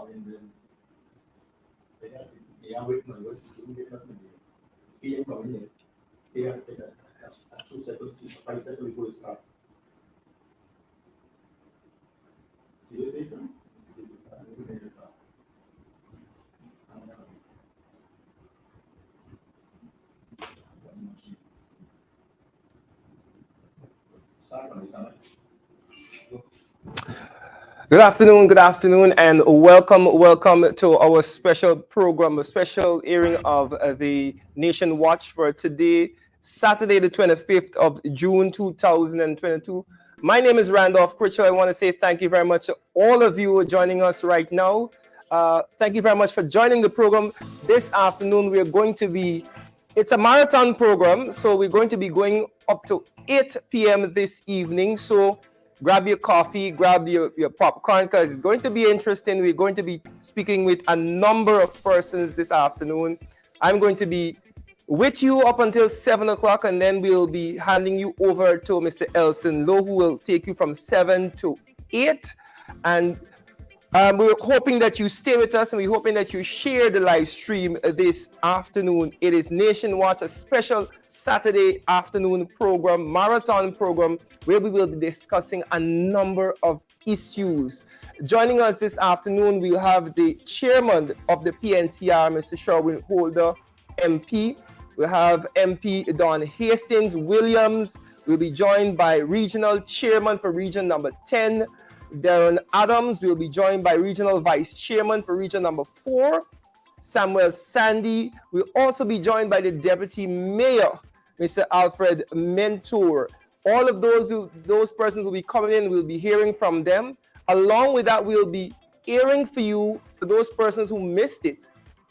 in the yeah, with my work, you get nothing. Here, going in. Here, at 2 seconds, 5 seconds before it start. Seriously, sir? Start on this, good afternoon, and welcome to our special program, a special airing of the Nation Watch for today, Saturday, the 25th of June, 2022. My name is Randolph Critchell. I want to say thank you very much to all of you who are joining us right now. Thank you very much for joining the program. This afternoon, it's a marathon program, so we're going to be going up to 8 p.m. this evening. So grab your coffee, grab your popcorn, because it's going to be interesting. We're going to be speaking with a number of persons this afternoon. I'm going to be with you up until 7 o'clock, and then we'll be handing you over to Mr. Elson Lowe, who will take you from 7 to 8. And we're hoping that you stay with us, and we're hoping that you share the live stream this afternoon. It is Nation Watch, a special Saturday afternoon program, marathon program, where we will be discussing a number of issues. Joining us this afternoon, we'll have the chairman of the PNCR, Mr. Sherwin Holder, MP. We'll have MP Don Hastings Williams. We'll be joined by regional chairman for region number 10, Darren Adams. Will be joined by regional vice chairman for region number 4, Samuel Sandy. We'll also be joined by the deputy mayor, Mr. Alfred Mentor. All of those persons will be coming in. We'll be hearing from them. Along with that, we'll be airing for you, for those persons who missed it,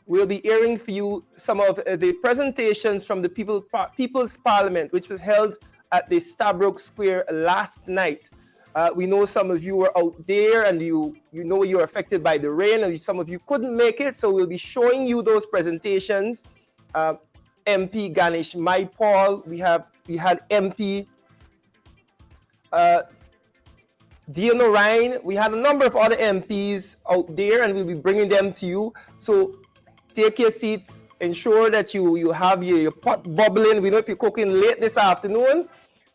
we'll be airing for you some of the presentations from the People's Parliament, which was held at the Stabroek Square last night. We know some of you were out there, and you know you're affected by the rain, and some of you couldn't make it. So we'll be showing you those presentations. MP Ganesh Maipal, we had MP Dion Ryan. We had a number of other MPs out there, and we'll be bringing them to you. So take your seats. Ensure that you have your pot bubbling. We know if you're cooking late this afternoon,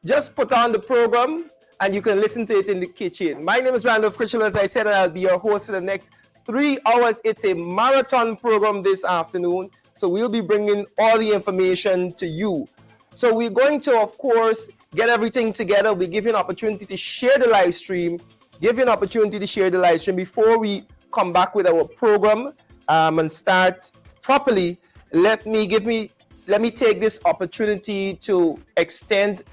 just put on the program, and you can listen to it in the kitchen. My name is Randolph Critchell, as I said, and I'll be your host for the next 3 hours. It's a marathon program this afternoon, so we'll be bringing all the information to you. So we're going to, of course, get everything together. We give you an opportunity to share the live stream. Before we come back with our program and start properly. Let me take this opportunity to extend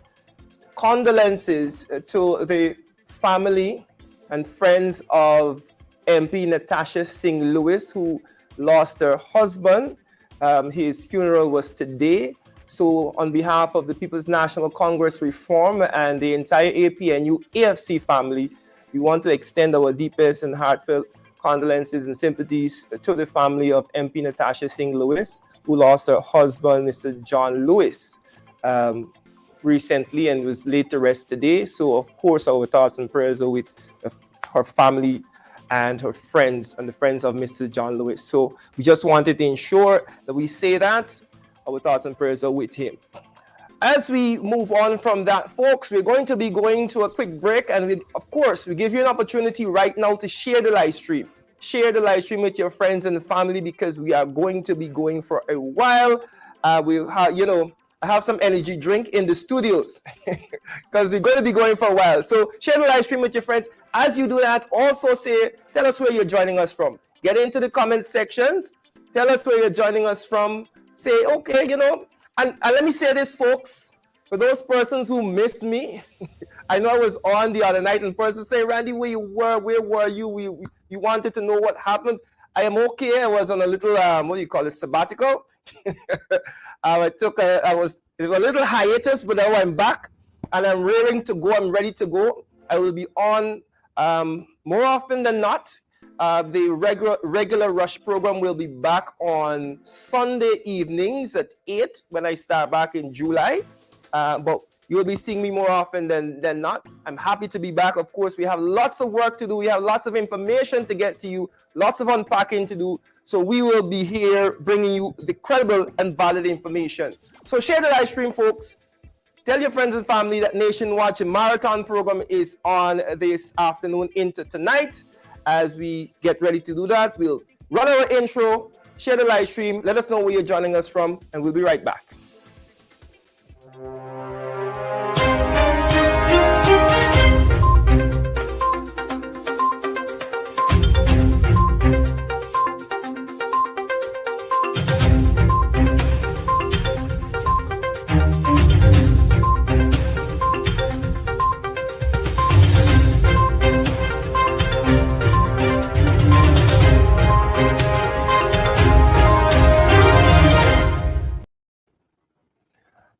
condolences to the family and friends of MP Natasha Singh Lewis, who lost her husband. His funeral was today. So on behalf of the People's National Congress Reform and the entire APNU AFC family, we want to extend our deepest and heartfelt condolences and sympathies to the family of MP Natasha Singh Lewis, who lost her husband, Mr. John Lewis, recently, and was laid to rest today. So, of course, our thoughts and prayers are with her family and her friends and the friends of Mr. John Lewis. So we just wanted to ensure that we say that our thoughts and prayers are with him. As we move on from that, folks, we're going to be going to a quick break, and we give you an opportunity right now to share the live stream. Share the live stream with your friends and family, because we are going to be going for a while. I have some energy drink in the studios because we're going to be going for a while. So share the live stream with your friends. As you do that, also tell us where you're joining us from. Get into the comment sections. Tell us where you're joining us from. Say, okay, and let me say this, folks, for those persons who missed me, I know I was on the other night, and persons say, Randy, where were you? We wanted to know what happened. I am okay. I was on a little, sabbatical. It was a little hiatus, but now I'm back, and I'm raring to go. I'm ready to go. I will be on more often than not. The regular Rush program will be back on Sunday evenings at 8 when I start back in July. But You'll be seeing me more often than not. I'm happy to be back. Of course, we have lots of work to do. We have lots of information to get to you, lots of unpacking to do. So we will be here bringing you the credible and valid information. So share the live stream, folks. Tell your friends and family that Nation Watch Marathon program is on this afternoon into tonight. As we get ready to do that, we'll run our intro, share the live stream, let us know where you're joining us from, and we'll be right back.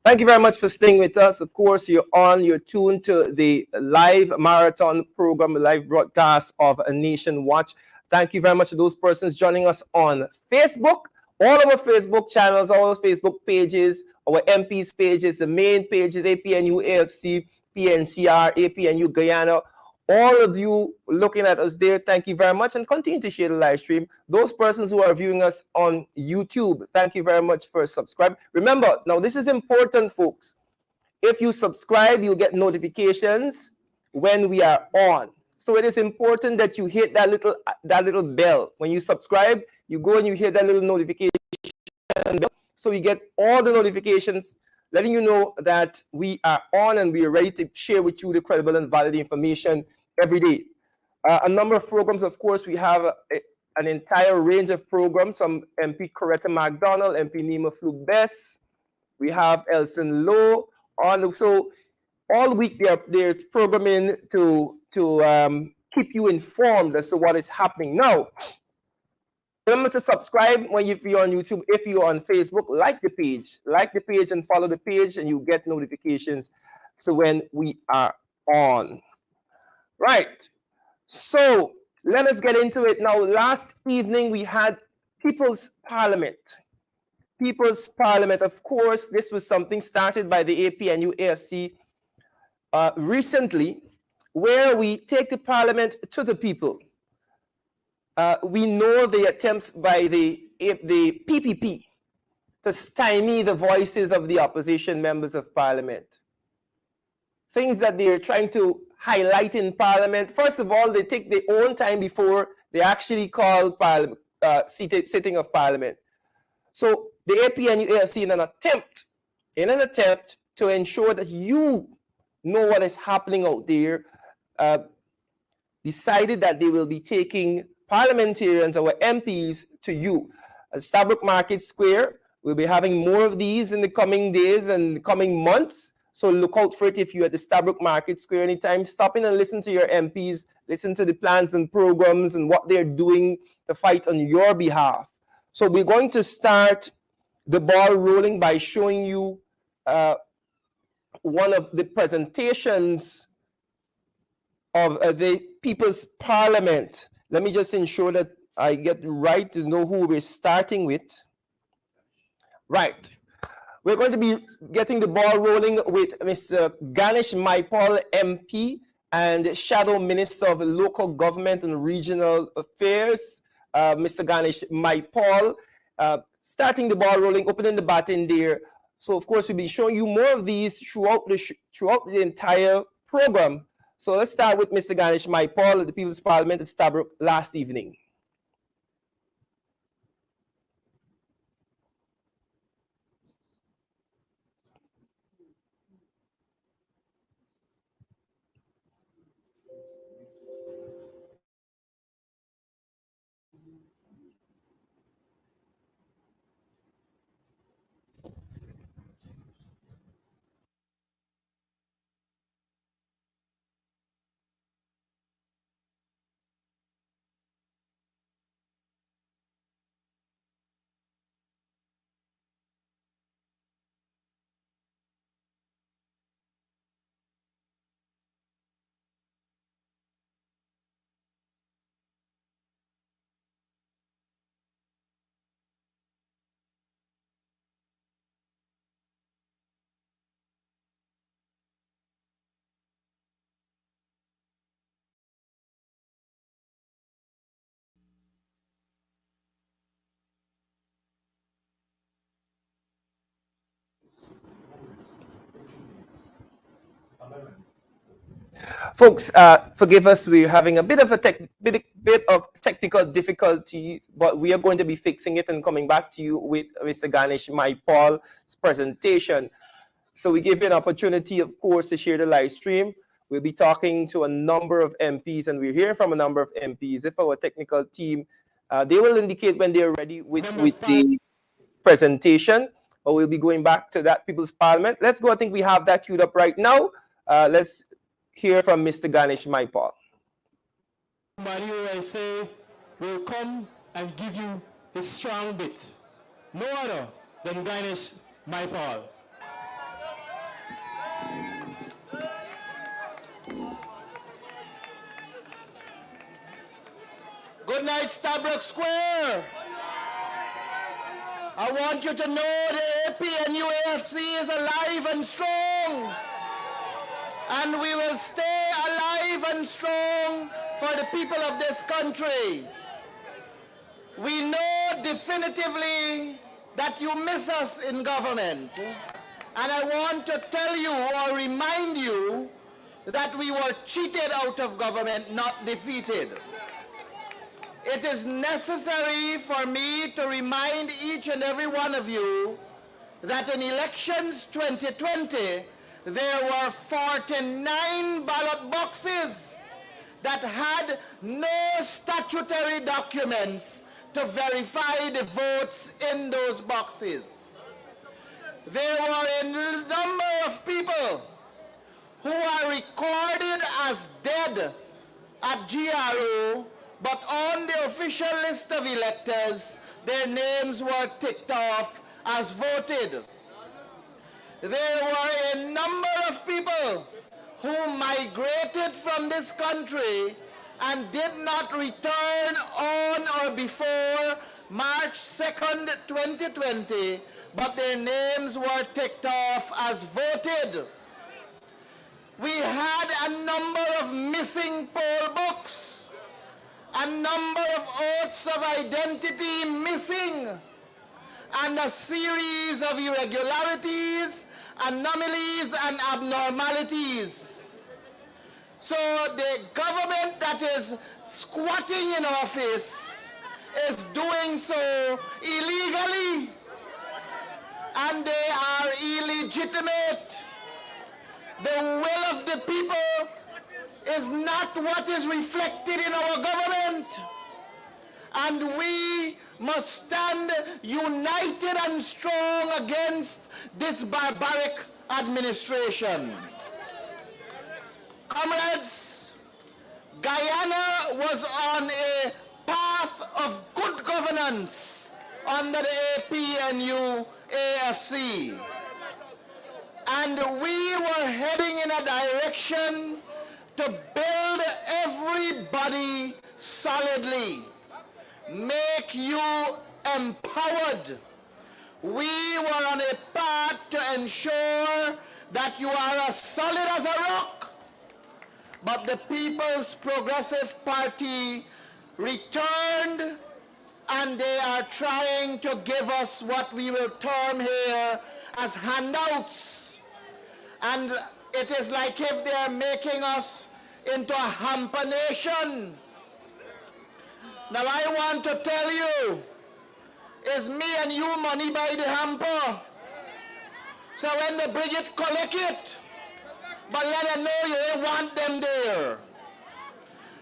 Thank you very much for staying with us. Of course, you're tuned to the live marathon program, live broadcast of A Nation Watch. Thank you very much to those persons joining us on Facebook, all our Facebook channels, all our Facebook pages, our MPs pages, the main pages, APNU, AFC, PNCR, APNU, Guyana. All of you looking at us there, thank you very much, and continue to share the live stream. Those persons who are viewing us on YouTube, thank you very much for subscribing. Remember, now this is important, folks. If you subscribe, you'll get notifications when we are on. So it is important that you hit that little bell. When you subscribe, you go and you hit that little notification bell, so you get all the notifications letting you know that we are on and we are ready to share with you the credible and valid information every day. A number of programs, of course, we have an entire range of programs from MP Coretta MacDonald, MP Nima Flug-Bess. We have Elson Lowe on. So all week there's programming to keep you informed as to what is happening. Now, remember to subscribe when you're on YouTube. If you're on Facebook, like the page and follow the page, and you get notifications so when we are on. Right. So let us get into it now. Last evening we had People's Parliament. People's Parliament, of course, this was something started by the APNU AFC recently, where we take the Parliament to the people. We know the attempts by the PPP to stymie the voices of the opposition members of Parliament. Things that they're trying to highlight in Parliament. First of all, they take their own time before they actually call sitting of Parliament. So the APNU AFC, in an attempt to ensure that you know what is happening out there, decided that they will be taking parliamentarians, our MPs, to you. At Stabroek Market Square, we'll be having more of these in the coming days and the coming months. So look out for it if you're at the Stabroek Market Square anytime. Stop in and listen to your MPs, listen to the plans and programs and what they're doing to fight on your behalf. So we're going to start the ball rolling by showing you one of the presentations of the People's Parliament. Let me just ensure that I get right to know who we're starting with. Right. We're going to be getting the ball rolling with Mr. Ganesh Maipal, MP and Shadow Minister of Local Government and Regional Affairs, Mr. Ganesh Maipal, starting the ball rolling, opening the baton there. So, of course, we'll be showing you more of these throughout the entire program. So let's start with Mr. Ganesh Maipal at the People's Parliament at Stabroek last evening. Folks, forgive us. We're having a bit of technical difficulties, but we are going to be fixing it and coming back to you with Mr. Ganesh Maipal's presentation. So we give you an opportunity, of course, to share the live stream. We'll be talking to a number of MPs, and we're hearing from a number of MPs. If our technical team, they will indicate when they're ready with the presentation, or we'll be going back to that People's Parliament. Let's go. I think we have that queued up right now. Let's hear from Mr. Ganesh Maipal. Somebody who I say will come and give you his strong bit. No other than Ganesh Maipal. Good night, Stabrook Square. I want you to know the APNU AFC is alive and strong. And we will stay alive and strong for the people of this country. We know definitively that you miss us in government. And I want to tell you or remind you that we were cheated out of government, not defeated. It is necessary for me to remind each and every one of you that in elections 2020, there were 49 ballot boxes that had no statutory documents to verify the votes in those boxes. There were a number of people who are recorded as dead at GRO, but on the official list of electors, their names were ticked off as voted. There were a number of people who migrated from this country and did not return on or before March 2nd, 2020, but their names were ticked off as voted. We had a number of missing poll books, a number of oaths of identity missing, and a series of irregularities, anomalies, and abnormalities. So the government that is squatting in office is doing so illegally, and they are illegitimate. The will of the people is not what is reflected in our government. And we must stand united and strong against this barbaric administration. Comrades, Guyana was on a path of good governance under the APNU AFC. And we were heading in a direction to build everybody solidly, make you empowered. We were on a path to ensure that you are as solid as a rock. But the People's Progressive Party returned, and they are trying to give us what we will term here as handouts. And it is like if they are making us into a hamper nation. Now I want to tell you, it's me and you money by the hamper. So when they bring it, collect it. But let them know you don't want them there.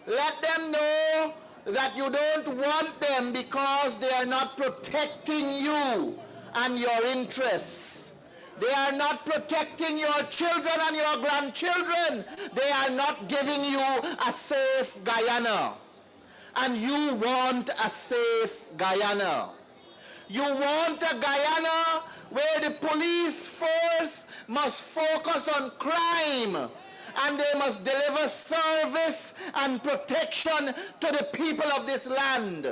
Let them know that you don't want them because they are not protecting you and your interests. They are not protecting your children and your grandchildren. They are not giving you a safe Guyana. And you want a safe Guyana. You want a Guyana where the police force must focus on crime and they must deliver service and protection to the people of this land.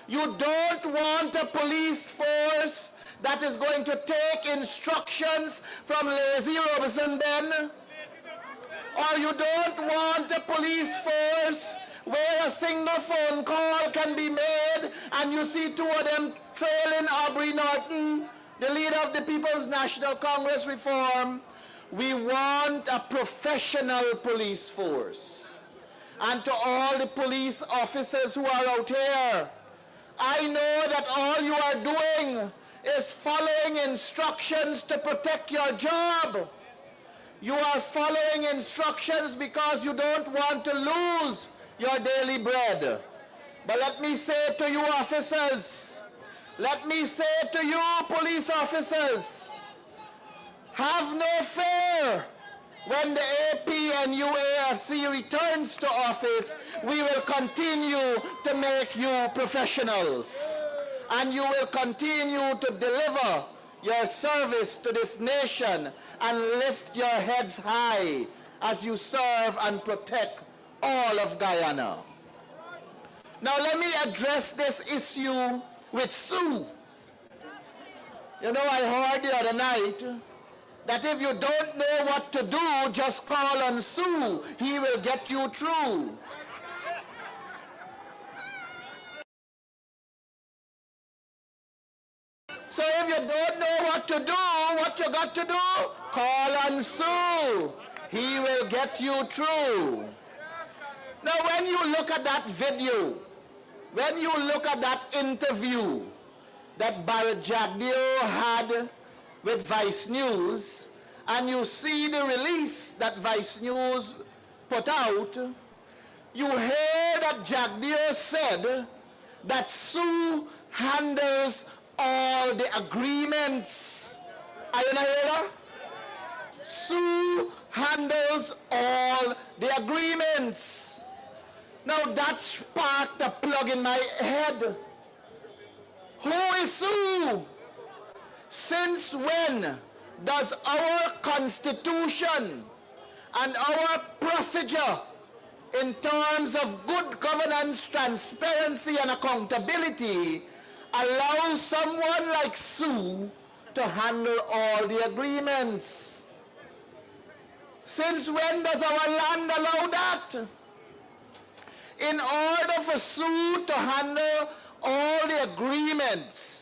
You don't want a police force that is going to take instructions from Lazy Robinson then. Or you don't want a police force where a single phone call can be made and you see two of them trailing Aubrey Norton, the leader of the People's National Congress Reform, We want a professional police force. And to all the police officers who are out here, I know that all you are doing is following instructions to protect your job. You are following instructions because you don't want to lose your daily bread. But let me say to you officers, let me say to you police officers, have no fear. When the AP and UAFC returns to office, we will continue to make you professionals. And you will continue to deliver your service to this nation and lift your heads high as you serve and protect all of Guyana. Now let me address this issue with Sue. You know, I heard the other night that if you don't know what to do, just call on Sue. He will get you through. So if you don't know what to do, what you got to do? Call on Sue. He will get you through. Now when you look at that video, when you look at that interview that Barrett Jagdeo had with Vice News, and you see the release that Vice News put out, you hear that Jagdeo said that Sue handles all the agreements. Are you not hear that? Sue handles all the agreements. Now that sparked a plug in my head. Who is Sue? Since when does our Constitution and our procedure in terms of good governance, transparency, and accountability allow someone like Sue to handle all the agreements? Since when does our land allow that? In order for Sue to handle all the agreements,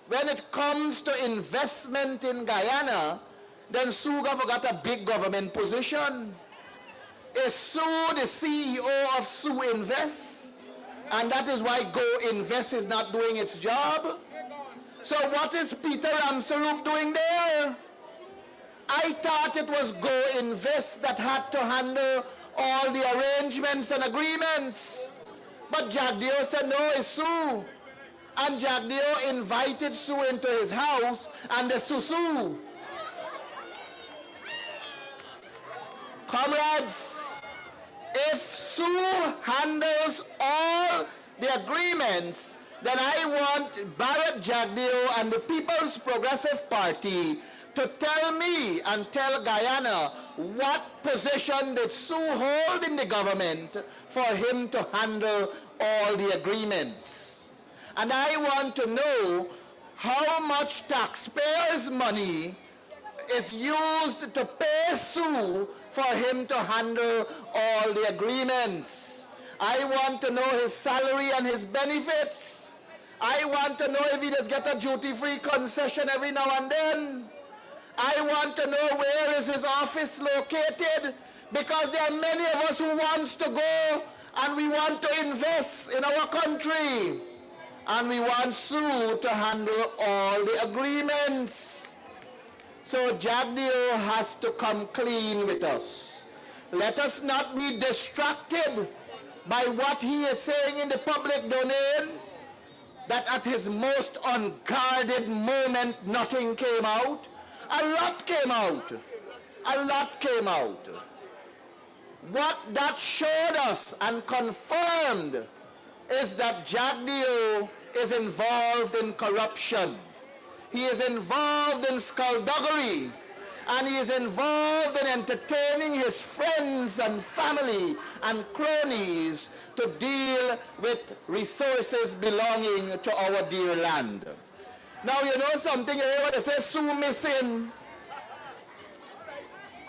when it comes to investment in Guyana, then Sue got a big government position. Is Sue the CEO of Sue Invest? And that is why Go Invest is not doing its job? So what is Peter Ramsarup doing there? I thought it was Go Invest that had to handle all the arrangements and agreements. But Jagdeo said, no, it's Sue. And Jagdeo invited Sue into his house, and the Sue. Comrades, if Sue handles all the agreements, then I want Barrett Jagdeo and the People's Progressive Party to tell me and tell Guyana what position did Sue hold in the government for him to handle all the agreements. And I want to know how much taxpayers' money is used to pay Sue for him to handle all the agreements. I want to know his salary and his benefits. I want to know if he does get a duty-free concession every now and then. I want to know where is his office located, because there are many of us who wants to go and we want to invest in our country. And we want Sue to handle all the agreements. So Jagdeo has to come clean with us. Let us not be distracted by what he is saying in the public domain, that at his most unguarded moment nothing came out. A lot came out. A lot came out. What that showed us and confirmed is that Jagdeo is involved in corruption. He is involved in skullduggery, and he is involved in entertaining his friends and family and cronies to deal with resources belonging to our dear land. Now, you know something, you hear what they say, Sue missing.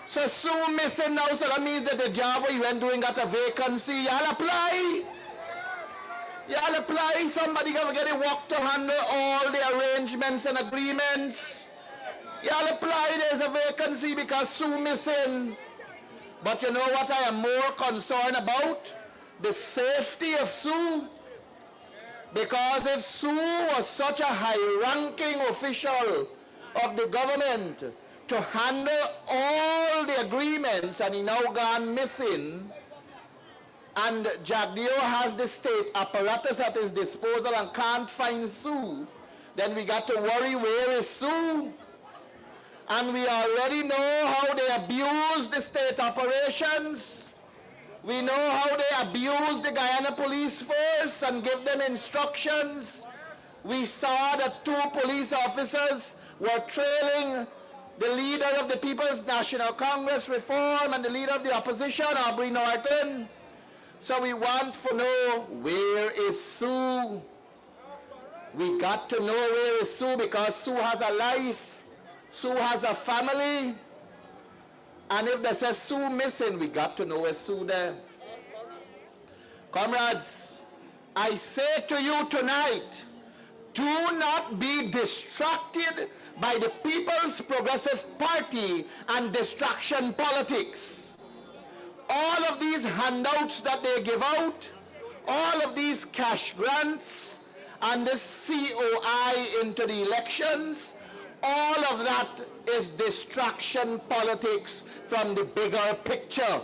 So Sue missing now, so that means that the job he went doing got a vacancy. Y'all apply. Y'all apply. Somebody got to get a work to handle all the arrangements and agreements. Y'all apply there's a vacancy because Sue missing. But you know what I am more concerned about? The safety of Sue. Because if Sue was such a high-ranking official of the government to handle all the agreements and he now gone missing, and Jagdeo has the state apparatus at his disposal and can't find Sue, then we got to worry, where is Sue? And we already know how they abuse the state operations. We know how they abuse the Guyana Police Force and give them instructions. We saw that 2 police officers were trailing the leader of the People's National Congress Reform and the leader of the opposition, Aubrey Norton. So we want to know, where is Sue? We got to know where is Sue, because Sue has a life. Sue has a family. And if they say Sue missing, we got to know where Sue there. Comrades, I say to you tonight, do not be distracted by the People's Progressive Party and distraction politics. All of these handouts that they give out, all of these cash grants, and this COI into the elections, all of that is distraction politics from the bigger picture.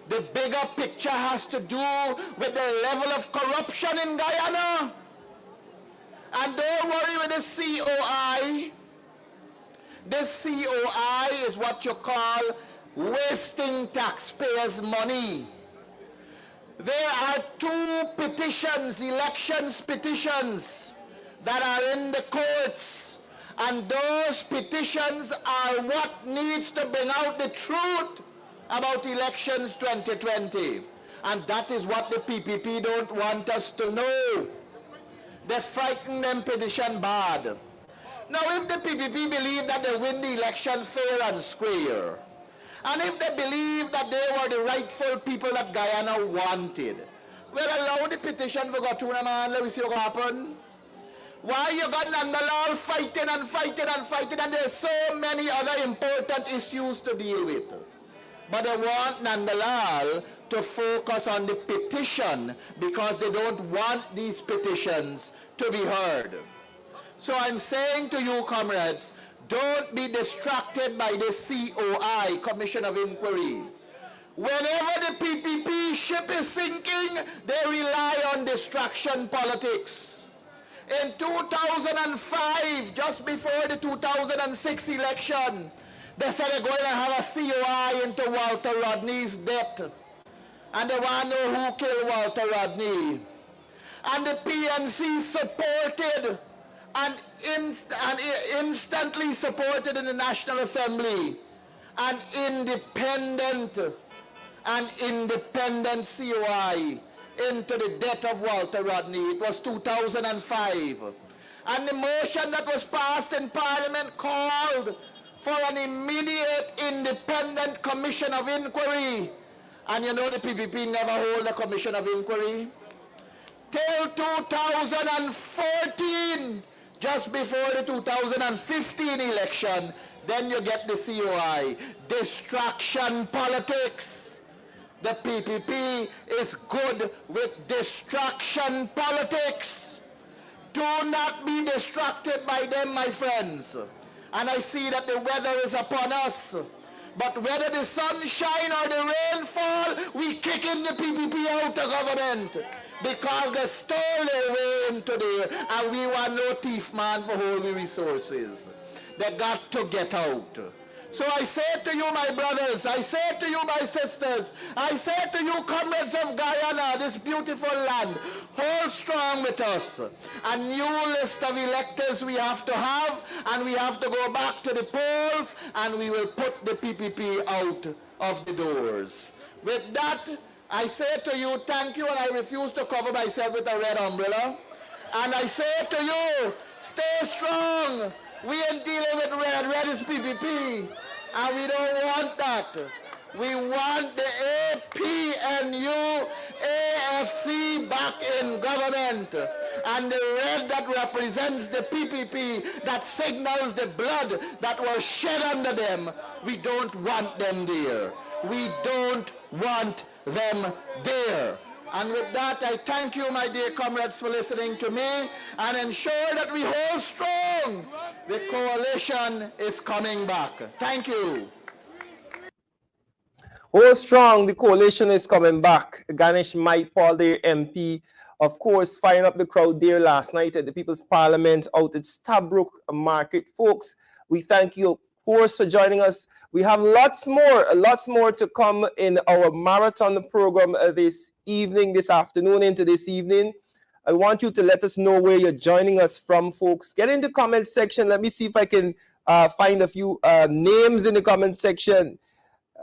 The bigger picture has to do with the level of corruption in Guyana. And don't worry with the COI. This COI is what you call wasting taxpayers' money. There are 2 petitions, elections petitions, that are in the courts. And those petitions are what needs to bring out the truth about elections 2020. And that is what the PPP don't want us to know. They frighten them petition bad. Now, if the PPP believe that they win the election fair and square, and if they believe that they were the rightful people that Guyana wanted, well, allow the petition to go through, man. Let me see what happen. Why you got Nandalal fighting and fighting and fighting, and there's so many other important issues to deal with. But they want Nandalal to focus on the petition because they don't want these petitions to be heard. So I'm saying to you, comrades, don't be distracted by the COI, Commission of Inquiry. Whenever the PPP ship is sinking, they rely on distraction politics. In 2005, just before the 2006 election, they said they're going to have a COI into Walter Rodney's death. And they want to know who killed Walter Rodney. And the PNC supported and instantly supported in the National Assembly an independent COI into the death of Walter Rodney. It was 2005. And the motion that was passed in Parliament called for an immediate independent commission of inquiry. And you know the PPP never hold a commission of inquiry. Till 2014, just before the 2015 election, then you get the COI. Distraction politics. The PPP is good with distraction politics. Do not be distracted by them, my friends. And I see that the weather is upon us. But whether the sun shine or the rain fall, we kick in the PPP out of government. Because they stole their way into there, and we want no thief man for holy resources. They got to get out. So I say to you, my brothers, I say to you, my sisters, I say to you, comrades of Guyana, this beautiful land, hold strong with us. A new list of electors we have to have, and we have to go back to the polls, and we will put the PPP out of the doors. With that, I say to you, thank you, and I refuse to cover myself with a red umbrella. And I say to you, stay strong. We ain't dealing with red. Red is PPP. And we don't want that. We want the APNU, UFC back in government, and the red that represents the PPP, that signals the blood that was shed under them, we don't want them there. We don't want them there. And with that, I thank you, my dear comrades, for listening to me, and ensure that we hold strong. The coalition is coming back. Thank you. Hold strong, the coalition is coming back. Ganesh Maipal, their MP, of course, firing up the crowd there last night at the People's Parliament out at Stabrook Market. Folks, we thank you, of course, for joining us. We have lots more to come in our marathon program this evening, this afternoon into this evening. I want you to let us know where you're joining us from, folks. Get in the comment section. Let me see if I can find a few names in the comment section.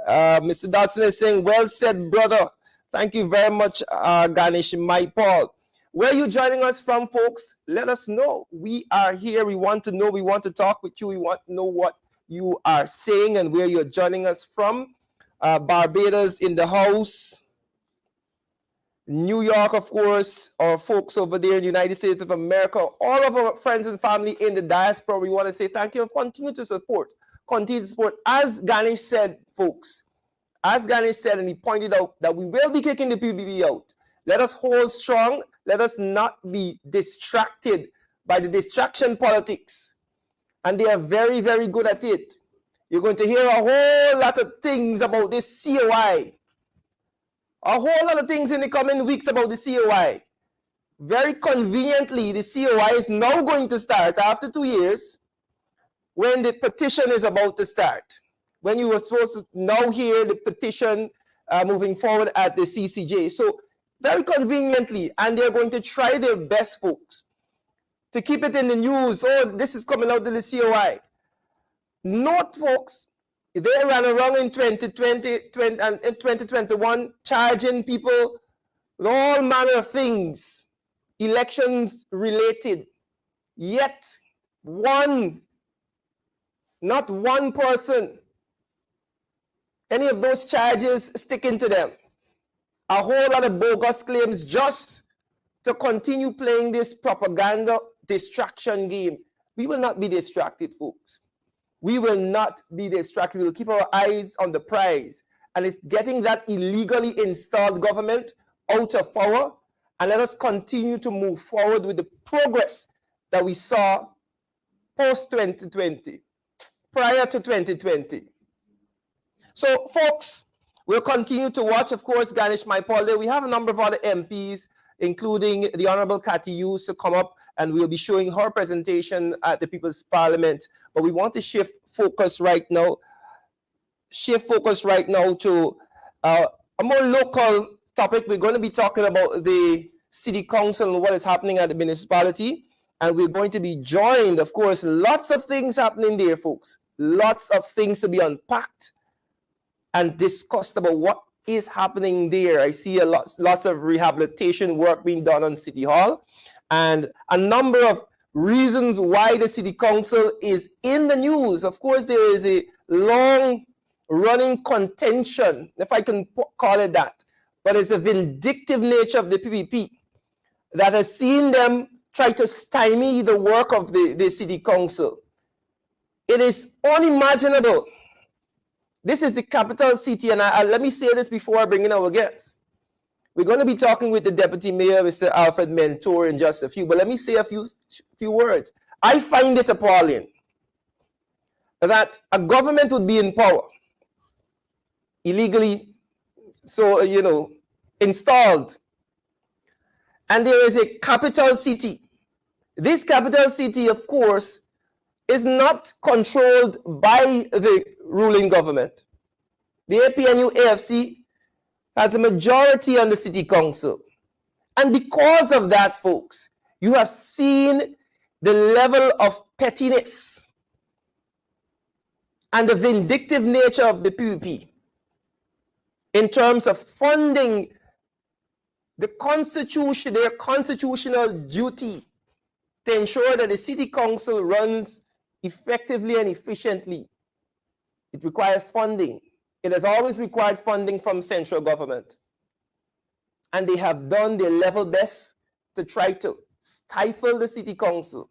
Mr. Dodson is saying, well said, brother. Thank you very much, Ganesh Maipal. Where are you joining us from, folks? Let us know. We are here. We want to know. We want to talk with you. We want to know what you are saying and where you're joining us from. Barbados in the house. New York, of course, our folks over there in the United States of America, all of our friends and family in the diaspora, we want to say thank you and continue to support. Continue to support. As Ganesh said, folks, as Ganesh said, and he pointed out that we will be kicking the PPP out. Let us hold strong. Let us not be distracted by the distraction politics. And they are very, very good at it. You're going to hear a whole lot of things about this COI. A whole lot of things in the coming weeks about the COI. Very conveniently, the COI is now going to start after 2 years when the petition is about to start. When you were supposed to now hear the petition moving forward at the CCJ. So very conveniently, and they're going to try their best, folks, to keep it in the news. Oh, this is coming out of the COI. Note, folks, they ran around in 2020 and in 2021 charging people with all manner of things, elections related. Yet, not one person, any of those charges sticking to them. A whole lot of bogus claims just to continue playing this propaganda distraction game. We will not be distracted, folks. We will not be distracted. We will keep our eyes on the prize. And it's getting that illegally installed government out of power. And let us continue to move forward with the progress that we saw post-2020, prior to 2020. So, folks, we'll continue to watch, of course, Ganesh Maipal there. We have a number of other MPs, including the Honorable Cathy Hughes, to come up, and we'll be showing her presentation at the People's Parliament. But we want to shift focus right now to a more local topic. We're going to be talking about the City Council and what is happening at the municipality. And we're going to be joined, of course, lots of things happening there, folks. Lots of things to be unpacked and discussed about what is happening there. I see lots of rehabilitation work being done on City Hall, and a number of reasons why the City Council is in the news. Of course, there is a long-running contention, if I can call it that, but it's a vindictive nature of the PPP that has seen them try to stymie the work of the City Council. It is unimaginable. This is the capital city, and let me say this before I bring in our guests. We're going to be talking with the Deputy Mayor, Mr. Alfred Mentor, in just a few, but let me say a few words. I find it appalling that a government would be in power, illegally, installed, and there is a capital city. This capital city, of course, is not controlled by the ruling government. The APNU-AFC has a majority on the City Council. And because of that, folks, you have seen the level of pettiness and the vindictive nature of the PPP in terms of funding their constitutional duty to ensure that the City Council runs effectively and efficiently. It requires funding. It has always required funding from central government. and they have done their level best to try to stifle the city council,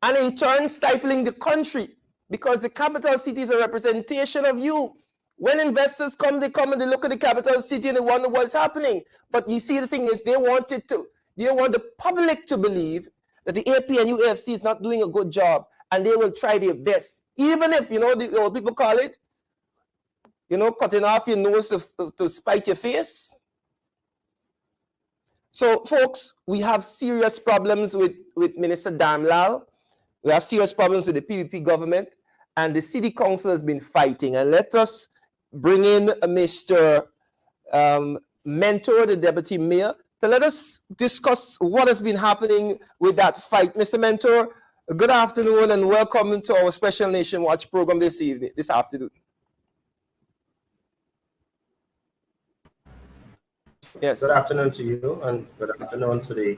and in turn stifling the country, because the capital city is a representation of you. When investors come, they come and they look at the capital city and they wonder what's happening. But you see, the thing is, they want the public to believe that the APNU-AFC is not doing a good job, and they will try their best, even if, the old people call it, cutting off your nose to spite your face. So, folks, we have serious problems with Minister Damlal. We have serious problems with the PPP government, and the city council has been fighting. And let us bring in Mr. Mentor, the deputy mayor, to let us discuss what has been happening with that fight. Mr. Mentor, good afternoon and welcome to our special Nation Watch program this afternoon. Yes. Good afternoon to you, and good afternoon to the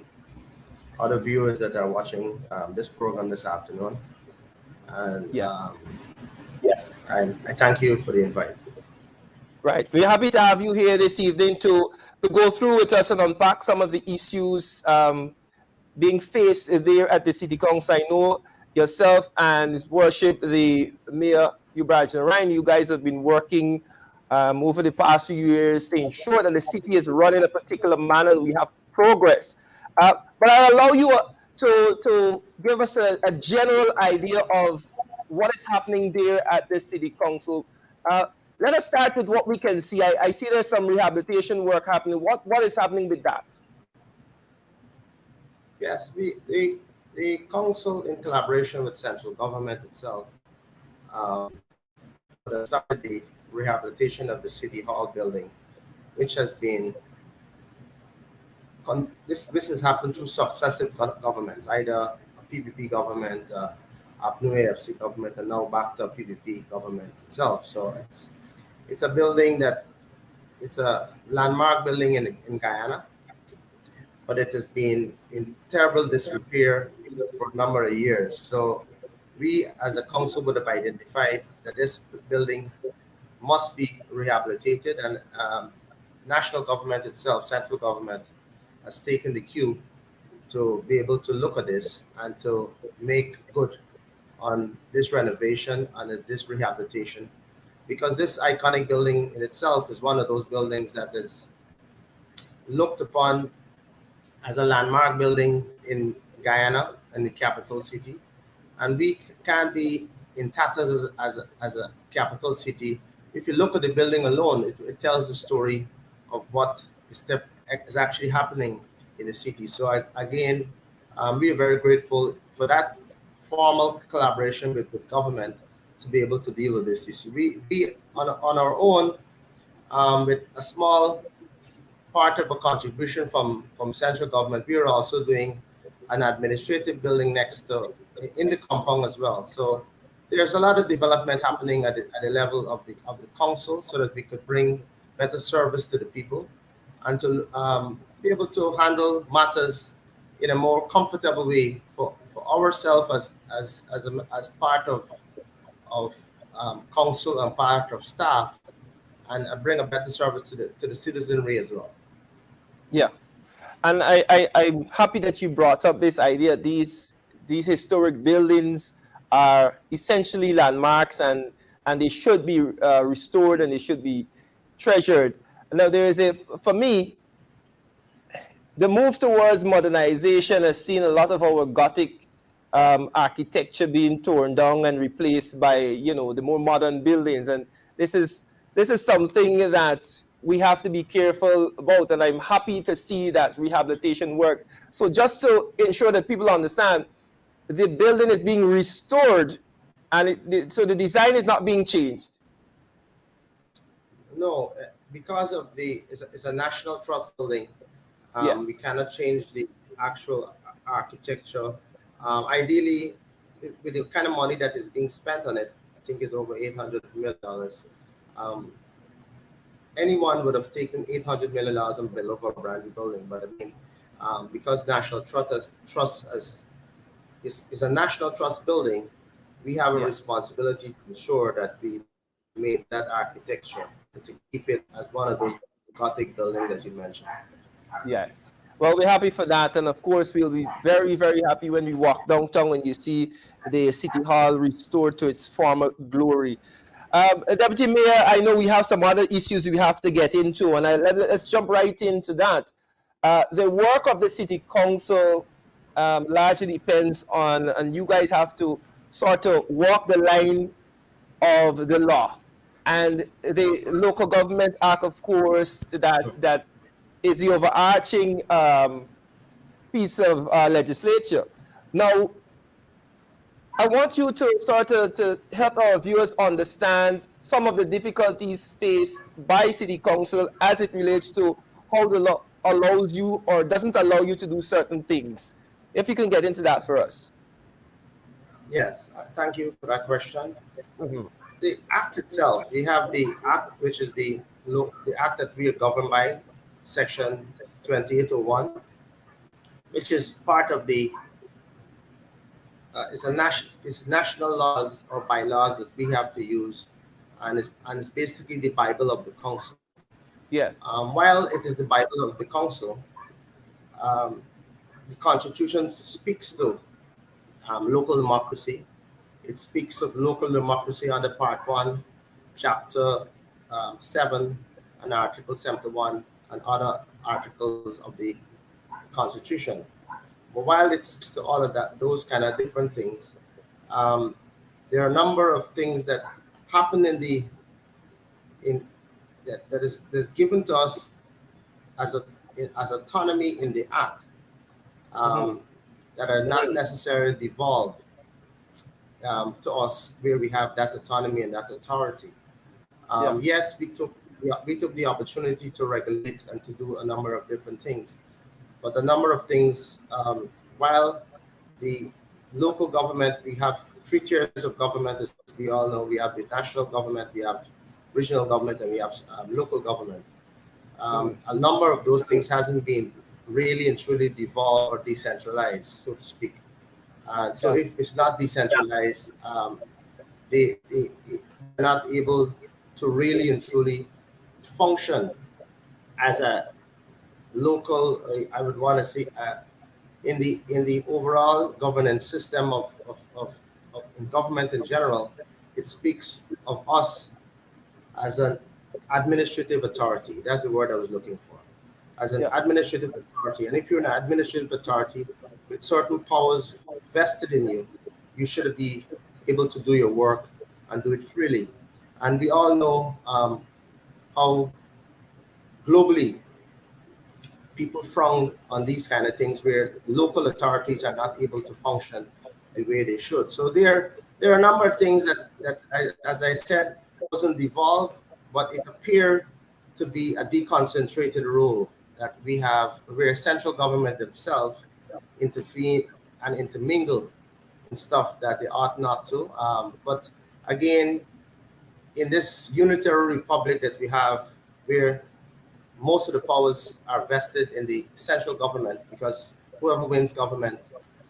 other viewers that are watching this program this afternoon. And yes, I thank you for the invite. Right. We're happy to have you here this evening to go through with us and unpack some of the issues being faced there at the City Council. I know yourself and His Worship, the Mayor, Ubaraj Ryan, you guys have been working over the past few years to ensure that the city is run in a particular manner and we have progress. But I'll allow you to give us a general idea of what is happening there at the City Council. Let us start with what we can see. I see there's some rehabilitation work happening. What is happening with that? Yes, the council, in collaboration with central government itself, started the rehabilitation of the City Hall building, which has been this has happened through successive governments, either a PPP government, APNU-AFC government, and now back to a PPP government itself. So it's a building it's a landmark building in Guyana, but it has been in terrible disrepair for a number of years. So we as a council would have identified that this building must be rehabilitated, and national government itself, central government, has taken the cue to be able to look at this and to make good on this renovation and this rehabilitation, because this iconic building in itself is one of those buildings that is looked upon as a landmark building in Guyana and the capital city, and we can't be in tatters as a capital city. If you look at the building alone, it tells the story of what is actually happening in the city. So again, we are very grateful for that formal collaboration with government to be able to deal with this issue. We on our own, with a small part of a contribution from central government, we are also doing an administrative building next to in the compound as well. So there's a lot of development happening at the level of the council, so that we could bring better service to the people and to be able to handle matters in a more comfortable way for ourselves as part of council and part of staff, and bring a better service to the citizenry as well. Yeah, and I'm happy that you brought up this idea. These historic buildings are essentially landmarks, and they should be restored, and they should be treasured. Now, for me, the move towards modernization has seen a lot of our Gothic architecture being torn down and replaced by, the more modern buildings. And this is something that we have to be careful about. And I'm happy to see that rehabilitation works. So just to ensure that people understand, the building is being restored, and so the design is not being changed. No, because of it's a national trust building. Yes. We cannot change the actual architecture. Ideally, with the kind of money that is being spent on it, I think it's over $800 million. Anyone would have taken $800 million and built over a brand new building. But I mean, because National Trust is a national trust building, we have a responsibility to ensure that we made that architecture and to keep it as one of those Gothic building that you mentioned. Yes. Well, we're happy for that. And of course, we'll be very, very happy when we walk downtown and you see the City Hall restored to its former glory. Deputy Mayor, I know we have some other issues we have to get into, and let's jump right into that. The work of the City Council largely depends on, and you guys have to sort of walk the line of the law. And the Local Government Act, of course, that is the overarching piece of legislature. Now, I want you to sort of to help our viewers understand some of the difficulties faced by City Council as it relates to how the law allows you or doesn't allow you to do certain things. If you can get into that for us. Yes, thank you for that question. Mhm. The act itself, we have the act, which is the act that we are governed by, Section 2801, which is part of the it's national laws or bylaws that we have to use, and it's basically the Bible of the council. Yes. While it is the Bible of the council, the Constitution speaks to local democracy. It speaks of local democracy under Part 1, Chapter 7, and Article 71, and other articles of the Constitution. But while it speaks to all of that, those kind of different things, there are a number of things that happen that is given to us as autonomy in the Act, that are not necessarily devolved to us, where we have that autonomy and that authority. Yes, we took the opportunity to regulate and to do a number of different things, but a number of things, while the local government, we have 3 tiers of government, as we all know. We have the national government, we have regional government, and we have local government. A number of those things hasn't been really and truly devolved or decentralized, so to speak. So if it's not decentralized, they're not able to really and truly function as a local, I would want to say, in the overall governance system of in government in general. It speaks of us as an administrative authority. That's the word I was looking for. As an administrative authority. And if you're an administrative authority with certain powers vested in you, you should be able to do your work and do it freely. And we all know how globally people frown on these kind of things, where local authorities are not able to function the way they should. So there are a number of things that as I said, wasn't devolved, but it appeared to be a deconcentrated role that we have, where central government themselves intervene and intermingle in stuff that they ought not to. But again, in this unitary republic that we have, where most of the powers are vested in the central government, because whoever wins government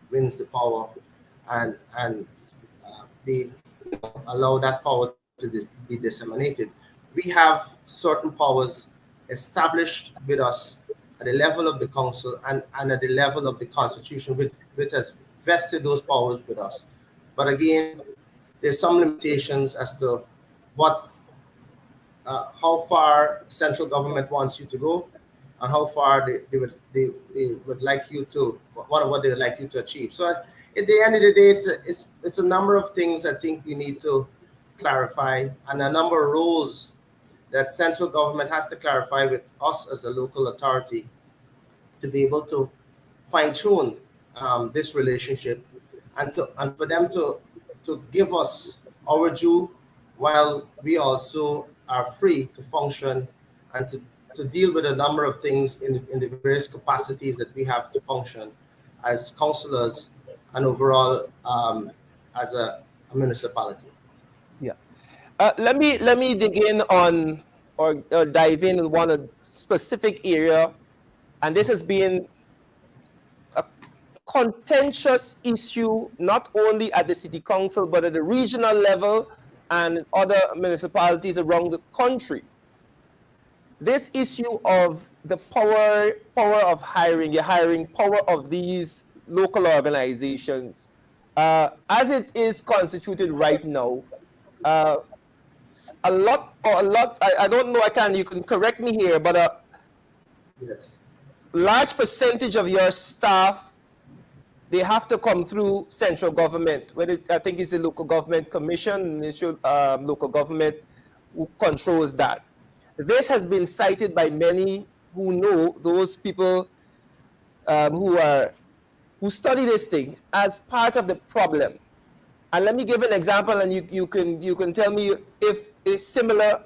wins the power, and they allow that power to be disseminated. We have certain powers established with us at the level of the council and at the level of the Constitution, which has vested those powers with us. But again, there's some limitations as to how far central government wants you to go, and how far they would like you to, what they would like you to achieve. So at the end of the day, it's a number of things I think we need to clarify, and a number of roles that central government has to clarify with us as a local authority to be able to fine-tune this relationship, and for them to give us our due, while we also are free to function and to deal with a number of things in the various capacities that we have to function as councillors and overall as a municipality. Yeah. Let me dig in on or dive in one specific area, and this has been a contentious issue not only at the city council but at the regional level and other municipalities around the country. this issue of the power of hiring, your hiring power of these local organizations, as it is constituted right now, uh, a lot, I don't know, you can correct me here, but a Yes. large percentage of your staff, they have to come through central government, whether I think it's the local government commission, local government who controls that. This has been cited by many who know, those people who study this thing, as part of the problem. And let me give an example, and you can tell me if a similar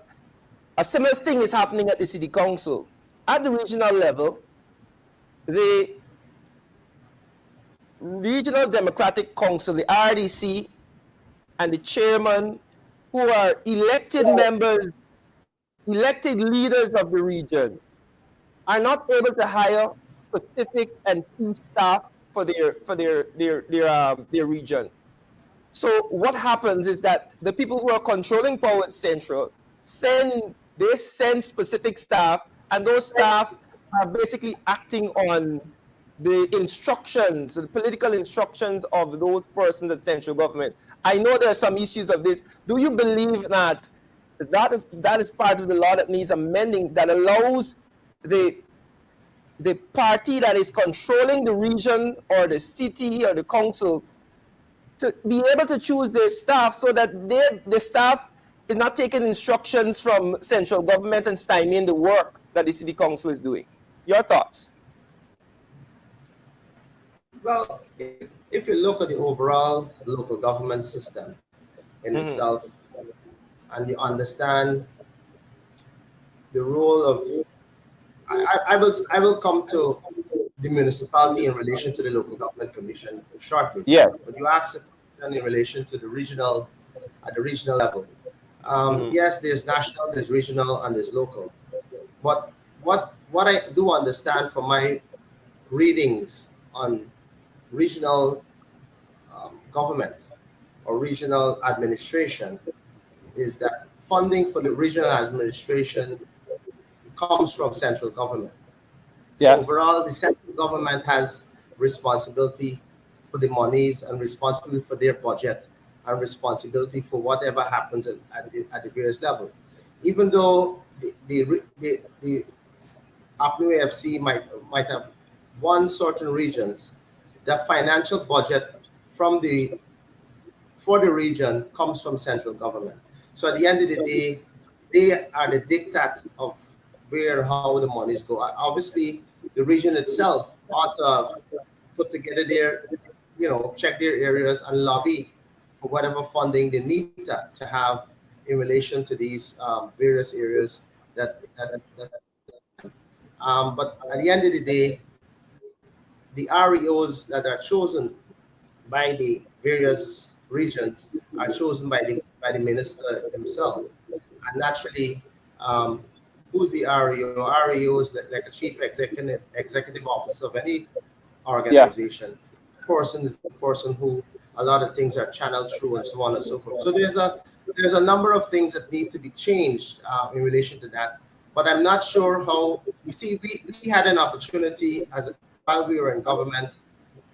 thing is happening at the city council. At the regional level, the Regional Democratic Council, the RDC, and the chairman, who are elected members, elected leaders of the region, are not able to hire specific and key staff for their region. So what happens is that the people who are controlling power at Central send specific staff, and those staff are basically acting on the instructions, the political instructions of those persons at central government. I know there are some issues of this. Do you believe that is part of the law that needs amending, that allows the party that is controlling the region or the city or the council to be able to choose their staff, so that the staff is not taking instructions from central government and stymieing the work that the city council is doing? Your thoughts? Well, if you look at the overall local government system in itself, and you understand the role of, I will come to the municipality in relation to the local government commission shortly. Yes. But you asked a question in relation to the regional, at the regional level. Yes, there's national, there's regional, and there's local. But what I do understand from my readings on regional government or regional administration is that funding for the regional administration comes from central government. Yes. So overall, the central government has responsibility for the monies and responsibility for their budget and responsibility for whatever happens at the various levels. Even though the APNU AFC might have won certain regions, the financial budget for the region comes from central government. So at the end of the day, they are the diktat of where, how the monies go. Obviously, the region itself ought to put together check their areas and lobby for whatever funding they need to have in relation to these various areas but at the end of the day, the REOs that are chosen by the various regions are chosen by the minister himself. And naturally, who's the REO? REO is like a chief executive officer of any organization. Yeah. Person is the person who a lot of things are channeled through, and so on and so forth. So there's a number of things that need to be changed in relation to that. But I'm not sure how. You see, we had an opportunity while we were in government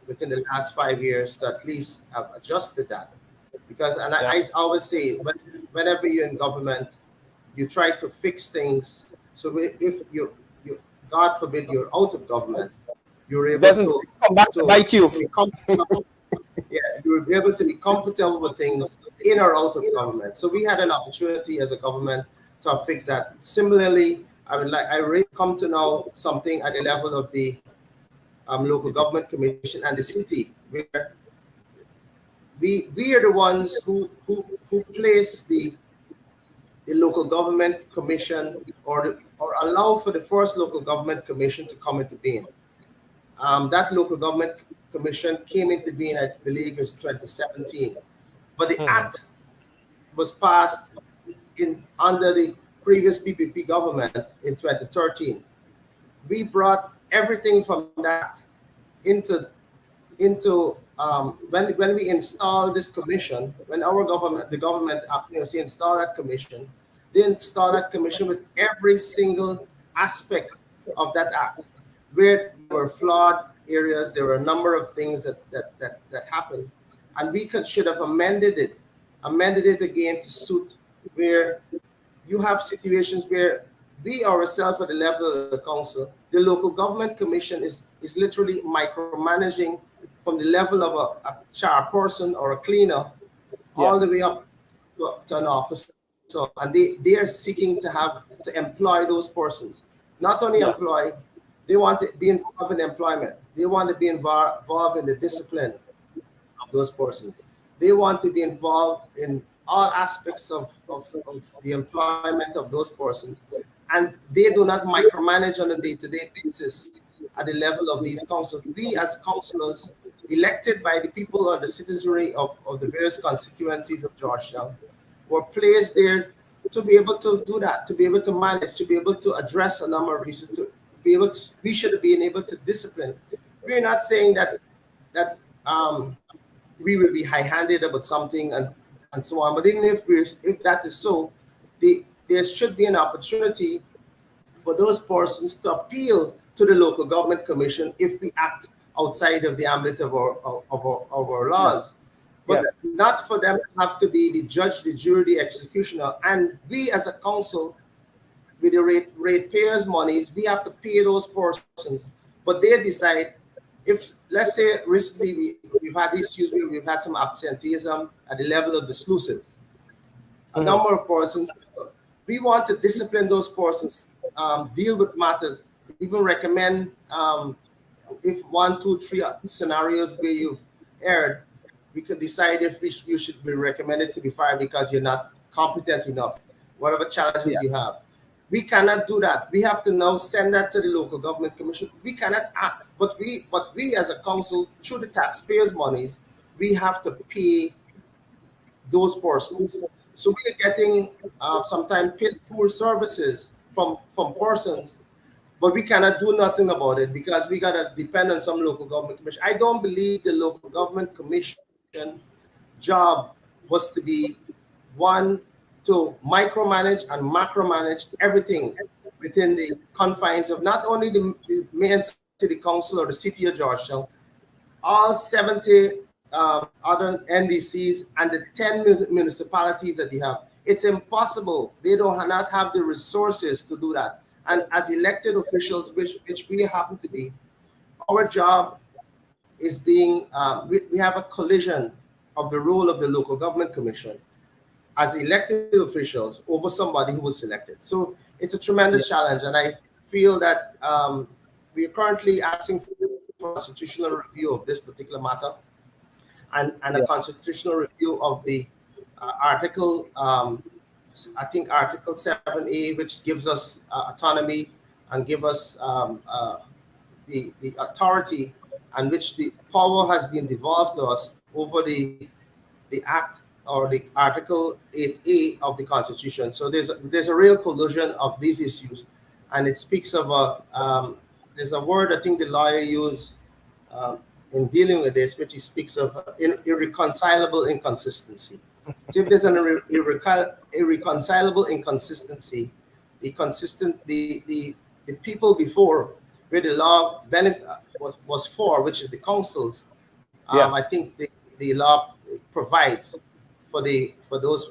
within the last 5 years to at least have adjusted that. Because, I always say, whenever you're in government, you try to fix things. So if you God forbid, you're out of government, you're able to come back to bite you. Yeah, you're able to be comfortable with things in or out of government. So we had an opportunity as a government to fix that. Similarly, I really come to know something at the level of the local government commission and the city, where we are the ones who place the local government commission or allow for the first local government commission to come into being. That local government commission came into being, I believe, in 2017. But the act was passed under the previous PPP government in 2013. We brought everything from that into when we installed this commission, when the government installed that commission, they install that commission with every single aspect of that act. Where there were flawed areas, there were a number of things that happened. And we should have amended it again to suit where you have situations where we ourselves at the level of the council, the local government commission is literally micromanaging from the level of a chairperson or a cleaner all the way up to an officer. So, and they are seeking to employ those persons. Not only employ, they want to be involved in employment. They want to be involved in the discipline of those persons. They want to be involved in all aspects of the employment of those persons. And they do not micromanage on a day-to-day basis at the level of these councils. We as councillors, elected by the people or the citizenry of the various constituencies of Georgetown, were placed there to be able to do that, to be able to manage, to be able to address a number of issues, to be able to, we should have been able to discipline. We're not saying that we will be high-handed about something and so on, but even if that is so, there should be an opportunity for those persons to appeal to the local government commission if we act outside of the ambit of our laws. But not for them to have to be the judge, the jury, the executioner. And we as a council, with the ratepayers' monies, we have to pay those persons. But they decide, if, let's say, recently we've had issues where we've had some absenteeism at the level of the sluices. A number of persons, we want to discipline those persons, deal with matters, even recommend if 1, 2, 3 scenarios where you've erred, we could decide if you should be recommended to be fired because you're not competent enough, whatever challenges you have. We cannot do that. We have to now send that to the local government commission. We cannot act, but we as a council, through the taxpayers' monies, we have to pay those persons. So we are getting sometimes piss-poor services from persons, but we cannot do nothing about it because we gotta depend on some local government commission. I don't believe the local government commission job was to be one to micromanage and macromanage everything within the confines of not only the main city council or the city of Georgetown, all 70 other NDCs and the 10 municipalities that they have. It's impossible. They don't not have the resources to do that. And as elected officials, which we happen to be, our job is being, we have a collision of the role of the local government commission as elected officials over somebody who was selected. So it's a tremendous challenge. And I feel that we are currently asking for a constitutional review of this particular matter and a constitutional review of the article, I think Article 7A, which gives us autonomy and give us the authority and which the power has been devolved to us over the act or the Article 8A of the Constitution. So there's a real collision of these issues, and it speaks of there's a word I think the lawyer used in dealing with this, which he speaks of irreconcilable inconsistency. So if there's an irreconcilable inconsistency, the people before where the law was for, which is the councils, I think the law provides for those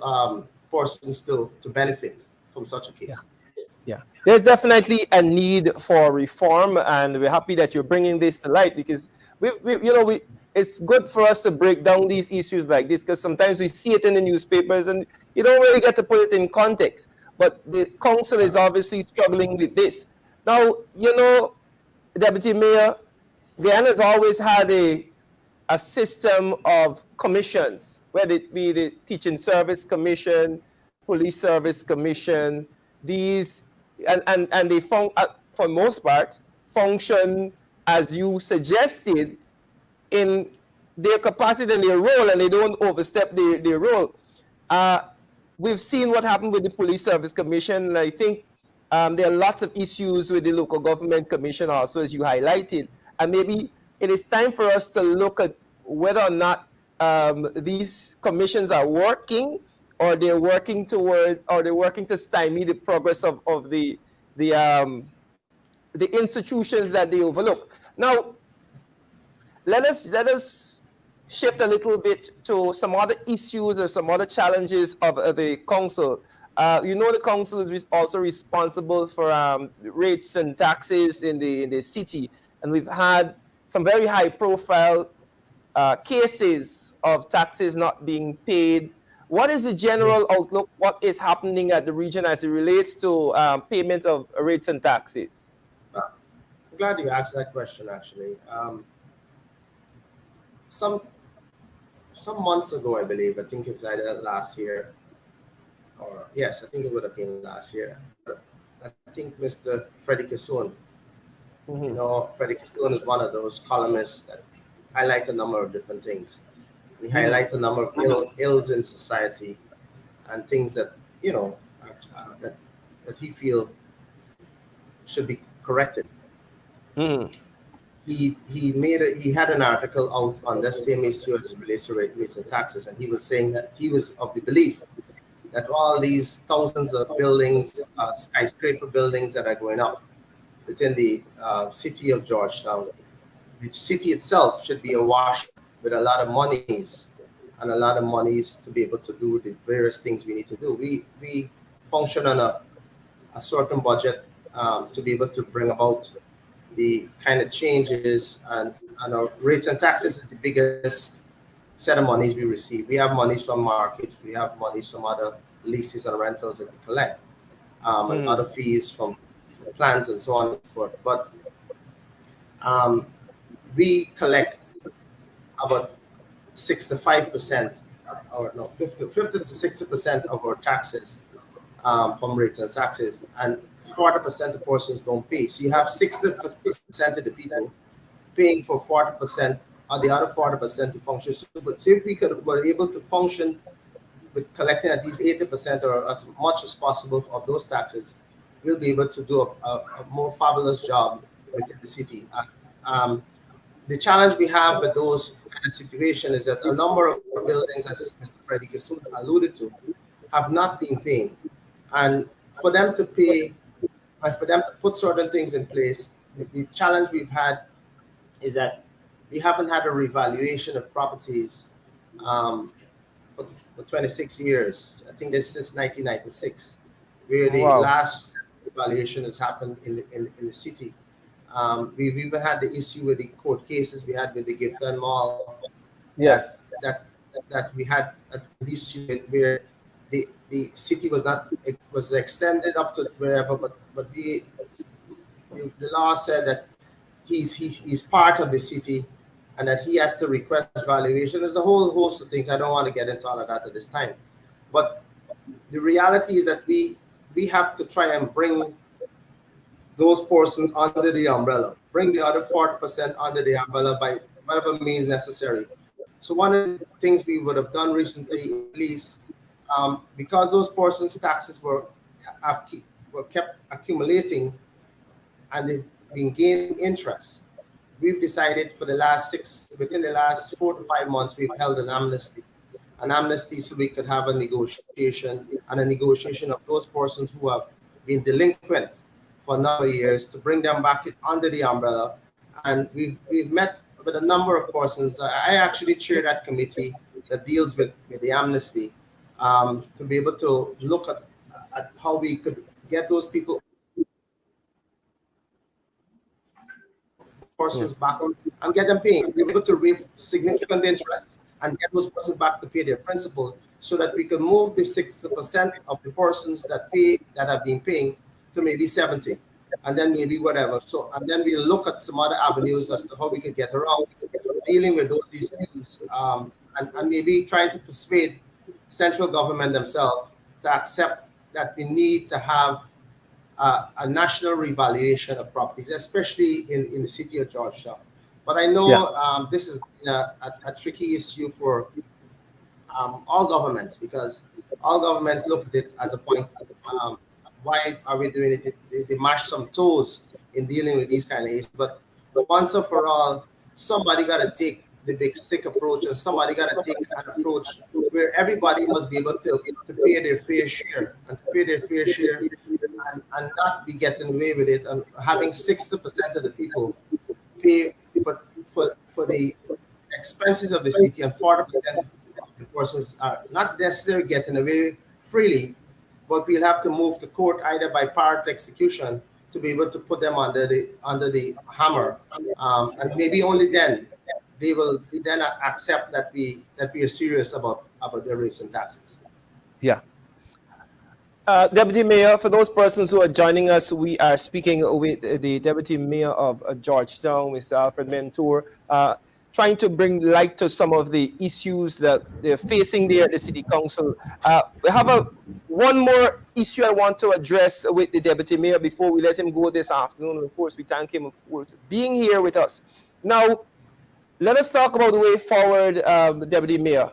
persons to benefit from such a case. Yeah, there's definitely a need for reform, and we're happy that you're bringing this to light because it's good for us to break down these issues like this because sometimes we see it in the newspapers and you don't really get to put it in context. But the council is obviously struggling with this. Now, Deputy Mayor, Guyana has always had a system of commissions, whether it be the Teaching Service Commission, Police Service Commission, these, and they for the most part, function as you suggested in their capacity and their role, and they don't overstep their role. We've seen what happened with the Police Service Commission, and I think there are lots of issues with the Local Government Commission also, as you highlighted. And maybe it is time for us to look at whether or not these commissions are working or they're working toward, or they're working to stymie the progress of the institutions that they overlook. Now, let us shift a little bit to some other issues or some other challenges of the council. The council is also responsible for rates and taxes in the city, and we've had some very high-profile cases of taxes not being paid. What is the general outlook? What is happening at the region as it relates to payment of rates and taxes? I'm glad you asked that question, actually. Some months ago, I believe, I think it's either last year, or yes, I think it would have been last year. I think Mr. Freddie Kassoun, Freddie Kassoun is one of those columnists that highlight a number of different things. He highlights a number of ills in society and things that, that he feels should be corrected. He had an article out on the same issue as it relates to rates and taxes, and he was saying that he was of the belief that all these thousands of buildings, skyscraper buildings that are going up within the city of Georgetown, the city itself should be awash with a lot of monies to be able to do the various things we need to do. We function on a certain budget to be able to bring about the kind of changes, and our rates and taxes is the biggest set of monies we receive. We have monies from markets, we have monies from other leases and rentals that we collect, and other fees from plans and so on and so forth. But we collect about 65%, or no, 50 to 60% of our taxes from rates and taxes, and 40% of persons don't pay. So you have 60% of the people paying for 40%, or the other 40% to function. So if we were able to function with collecting at least 80% or as much as possible of those taxes, we'll be able to do a more fabulous job within the city. The challenge we have with those kind of situations is that a number of buildings, as Mr. Freddie Kassoun alluded to, have not been paying. And for them to pay, and for them to put certain things in place, the challenge we've had is that we haven't had a revaluation of properties for 26 years. I think this is since 1996, where the last evaluation has happened in the city. We've even had the issue with the court cases we had with the Gifford Mall. Yes. That we had an issue where the city was extended up to wherever, but the law said that he's part of the city and that he has to request valuation. There's a whole host of things. I don't want to get into all of that at this time. But the reality is that we have to try and bring those persons under the umbrella, bring the other 40% under the umbrella by whatever means necessary. So one of the things we would have done recently, at least, because those persons' taxes were kept accumulating and they've been gaining interest, we've decided within the last 4 to 5 months, we've held an amnesty so we could have a negotiation of those persons who have been delinquent for a number of years, to bring them back under the umbrella. And we've met with a number of persons. I actually chair that committee that deals with the amnesty, to be able to look at how we could get those persons back on and get them paying, be able to reap significant interest and get those persons back to pay their principal, so that we can move the 60% of the persons that have been paying to maybe 70, and then maybe whatever. So, and then we'll look at some other avenues as to how we could get around dealing with those issues, and maybe trying to persuade central government themselves to accept that we need to have a national revaluation of properties, especially in the city of Georgetown. But I know this has been a tricky issue for all governments, because all governments look at it as a point. Why are we doing it? They mash some toes in dealing with these kind of issues. But once and for all, somebody got to take the big stick approach, and somebody got to take an approach where everybody must be able to pay their fair share and to pay their fair share and not be getting away with it and having 60% of the people pay for the expenses of the city and 40% of the persons are not necessarily getting away freely, but we'll have to move to court either by part execution to be able to put them under the hammer, and maybe only then they will then accept that we are serious about their rates and taxes. Yeah. Deputy Mayor, for those persons who are joining us, we are speaking with the Deputy Mayor of Georgetown, Mr. Alfred Mentor, trying to bring light to some of the issues that they're facing there at the City Council. We have one more issue I want to address with the Deputy Mayor before we let him go this afternoon. Of course, we thank him for being here with us. Now, let us talk about the way forward, Deputy Mayor.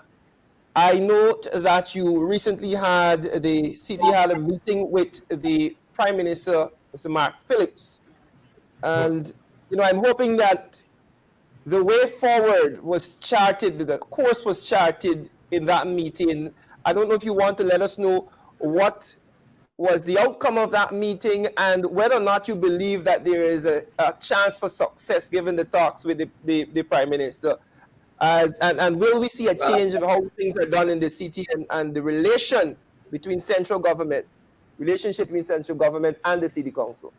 I note that you recently the city had a meeting with the Prime Minister, Mr. Mark Phillips. And, I'm hoping that the way forward was charted, the course was charted in that meeting. I don't know if you want to let us know what was the outcome of that meeting and whether or not you believe that there is a chance for success given the talks with the Prime Minister. And will we see a change of how things are done in the city and the relationship between central government and the City Council?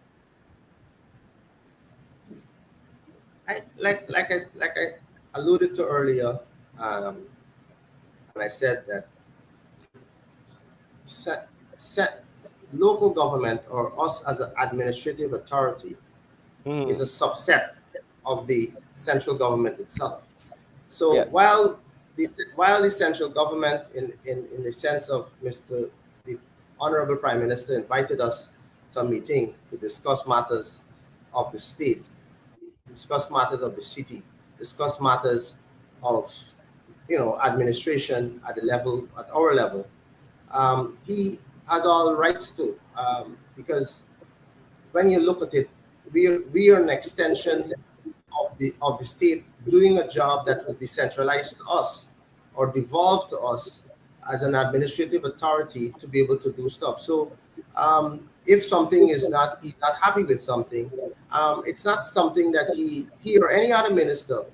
Like I alluded to earlier, and I said that local government, or us as an administrative authority, is a subset of the central government itself. So yes. while the central government, in the sense of the Honorable Prime Minister invited us to a meeting to discuss matters of the state, discuss matters of the city, discuss matters of administration at our level, he has all rights to, because when you look at it, we are an extension of the state doing a job that was decentralized to us or devolved to us as an administrative authority to be able to do stuff. So if something he's not happy with something, it's not something that he or any other minister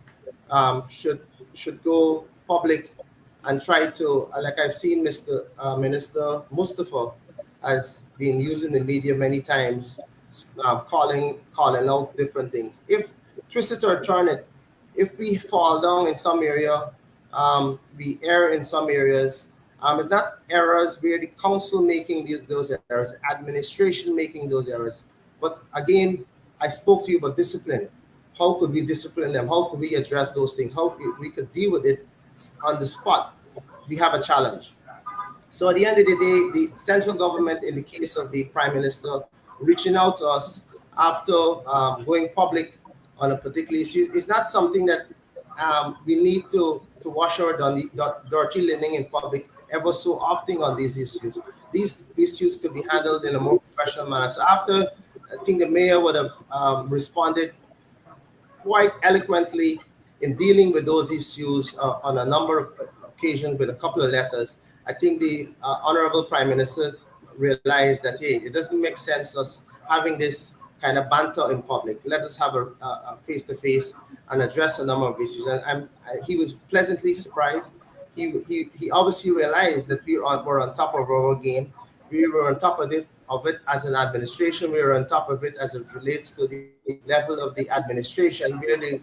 should go public and try to, like I've seen Mr. Minister Mustafa has been using the media many times, calling out different things. If twist it or turn it, if we fall down in some area, we err in some areas. It's not errors where the council making those errors, administration making those errors. But again, I spoke to you about discipline. How could we discipline them? How could we address those things? How we could deal with it on the spot? We have a challenge. So at the end of the day, the central government, in the case of the Prime Minister, reaching out to us after going public on a particular issue, is not something that we need to wash our dirty linen in public ever so often on these issues. These issues could be handled in a more professional manner. So after, I think the mayor would have responded quite eloquently in dealing with those issues on a number of occasions with a couple of letters. I think the Honorable Prime Minister realized that, hey, it doesn't make sense us having this kind of banter in public. Let us have a face-to-face and address a number of issues. And he was pleasantly surprised. He obviously realized that we were on top of our game. We were on top of it as an administration. We were on top of it as it relates to the level of the administration, where the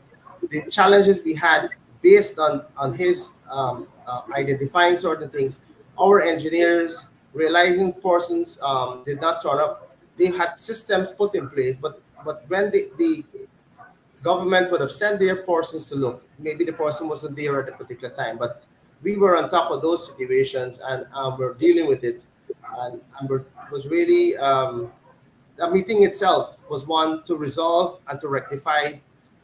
challenges we had based on his identifying certain things. Our engineers, realizing persons did not turn up. They had systems put in place, but when the government would have sent their persons to look, maybe the person wasn't there at a particular time, but we were on top of those situations and we're dealing with it. And was really, the meeting itself was one to resolve and to rectify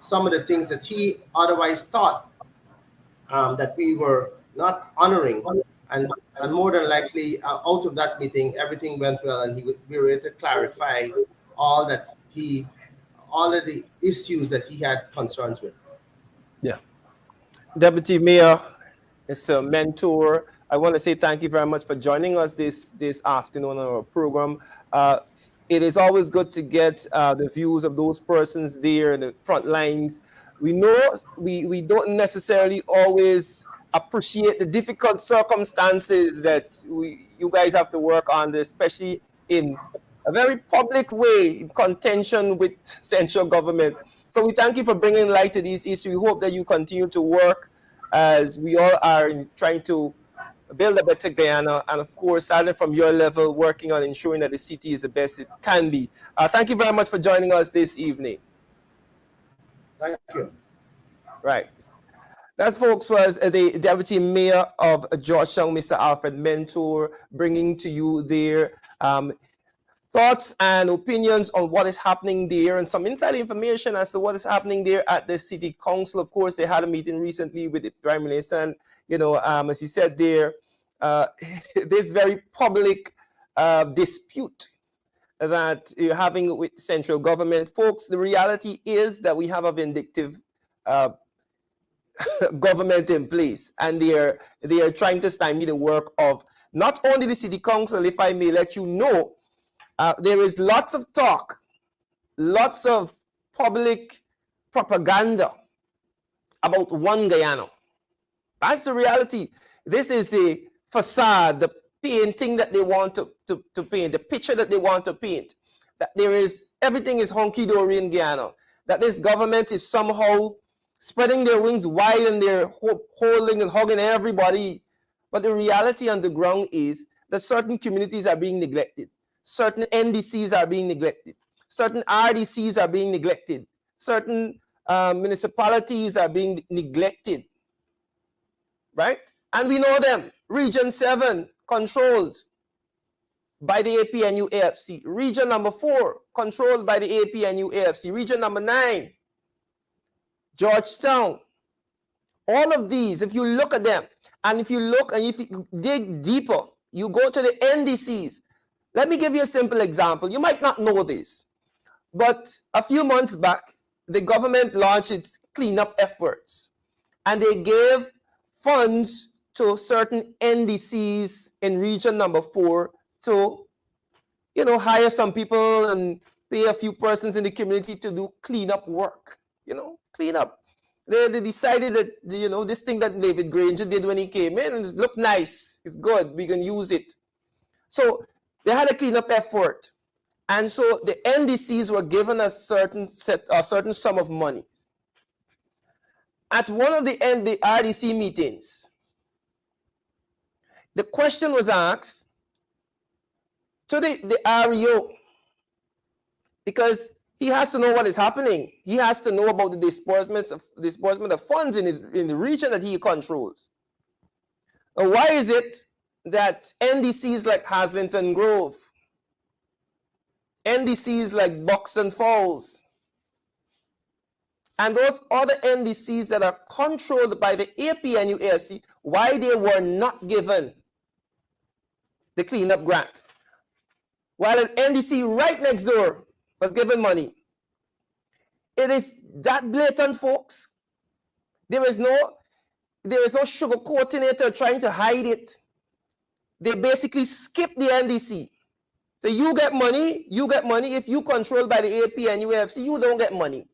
some of the things that he otherwise thought that we were not honoring. And more than likely, out of that meeting, everything went well, and we were able to clarify all of the issues that he had concerns with. Yeah. Deputy Mayor, Mr. Mentor, I want to say thank you very much for joining us this afternoon on our program. It is always good to get the views of those persons there in the front lines. We know we don't necessarily always appreciate the difficult circumstances that you guys have to work on, especially in a very public way, in contention with central government. So we thank you for bringing light to these issues. We hope that you continue to work as we all are trying to build a better Guyana, and of course, starting from your level, working on ensuring that the city is the best it can be. Thank you very much for joining us this evening. Thank you. Right. That, folks, was the Deputy Mayor of Georgetown, Mr. Alfred Mentor, bringing to you their thoughts and opinions on what is happening there and some inside information as to what is happening there at the City Council. Of course, they had a meeting recently with the Prime Minister, and, you know, as he said there, this very public dispute that you're having with central government. Folks, the reality is that we have a vindictive government in place, and they are trying to stymie the work of not only the City Council. If I may let you know, there is lots of talk, lots of public propaganda about one Guyana. That's the reality. This is the facade, the painting that they want to paint, the picture that they want to paint, that everything is honky-dory in Guyana, that this government is somehow spreading their wings wide and they're holding and hugging everybody. But the reality on the ground is that certain communities are being neglected. Certain NDCs are being neglected. Certain RDCs are being neglected. Certain municipalities are being neglected. Right? And we know them. Region 7, controlled by the APNU AFC. Region number 4, controlled by the APNU AFC. Region number 9, Georgetown. All of these, if you look at them, and if you dig deeper, you go to the NDCs. Let me give you a simple example. You might not know this, but a few months back, the government launched its cleanup efforts, and they gave funds to certain NDCs in region number 4 to, you know, hire some people and pay a few persons in the community to do cleanup work, you know, cleanup. They decided that, you know, this thing that David Granger did when he came in, it looked nice, it's good, we can use it. So they had a cleanup effort. And so the NDCs were given a certain sum of money. At one of the RDC meetings, the question was asked to the REO, because he has to know what is happening. He has to know about the disbursement of funds in the region that he controls. And why is it that NDCs like Haslington Grove, NDCs like Buxton Falls, and those other NDCs that are controlled by the APNU AFC, why they were not given the cleanup grant, while an NDC right next door was given money? It is that blatant, folks. There is no sugarcoating it or trying to hide it. They basically skip the NDC. So you get money. If you controlled by the APNU AFC, you don't get money.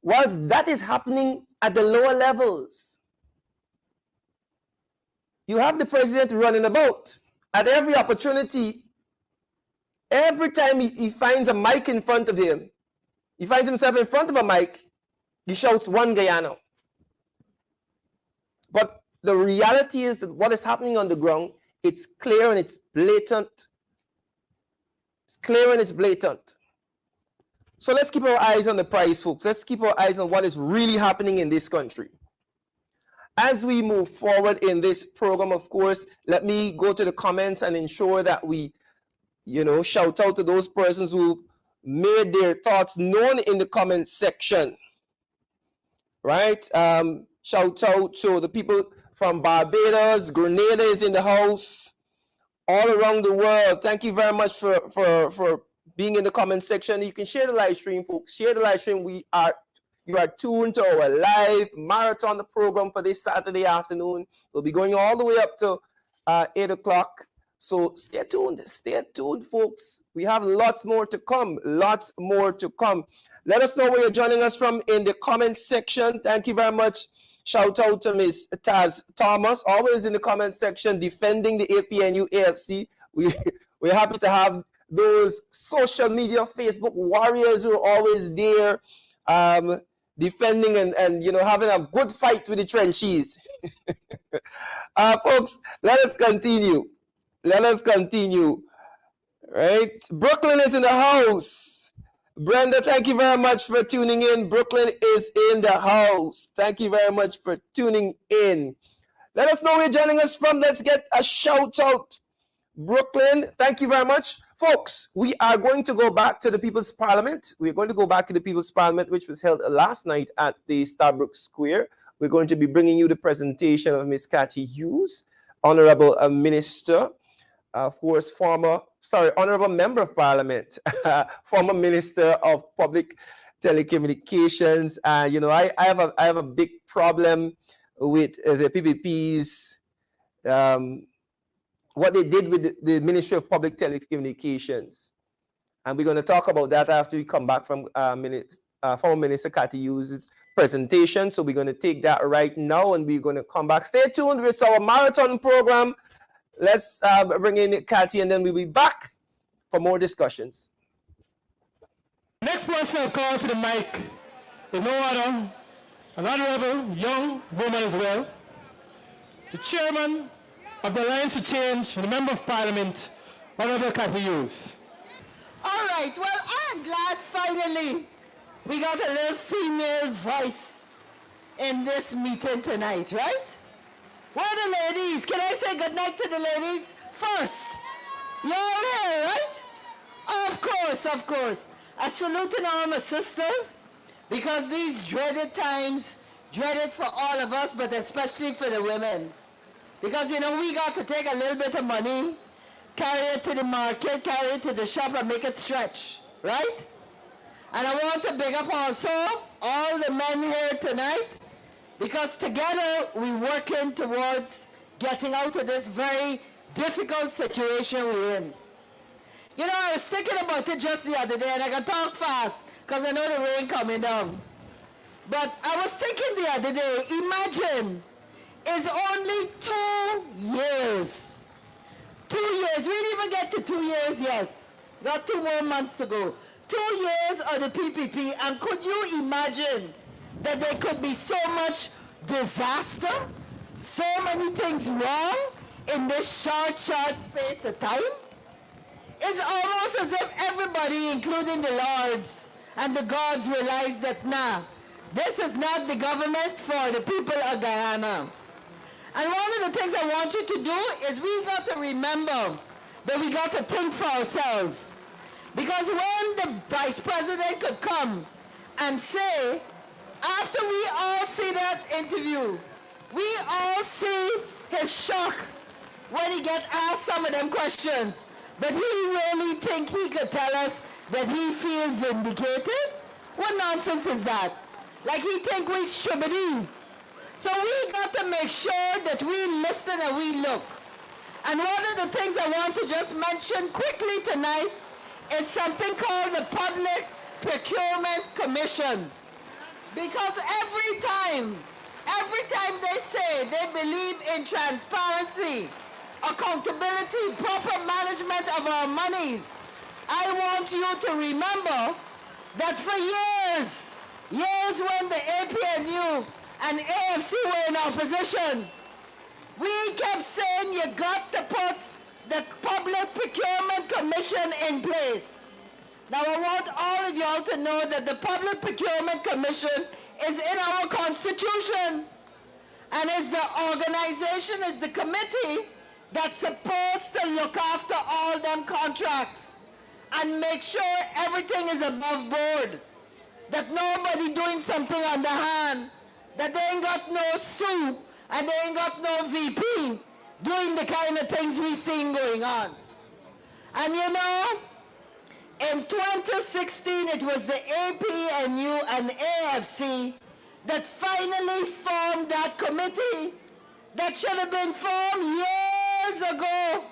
Whilst that is happening at the lower levels, you have the president running about at every opportunity. Every time he finds a mic in front of him, he finds himself in front of a mic, he shouts one Guyana. But the reality is that what is happening on the ground, it's clear and it's blatant. It's clear and it's blatant. So let's keep our eyes on the prize, folks. Let's keep our eyes on what is really happening in this country. As we move forward in this program, of course, let me go to the comments and ensure that we, you know, shout out to those persons who made their thoughts known in the comment section. Right? Shout out to the people from Barbados. Grenada is in the house. All around the world. Thank you very much for being in the comment section. You can share the live stream, folks. Share the live stream. you are tuned to our live marathon program for this Saturday afternoon. We'll be going all the way up to 8 o'clock. So stay tuned, folks. We have lots more to come, lots more to come. Let us know where you're joining us from in the comment section. Thank you very much. Shout out to Miss Taz Thomas, always in the comment section, defending the APNU AFC. We're happy to have those social media, Facebook warriors who are always there, defending and having a good fight with the trenches. Folks, let us continue. Right? Brooklyn is in the house. Brenda, thank you very much for tuning in. Brooklyn is in the house. Thank you very much for tuning in. Let us know where you're joining us from. Let's get a shout out. Brooklyn, thank you very much. Folks, we are going to go back to the People's Parliament. We're going to go back to the People's Parliament, which was held last night at the Starbrook Square. We're going to be bringing you the presentation of Miss Cathy Hughes, Honorable Minister, of course, Honorable Member of Parliament, former Minister of Public Telecommunications. I have a big problem with the PPP's what they did with the Ministry of Public Telecommunications. And we're going to talk about that after we come back from former Minister Cathy Hughes' presentation. So we're going to take that right now and we're going to come back. Stay tuned with our marathon program. Let's bring in Cathy and then we'll be back for more discussions. Next person I'll call to the mic is no other, an honorable young woman as well, the chairman of the Alliance for Change and the Member of Parliament, Honorable Cathy Hughes. All right, well, I'm glad finally we got a little female voice in this meeting tonight, right? Where are the ladies? Can I say good night to the ladies first? You're here, right? Of course. I salute all my sisters because these dreaded times, dreaded for all of us, but especially for the women. Because, we got to take a little bit of money, carry it to the market, carry it to the shop and make it stretch, right? And I want to big up also all the men here tonight because together we're working towards getting out of this very difficult situation we're in. I was thinking about it just the other day and I can talk fast because I know the rain coming down. But I was thinking the other day, imagine it's only 2 years. 2 years. We didn't even get to 2 years yet. Got 2 more months to go. 2 years of the PPP, and could you imagine that there could be so much disaster, so many things wrong in this short space of time? It's almost as if everybody, including the lords and the gods, realize that, this is not the government for the people of Guyana. And one of the things I want you to do is we got to remember that we got to think for ourselves. Because when the Vice President could come and say, after we all see that interview, we all see his shock when he get asked some of them questions, but he really think he could tell us that he feel vindicated? What nonsense is that? Like he think we shubidi. So we got to make sure that we listen and we look. And one of the things I want to just mention quickly tonight is something called the Public Procurement Commission. Because every time they say they believe in transparency, accountability, proper management of our monies, I want you to remember that for years when the APNU and AFC were in opposition, we kept saying you got to put the Public Procurement Commission in place. Now I want all of y'all to know that the Public Procurement Commission is in our Constitution and is the organization, is the committee that's supposed to look after all them contracts and make sure everything is above board, that nobody doing something underhand, that they ain't got no sue and they ain't got no VP doing the kind of things we seen going on. And In 2016, it was the APNU and AFC that finally formed that committee that should have been formed years ago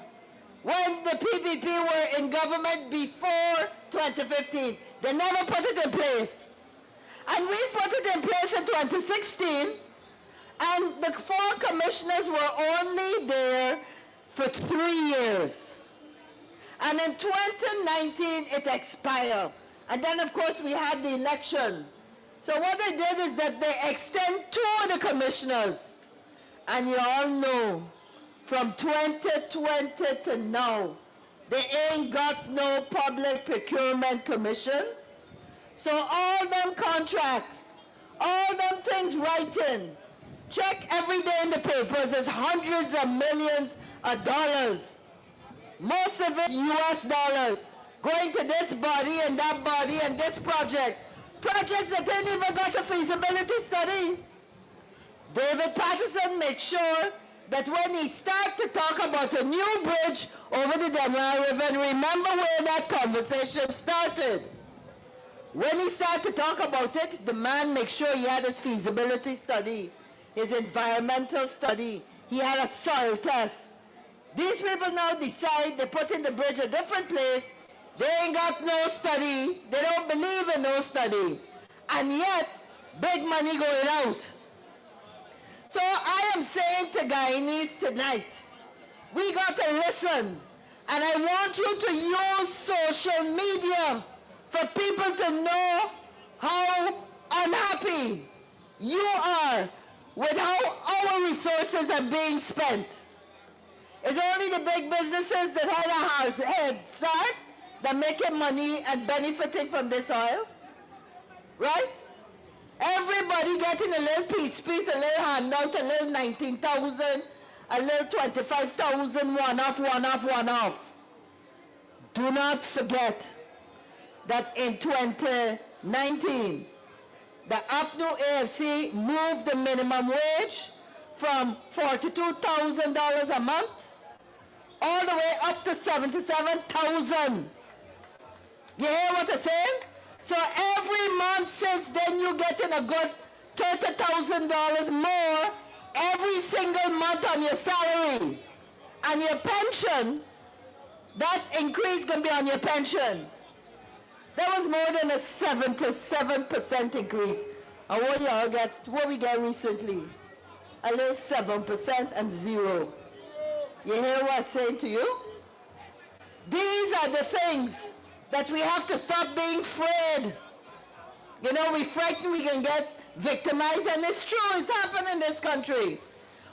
when the PPP were in government before 2015. They never put it in place. And we put it in place in 2016, and the 4 commissioners were only there for 3 years. And in 2019, it expired. And then, of course, we had the election. So what they did is that they extend 2 of the commissioners. And you all know, from 2020 to now, they ain't got no public procurement commission. So all them contracts, all them things writing, check every day in the papers, there's hundreds of millions of dollars. Most of it US dollars going to this body and that body and this project. Projects that didn't even got a feasibility study. David Patterson makes sure that when he starts to talk about a new bridge over the Demerara River, and remember where that conversation started. When he started to talk about it, the man makes sure he had his feasibility study, his environmental study. He had a soil test. These people now decide they put in the bridge a different place. They ain't got no study. They don't believe in no study. And yet, big money going out. So I am saying to Guyanese tonight, we got to listen. And I want you to use social media for people to know how unhappy you are with how our resources are being spent. It's only the big businesses that had a hard head start that making money and benefiting from this oil, right? Everybody getting a little piece, a little handout, a little 19,000, a little 25,000, one off. Do not forget that in 2019, the APNU AFC moved the minimum wage from $42,000 a month all the way up to $77,000. You hear what I'm saying? So every month since then, you're getting a good $30,000 more every single month on your salary. And your pension, that increase going to be on your pension. That was more than a 77% increase. And what y'all get, what we get recently? A little 7% and 0. You hear what I'm saying to you? These are the things that we have to stop being afraid. You know, we frightened we can get victimized, and it's true, it's happened in this country.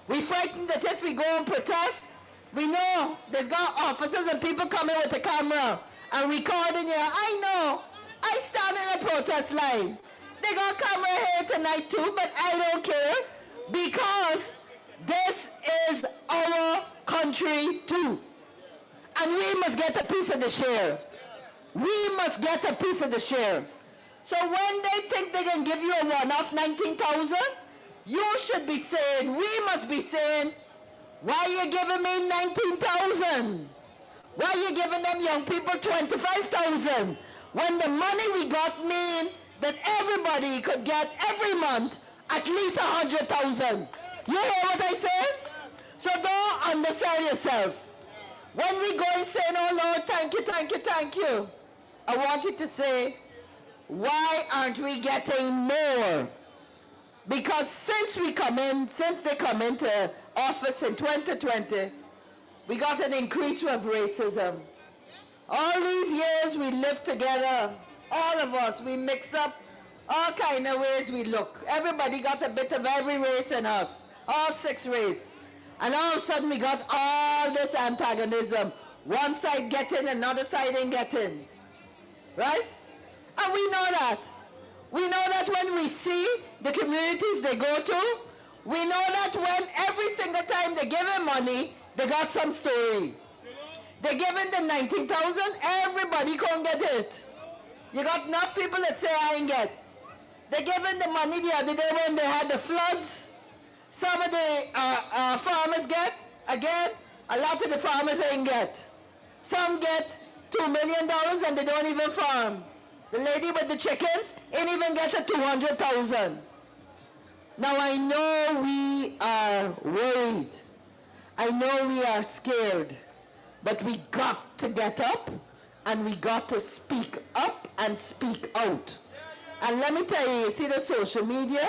We frightened that if we go and protest, we know there's got officers and people coming with a camera and recording you. I know, I stand in a protest line. They got camera here tonight too, but I don't care because this is our country too. And we must get a piece of the share. We must get a piece of the share. So when they think they can give you a one-off 19,000, you should be saying, we must be saying, why are you giving me 19,000? Why are you giving them young people 25,000? When the money we got mean that everybody could get every month at least 100,000. You hear what I said? So don't undersell yourself. When we go and say, oh Lord, thank you, thank you, thank you, I want you to say, why aren't we getting more? Because since they come into office in 2020, we got an increase of racism. All these years we lived together, all of us, we mix up all kind of ways we look. Everybody got a bit of every race in us, all 6 races. And all of a sudden we got all this antagonism. One side getting, another side ain't getting. Right? And we know that. We know that when we see the communities they go to, we know that when every single time they give them money, they got some story. They giving them 19,000, everybody can't get it. You got enough people that say I ain't get. They giving the money the other day when they had the floods. Some of the farmers get, again, a lot of the farmers ain't get. Some get $2 million and they don't even farm. The lady with the chickens ain't even get a 200,000. Now I know we are worried. I know we are scared. But we got to get up and we got to speak up and speak out. And let me tell you, you see the social media?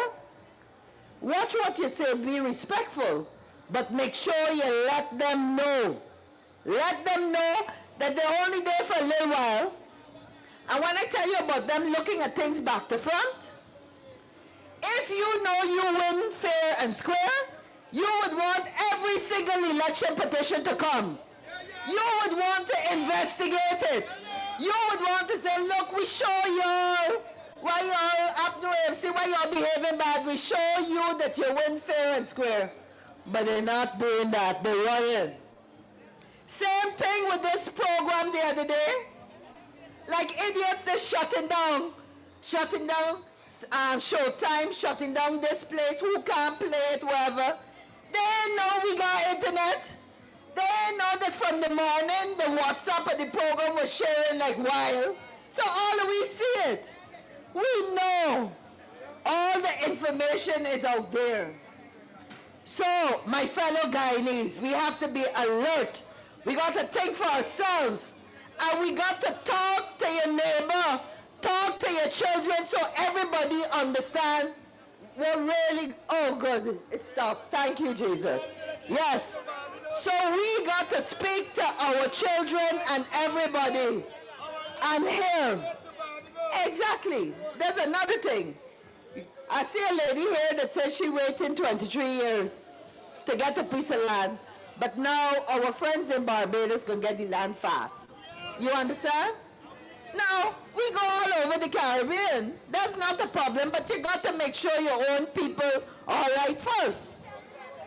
Watch what you say, be respectful, but make sure you let them know. Let them know that they're only there for a little while. And when I tell you about them looking at things back to front, if you know you win fair and square, you would want every single election petition to come. You would want to investigate it. You would want to say, look, we show y'all why y'all up to AFC, why y'all behaving bad. We show you that you win fair and square. But they're not doing that. They're running. Same thing with this program the other day. Like idiots, they're shutting down Showtime, shutting down this place, who can't play it, wherever. They know we got internet. They know that from the morning, the WhatsApp of the program was sharing like wild. So all we see it. We know all the information is out there. So, my fellow Guyanese, we have to be alert. We got to think for ourselves. And we got to talk to your neighbor, talk to your children so everybody understand what really, oh good, it stopped. Thank you, Jesus. Yes. So we got to speak to our children and everybody and hear. Exactly. There's another thing. I see a lady here that says she waited 23 years to get a piece of land. But now our friends in Barbados can get the land fast. You understand? Now, we go all over the Caribbean. That's not the problem, but you got to make sure your own people are right first.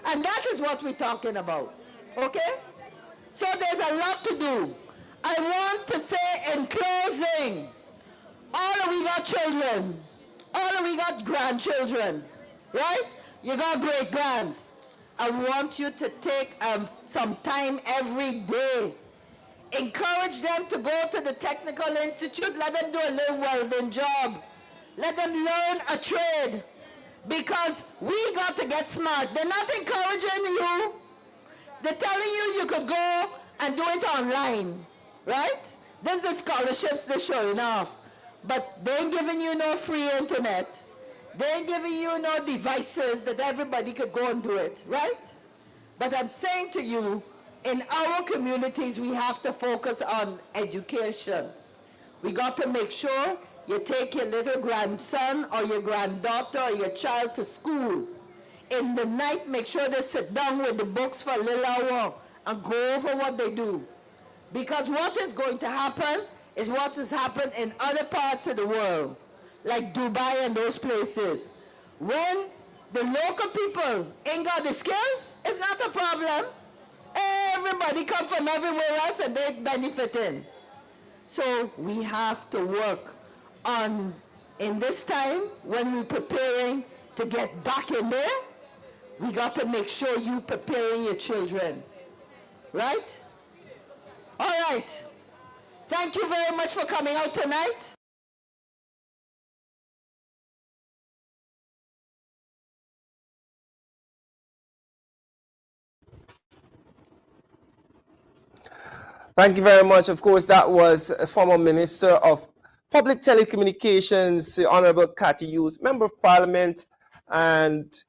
And that is what we're talking about. Okay? So there's a lot to do. I want to say in closing, all of we got children. All of we got grandchildren. Right? You got great-grands. I want you to take some time every day. Encourage them to go to the technical institute. Let them do a little welding job. Let them learn a trade. Because we got to get smart. They're not encouraging you. They're telling you you could go and do it online. Right? There's the scholarships they're showing off. But they ain't giving you no free internet. They ain't giving you no devices that everybody could go and do it. Right? But I'm saying to you, in our communities, we have to focus on education. We got to make sure you take your little grandson or your granddaughter or your child to school. In the night, make sure they sit down with the books for a little hour and go over what they do. Because what is going to happen is what has happened in other parts of the world, like Dubai and those places. When the local people ain't got the skills, it's not a problem. Everybody come from everywhere else and they benefiting. So we have to work on, in this time, when we're preparing to get back in there, we got to make sure you preparing your children. Right? All right. Thank you very much for coming out tonight. Thank you very much. Of course, that was former Minister of Public Telecommunications, the Honorable Cathy Hughes, Member of Parliament, and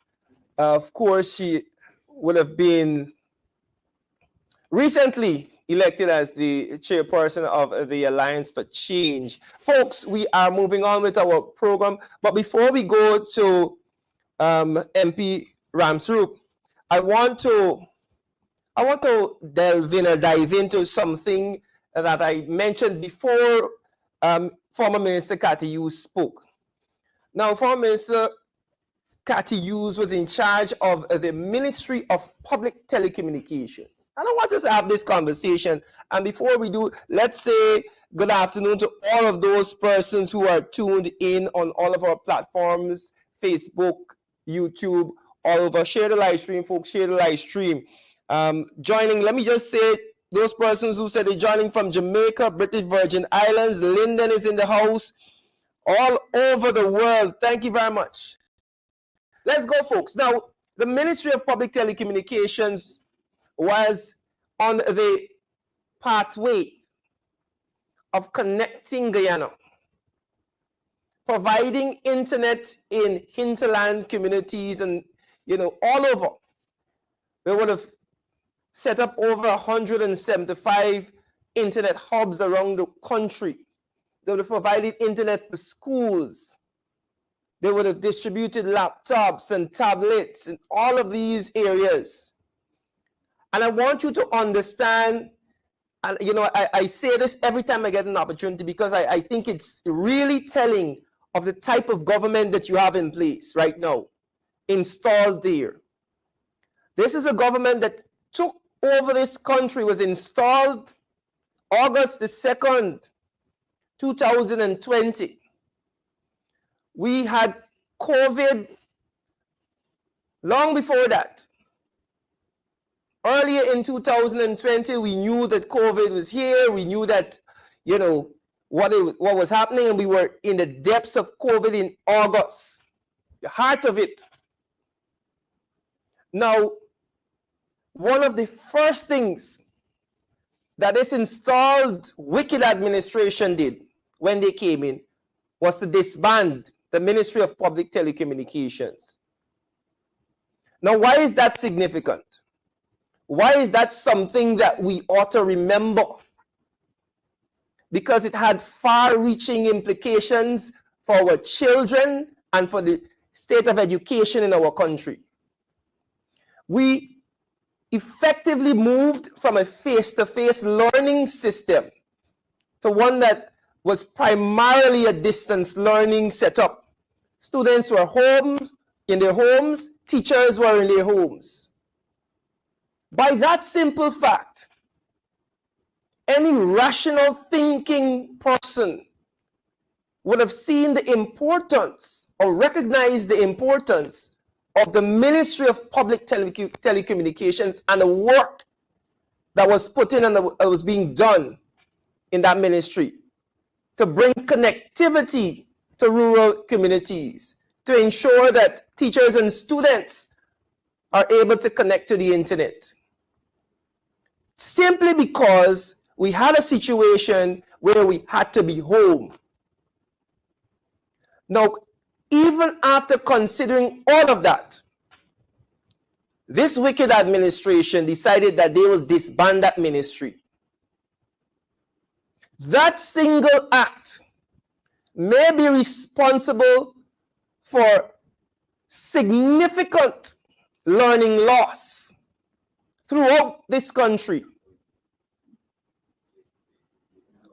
of course, she would have been recently elected as the chairperson of the Alliance for Change. Folks, we are moving on with our program, but before we go to MP Ramsrup, I want to dive into something that I mentioned before former Minister Cathy Hughes spoke. Now, former Minister Cathy Hughes was in charge of the Ministry of Public Telecommunications. And I want us to have this conversation. And before we do, let's say good afternoon to all of those persons who are tuned in on all of our platforms, Facebook, YouTube, all over. Share the live stream, folks, share the live stream. Joining, let me just say those persons who said they're joining from Jamaica, British Virgin Islands. Linden is in the house. All over the world. Thank you very much. Let's go, folks. Now, the Ministry of Public Telecommunications was on the pathway of connecting Guyana, providing internet in hinterland communities and, all over. They would have set up over 175 internet hubs around the country. They would have provided internet for schools. They would have distributed laptops and tablets in all of these areas. And I want you to understand, and I say this every time I get an opportunity because I think it's really telling of the type of government that you have in place right now, installed there. This is a government that took over this country, was installed August the 2nd, 2020. We had COVID long before that. Earlier in 2020, we knew that COVID was here. We knew that, what was happening, and we were in the depths of COVID in August, the heart of it. Now, one of the first things that this installed wicked administration did when they came in was to disband the Ministry of Public Telecommunications. Now, why is that significant? Why is that something that we ought to remember? Because it had far-reaching implications for our children and for the state of education in our country. We effectively moved from a face-to-face learning system to one that was primarily a distance learning setup. Students were in their homes, teachers were in their homes. By that simple fact, any rational thinking person would have seen the importance or recognized the importance of the Ministry of Public Telecommunications and the work that was put in and that was being done in that ministry to bring connectivity to rural communities, to ensure that teachers and students are able to connect to the internet. Simply because we had a situation where we had to be home. Now, even after considering all of that, this wicked administration decided that they will disband that ministry. That single act may be responsible for significant learning loss throughout this country.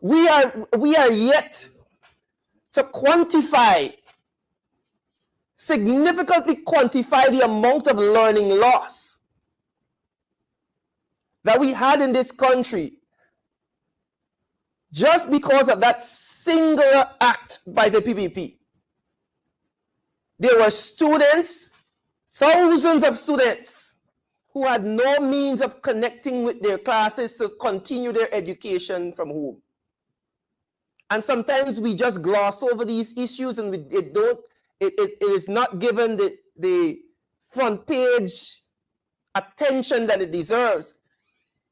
We are yet to significantly quantify the amount of learning loss that we had in this country just because of that singular act by the PPP. There were students, thousands of students, who had no means of connecting with their classes to continue their education from home. And sometimes we just gloss over these issues and it is not given the front page attention that it deserves.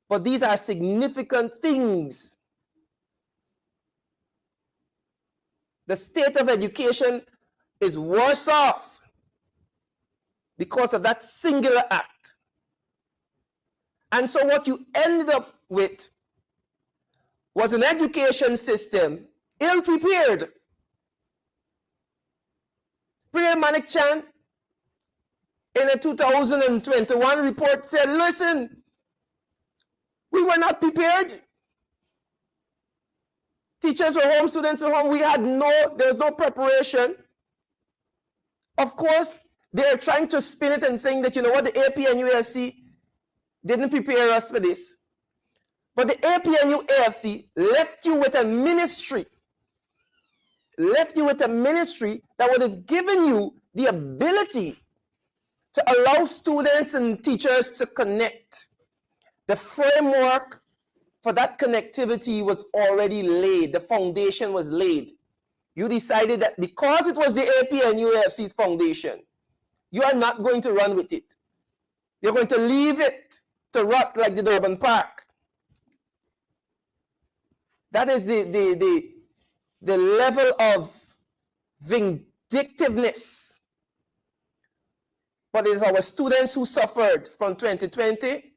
But these are significant things. The state of education is worse off because of that singular act. And so what you ended up with was an education system ill-prepared. Priya Manikchand in a 2021 report said, listen, we were not prepared. Teachers were home, students were home. There was no preparation. Of course, they're trying to spin it and saying that, the AP and UAFC didn't prepare us for this. But the AP and UAFC left you with a ministry that would have given you the ability to allow students and teachers to connect. The framework for that connectivity was already laid. The foundation was laid. You decided that because it was the APNUAFC's foundation, you are not going to run with it. You're going to leave it to rot like the Durban Park. That is the level of vindictiveness. But it's our students who suffered from 2020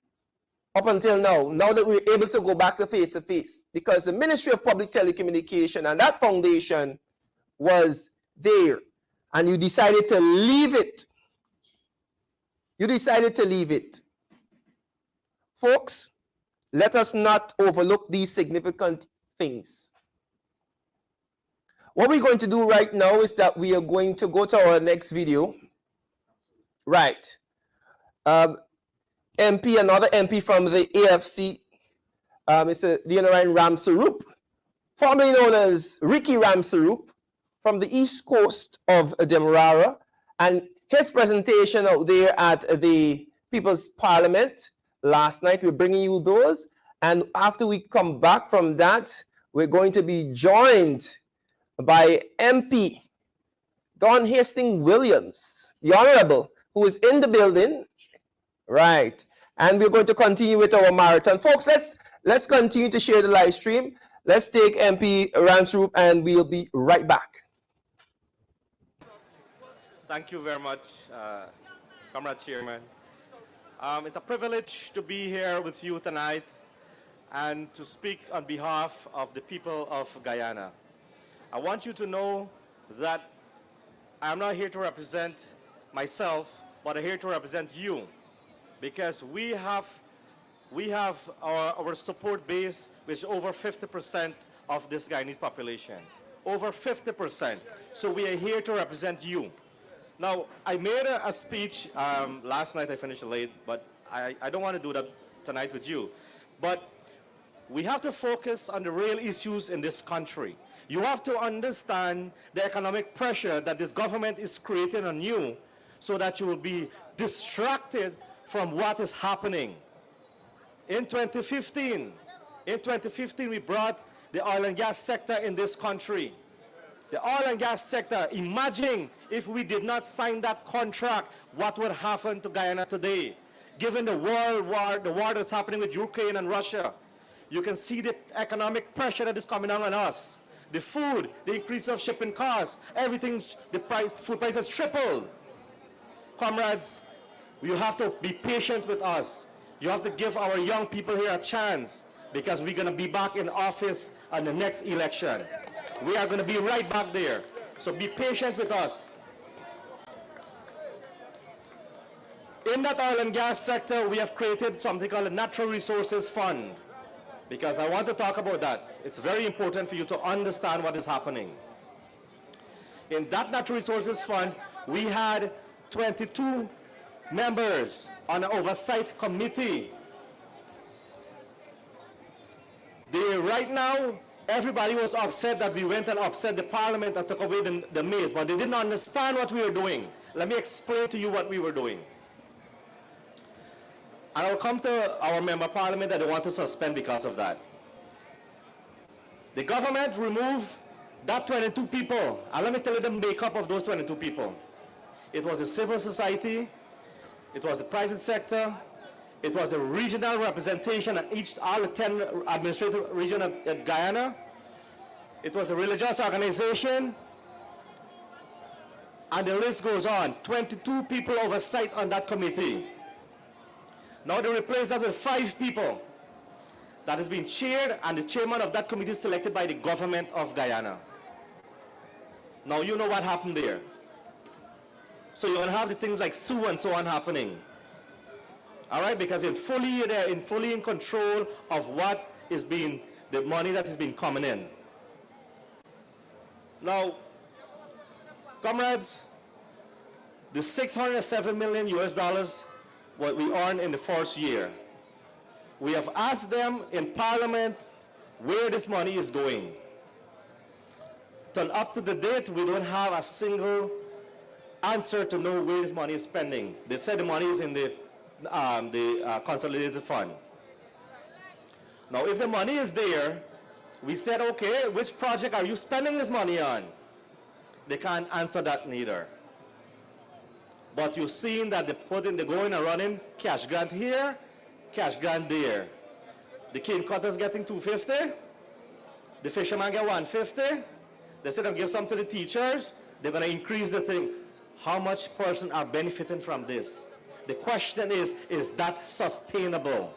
up until now that we're able to go back to face, because the Ministry of Public Telecommunication and that foundation was there, and you decided to leave it. You decided to leave it. Folks, let us not overlook these significant things. What we're going to do right now is that we are going to go to our next video. Right. Another MP from the AFC, Mr. Leonarine Ramsarup, formerly known as Ricky Ramsarup, from the east coast of Demerara, and his presentation out there at the People's Parliament last night. We're bringing you those, and after we come back from that, we're going to be joined by MP Don Hastings Williams, the Honorable, who is in the building, right? And we're going to continue with our marathon. Folks, let's continue to share the live stream. Let's take MP Ramsarup, and we'll be right back. Thank you very much, Comrade Chairman. It's a privilege to be here with you tonight and to speak on behalf of the people of Guyana. I want you to know that I'm not here to represent myself, but I'm here to represent you, because we have our support base, which is over 50% of this Guyanese population. Over 50%. So we are here to represent you. Now, I made a speech last night. I finished late, but I don't want to do that tonight with you. But we have to focus on the real issues in this country. You have to understand the economic pressure that this government is creating on you, so that you will be distracted from what is happening. In 2015, we brought the oil and gas sector in this country. The oil and gas sector, imagine if we did not sign that contract, what would happen to Guyana today? Given the war that's happening with Ukraine and Russia, you can see the economic pressure that is coming on us. The food, the increase of shipping costs, everything, food prices tripled. Comrades, you have to be patient with us. You have to give our young people here a chance, because we're going to be back in office on the next election. We are going to be right back there. So be patient with us. In that oil and gas sector, we have created something called a Natural Resources Fund, because I want to talk about that. It's very important for you to understand what is happening. In that Natural Resources Fund, we had 22 members on an oversight committee. Right now, everybody was upset that we went and upset the parliament and took away the maize, but they didn't understand what we were doing. Let me explain to you what we were doing. And I'll come to our member parliament that they want to suspend because of that. The government removed that 22 people, and let me tell you the makeup of those 22 people. It was the civil society, it was the private sector, it was the regional representation at all the 10 administrative regions of Guyana, it was a religious organization, and the list goes on. 22 people oversight on that committee. Now they replace that with 5 people that has been chaired, and the chairman of that committee is selected by the government of Guyana. Now you know what happened there. So you're going to have the things like sue and so on happening. All right, because they're fully in control of what is being, the money that is being coming in. Now, comrades, the $607 million what we earned in the first year, we have asked them in Parliament where this money is going. Till up to the date, we don't have a single answer to know where this money is spending. They said the money is in the consolidated fund. Now, if the money is there, we said, okay, which project are you spending this money on? They can't answer that neither. But you've seen that they go in and running cash grant here, cash grant there. The cane cutter's getting $250, the fisherman get $150. They said they'll give some to the teachers. They're going to increase the thing. How much person are benefiting from this? The question is that sustainable?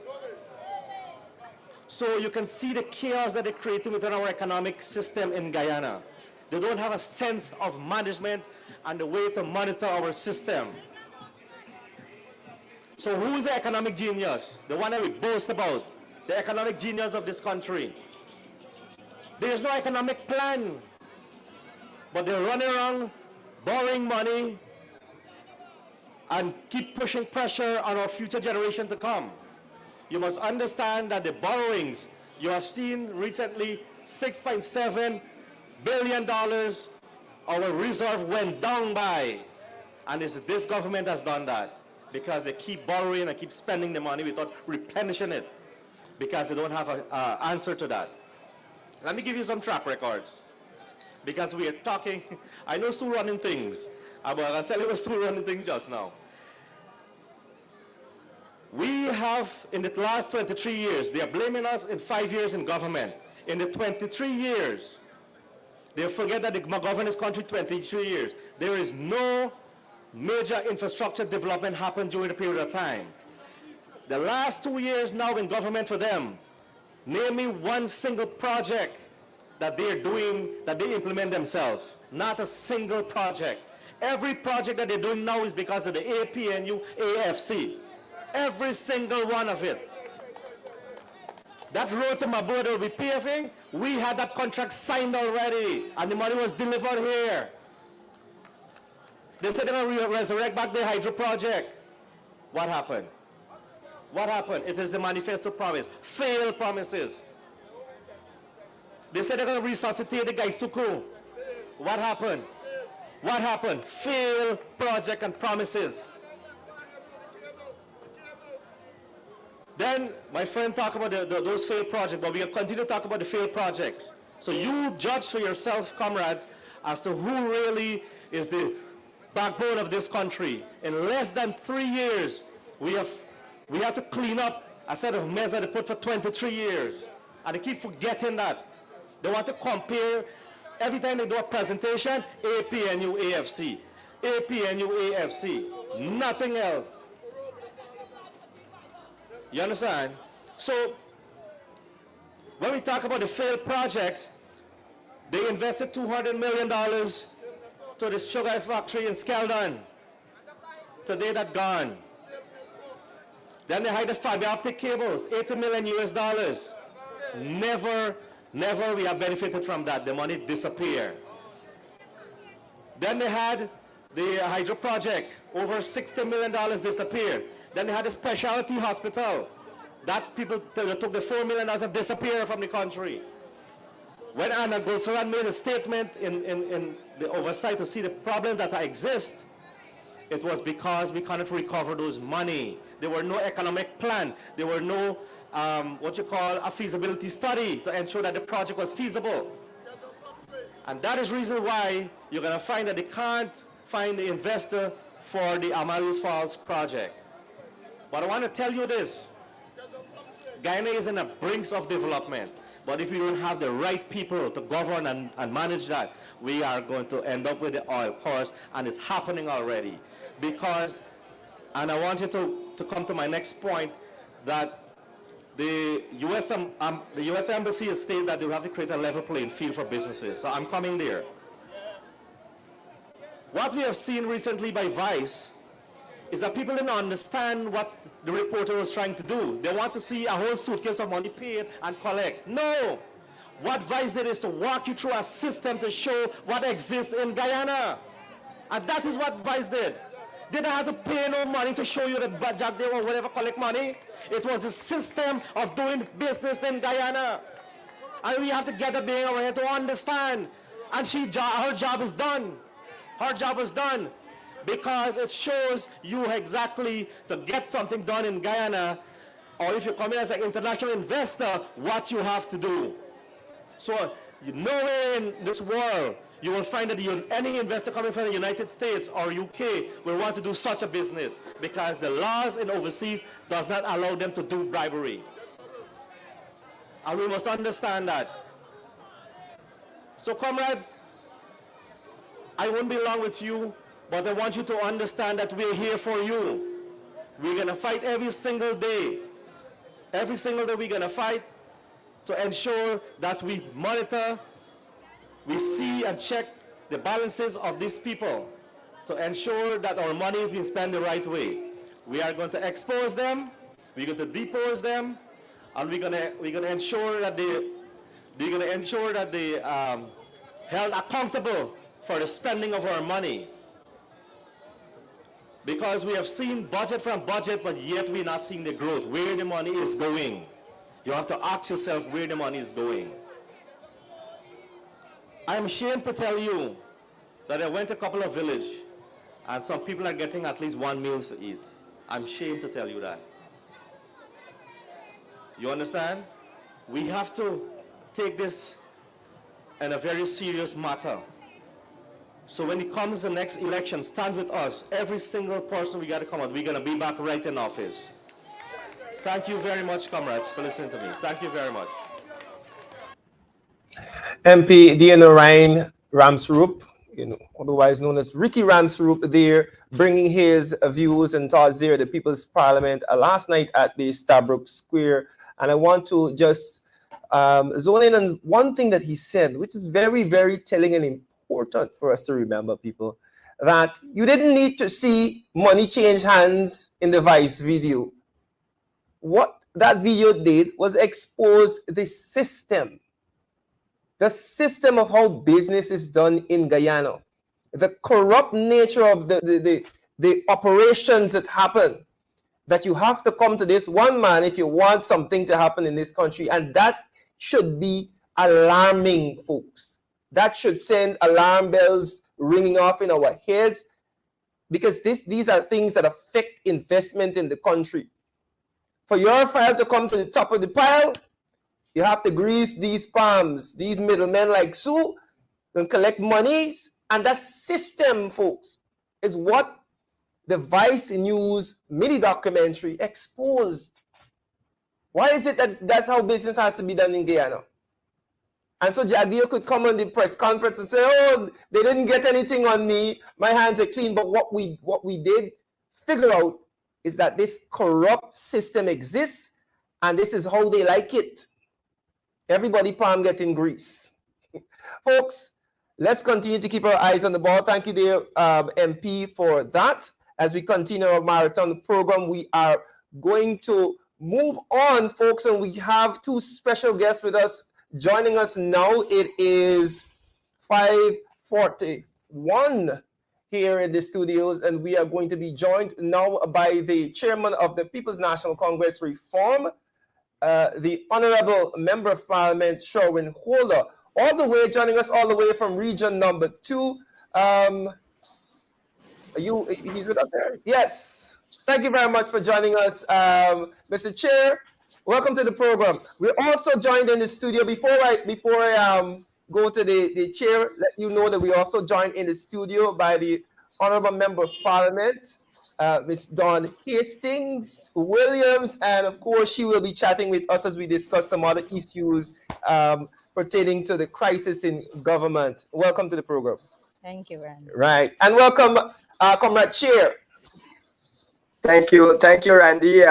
So you can see the chaos that they're creating within our economic system in Guyana. They don't have a sense of management and the way to monitor our system. So who's the economic genius? The one that we boast about. The economic genius of this country. There's no economic plan. But they're running around borrowing money and keep pushing pressure on our future generation to come. You must understand that the borrowings, you have seen recently $6.7 billion our reserve went down by. And it's this government has done that because they keep borrowing and keep spending the money without replenishing it because they don't have an answer to that. Let me give you some track records. Because we are talking, I know Sue running things, but I can tell you what Sue running things just now. We have, in the last 23 years, they are blaming us in 5 years in government. In the 23 years, they forget that the government is country 23 years. There is no major infrastructure development happened during the period of time. The last 2 years now in government for them, name me one single project that they are doing, that they implement themselves. Not a single project. Every project that they're doing now is because of the APNU, AFC. Every single one of it. That road to Mabuda will be paving. We had that contract signed already, and the money was delivered here. They said they're going to resurrect back the hydro project. What happened? What happened? It is the manifesto promise. Failed promises. They said they're going to resuscitate the Gaisuku. What happened? What happened? Failed project and promises. Then my friend talked about those failed projects, but we'll continue to talk about the failed projects. So you judge for yourself, comrades, as to who really is the backbone of this country. In less than 3 years, we have to clean up a set of mess that they put for 23 years. And they keep forgetting that. They want to compare, every time they do a presentation, APNU, AFC. APNU, AFC. Nothing else. You understand? So, when we talk about the failed projects, they invested $200 million to the sugar factory in Skeldon. Today that's gone. Then they hired the fiber optic cables, $80 million US. Never we have benefited from that. The money disappeared. Then they had the hydro project, over $60 million disappeared. Then they had a specialty hospital. That people took the $4 million and disappeared from the country. When Anna Gulsaran made a statement in the oversight to see the problem that exist, it was because we cannot recover those money. There were no economic plan. There were no a feasibility study to ensure that the project was feasible. And that is the reason why you're going to find that they can't find the investor for the Amarillo Falls project. But I want to tell you this. Guyana is in the brinks of development. But if we don't have the right people to govern and manage that, we are going to end up with the oil course, and it's happening already. Because, and I want you to come to my next point, that the U.S. Embassy has stated that they will have to create a level playing field for businesses. So I'm coming there. What we have seen recently by Vice is that people didn't understand what the reporter was trying to do. They want to see a whole suitcase of money paid and collect. No! What Vice did is to walk you through a system to show what exists in Guyana. And that is what Vice did. They didn't have to pay no money to show you that Jack Day or whatever collect money. It was a system of doing business in Guyana. And we have to get the being over here to understand. And her job is done. Her job is done. Because it shows you exactly to get something done in Guyana, or if you come in as an international investor, what you have to do. So nowhere in this world you will find that any investor coming from the United States or UK will want to do such a business, because the laws in overseas does not allow them to do bribery. And we must understand that. So comrades, I won't be long with you, but I want you to understand that we're here for you. We're going to fight every single day. Every single day we're going to fight to ensure that we monitor, we see and check the balances of these people to ensure that our money is being spent the right way. We are going to expose them, we're going to depose them, and we're going to ensure that they held accountable for the spending of our money. Because we have seen budget from budget, but yet we're not seeing the growth, where the money is going. You have to ask yourself where the money is going. I'm ashamed to tell you that I went to a couple of villages and some people are getting at least one meal to eat. I'm ashamed to tell you that. You understand? We have to take this in a very serious matter. So when it comes to the next election, stand with us. Every single person we got to come out. We're going to be back right in office. Thank you very much, comrades, for listening to me. Thank you very much. MP Diana Ryan Ramsrup, otherwise known as Ricky Ramsrup, there bringing his views and thoughts there at the People's Parliament last night at the Stabrook Square. And I want to just zone in on one thing that he said, which is very, very telling and important for us to remember, people, that you didn't need to see money change hands in the Vice video. What that video did was expose the system of how business is done in Guyana, the corrupt nature of the operations that happen, that you have to come to this one man if you want something to happen in this country. And that should be alarming, folks. That should send alarm bells ringing off in our heads, because these are things that affect investment in the country. For your file to come to the top of the pile, you have to grease these palms, these middlemen like Sue, and collect monies. And that system, folks, is what the Vice News mini documentary exposed. Why is it that that's how business has to be done in Guyana? And so Jagdeo could come on the press conference and say, oh, they didn't get anything on me, my hands are clean. But what we did figure out is that this corrupt system exists, and this is how they like it. Everybody palm getting grease. Folks, let's continue to keep our eyes on the ball. Thank you, dear MP, for that. As we continue our marathon program, we are going to move on, folks, and we have two special guests with us. Joining us now, it is 5:41 here in the studios, and we are going to be joined now by the chairman of the People's National Congress Reform, the Honorable Member of Parliament, Sherwin Holder, joining us all the way from region number 2. He's with us there? Yes. Thank you very much for joining us, Mr. Chair. Welcome to the program. We're also joined in the studio. Before I go to the chair, let you know that we also joined in the studio by the Honorable Member of Parliament, Ms. Dawn Hastings Williams, and of course she will be chatting with us as we discuss some other issues pertaining to the crisis in government. Welcome to the program. Thank you, Randy. Right, and welcome, Comrade Chair. Thank you, Randy.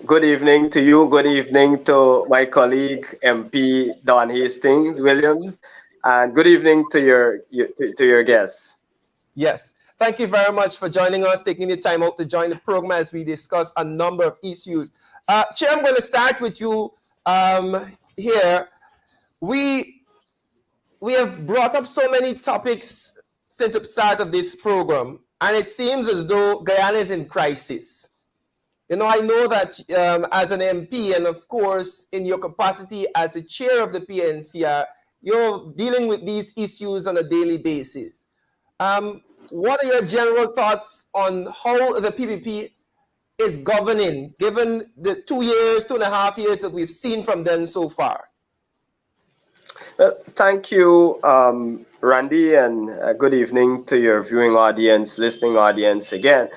Good evening to you. Good evening to my colleague MP Dawn Hastings Williams, and good evening to your guests. Yes, thank you very much for joining us, taking the time out to join the program as we discuss a number of issues. Chair, I'm going to start with you here. We have brought up so many topics since the start of this program, and it seems as though Guyana is in crisis. I know that as an MP, and of course in your capacity as a chair of the PNCR, you're dealing with these issues on a daily basis. What are your general thoughts on how the PPP is governing, given the 2 years, 2.5 years that we've seen from them so far? Thank you, Randy, and good evening to your viewing audience, listening audience again.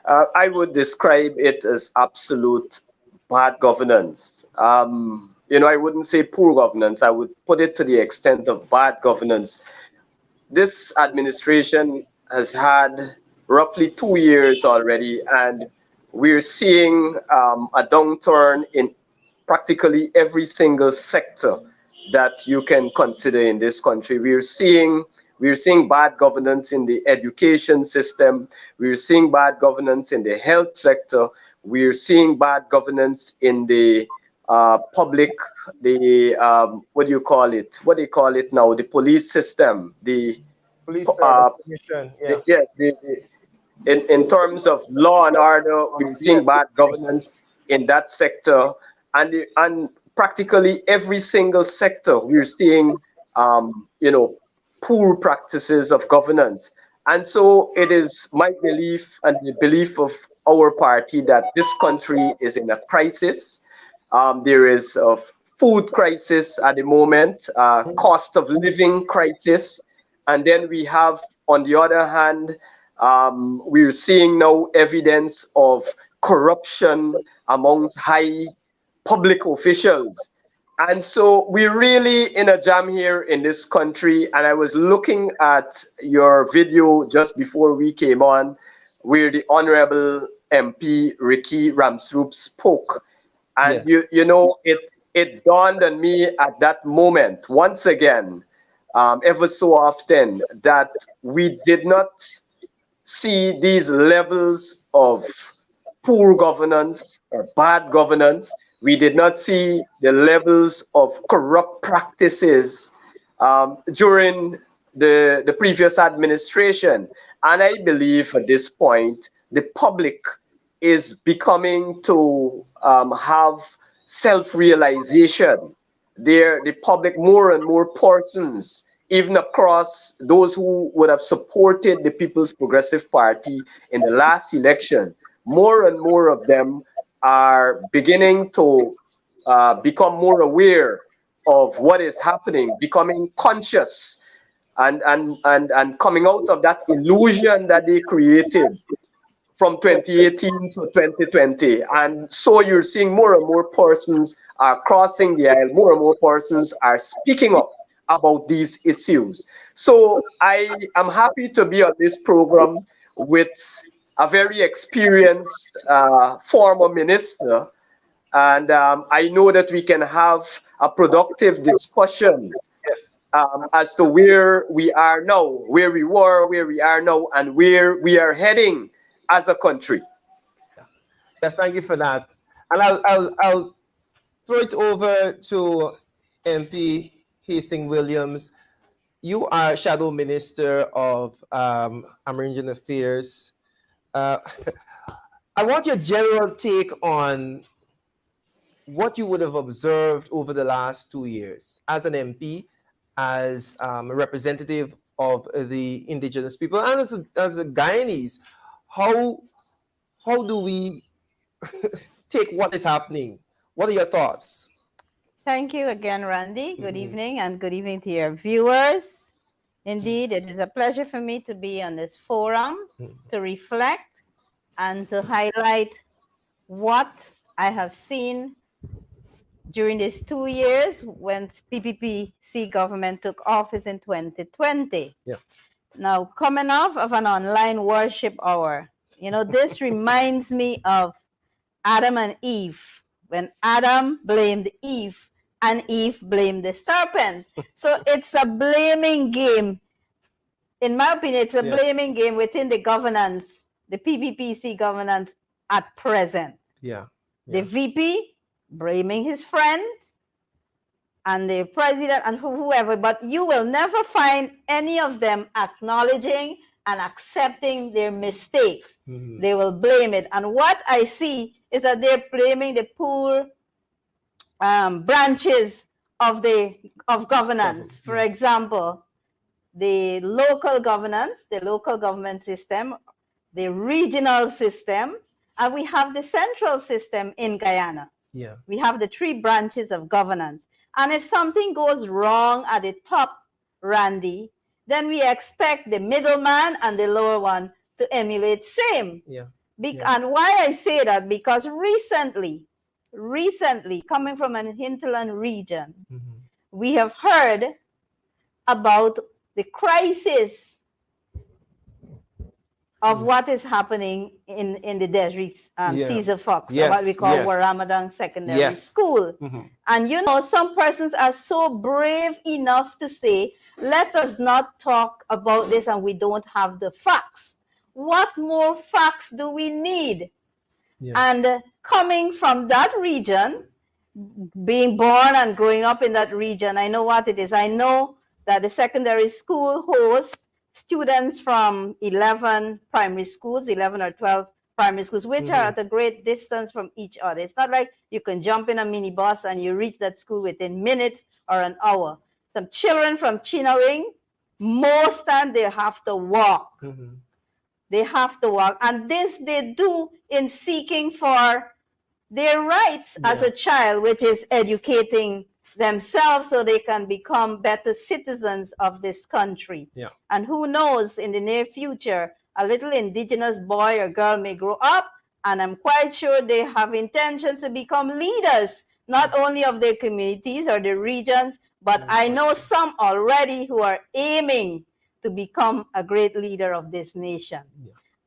I would describe it as absolute bad governance. I wouldn't say poor governance. I would put it to the extent of bad governance. This administration has had roughly 2 years already, and we're seeing a downturn in practically every single sector that you can consider in this country. We're seeing bad governance in the education system. We're seeing bad governance in the health sector. We're seeing bad governance in the public, what do you call it? What do you call it now? The police system, the Police commission, yes, in terms of law and order, we're seeing bad governance in that sector, and practically every single sector we're seeing, poor practices of governance. And so it is my belief and the belief of our party that this country is in a crisis. There is a food crisis at the moment, cost of living crisis. And then we have, on the other hand, we're seeing now evidence of corruption amongst high public officials. And so we're really in a jam here in this country. And I was looking at your video just before we came on, where the Honorable MP Ricky Ramsroop spoke. And it dawned on me at that moment, once again, ever so often, that we did not see these levels of poor governance or bad governance. We did not see the levels of corrupt practices during the previous administration. And I believe at this point, the public is becoming to have self-realization. The public, more and more persons, even across those who would have supported the People's Progressive Party in the last election, more and more of them are beginning to become more aware of what is happening, becoming conscious, and coming out of that illusion that they created from 2018 to 2020. And so you're seeing more and more persons are crossing the aisle, more and more persons are speaking up about these issues. So I am happy to be on this program with a very experienced former minister. And I know that we can have a productive discussion as to where we are now, where we were, where we are now, and where we are heading as a country. Yes, thank you for that. And I'll throw it over to MP Hastings Williams. You are Shadow Minister of Amerindian Affairs. I want your general take on what you would have observed over the last 2 years as an MP, as a representative of the indigenous people, and as a Guyanese. How do we take what is happening? What are your thoughts? Thank you again, Randy. Good evening, and good evening to your viewers. Indeed, it is a pleasure for me to be on this forum to reflect and to highlight what I have seen during these 2 years when PPPC government took office in 2020. Yeah. Now, coming off of an online worship hour, this reminds me of Adam and Eve, when Adam blamed Eve and Eve blamed the serpent. So it's a blaming game. In my opinion, it's a blaming game within the governance, the PPPC governance at present. Yeah. The VP blaming his friends and the president and whoever, but you will never find any of them acknowledging and accepting their mistakes. They will blame it. And what I see is that they're blaming the poor branches of governance. For example, the local governance, the local government system, the regional system, And we have the central system in Guyana. Yeah. We have the 3 branches of governance. And if something goes wrong at the top, Randy, then we expect the middleman and the lower one to emulate same. Yeah. And why I say that, because recently, coming from an hinterland region, we have heard about the crisis of what is happening in the Desri Caesar Fox, what we call Warramadang Secondary School. And you know, some persons are so brave enough to say, let us not talk about this and we don't have the facts. What more facts do we need? And coming from that region, being born and growing up in that region, I know what it is. I know that the secondary school hosts students from 11 primary schools, 11 or 12 primary schools, which are at a great distance from each other. It's not like you can jump in a minibus and you reach that school within minutes or an hour. Some children from Chinawing, most time they have to walk. They have to walk. And this they do in seeking for their rights as a child, which is educating themselves so they can become better citizens of this country. And who knows, in the near future, a little indigenous boy or girl may grow up, and I'm quite sure they have intentions to become leaders, not only of their communities or their regions, but I know some already who are aiming to become a great leader of this nation.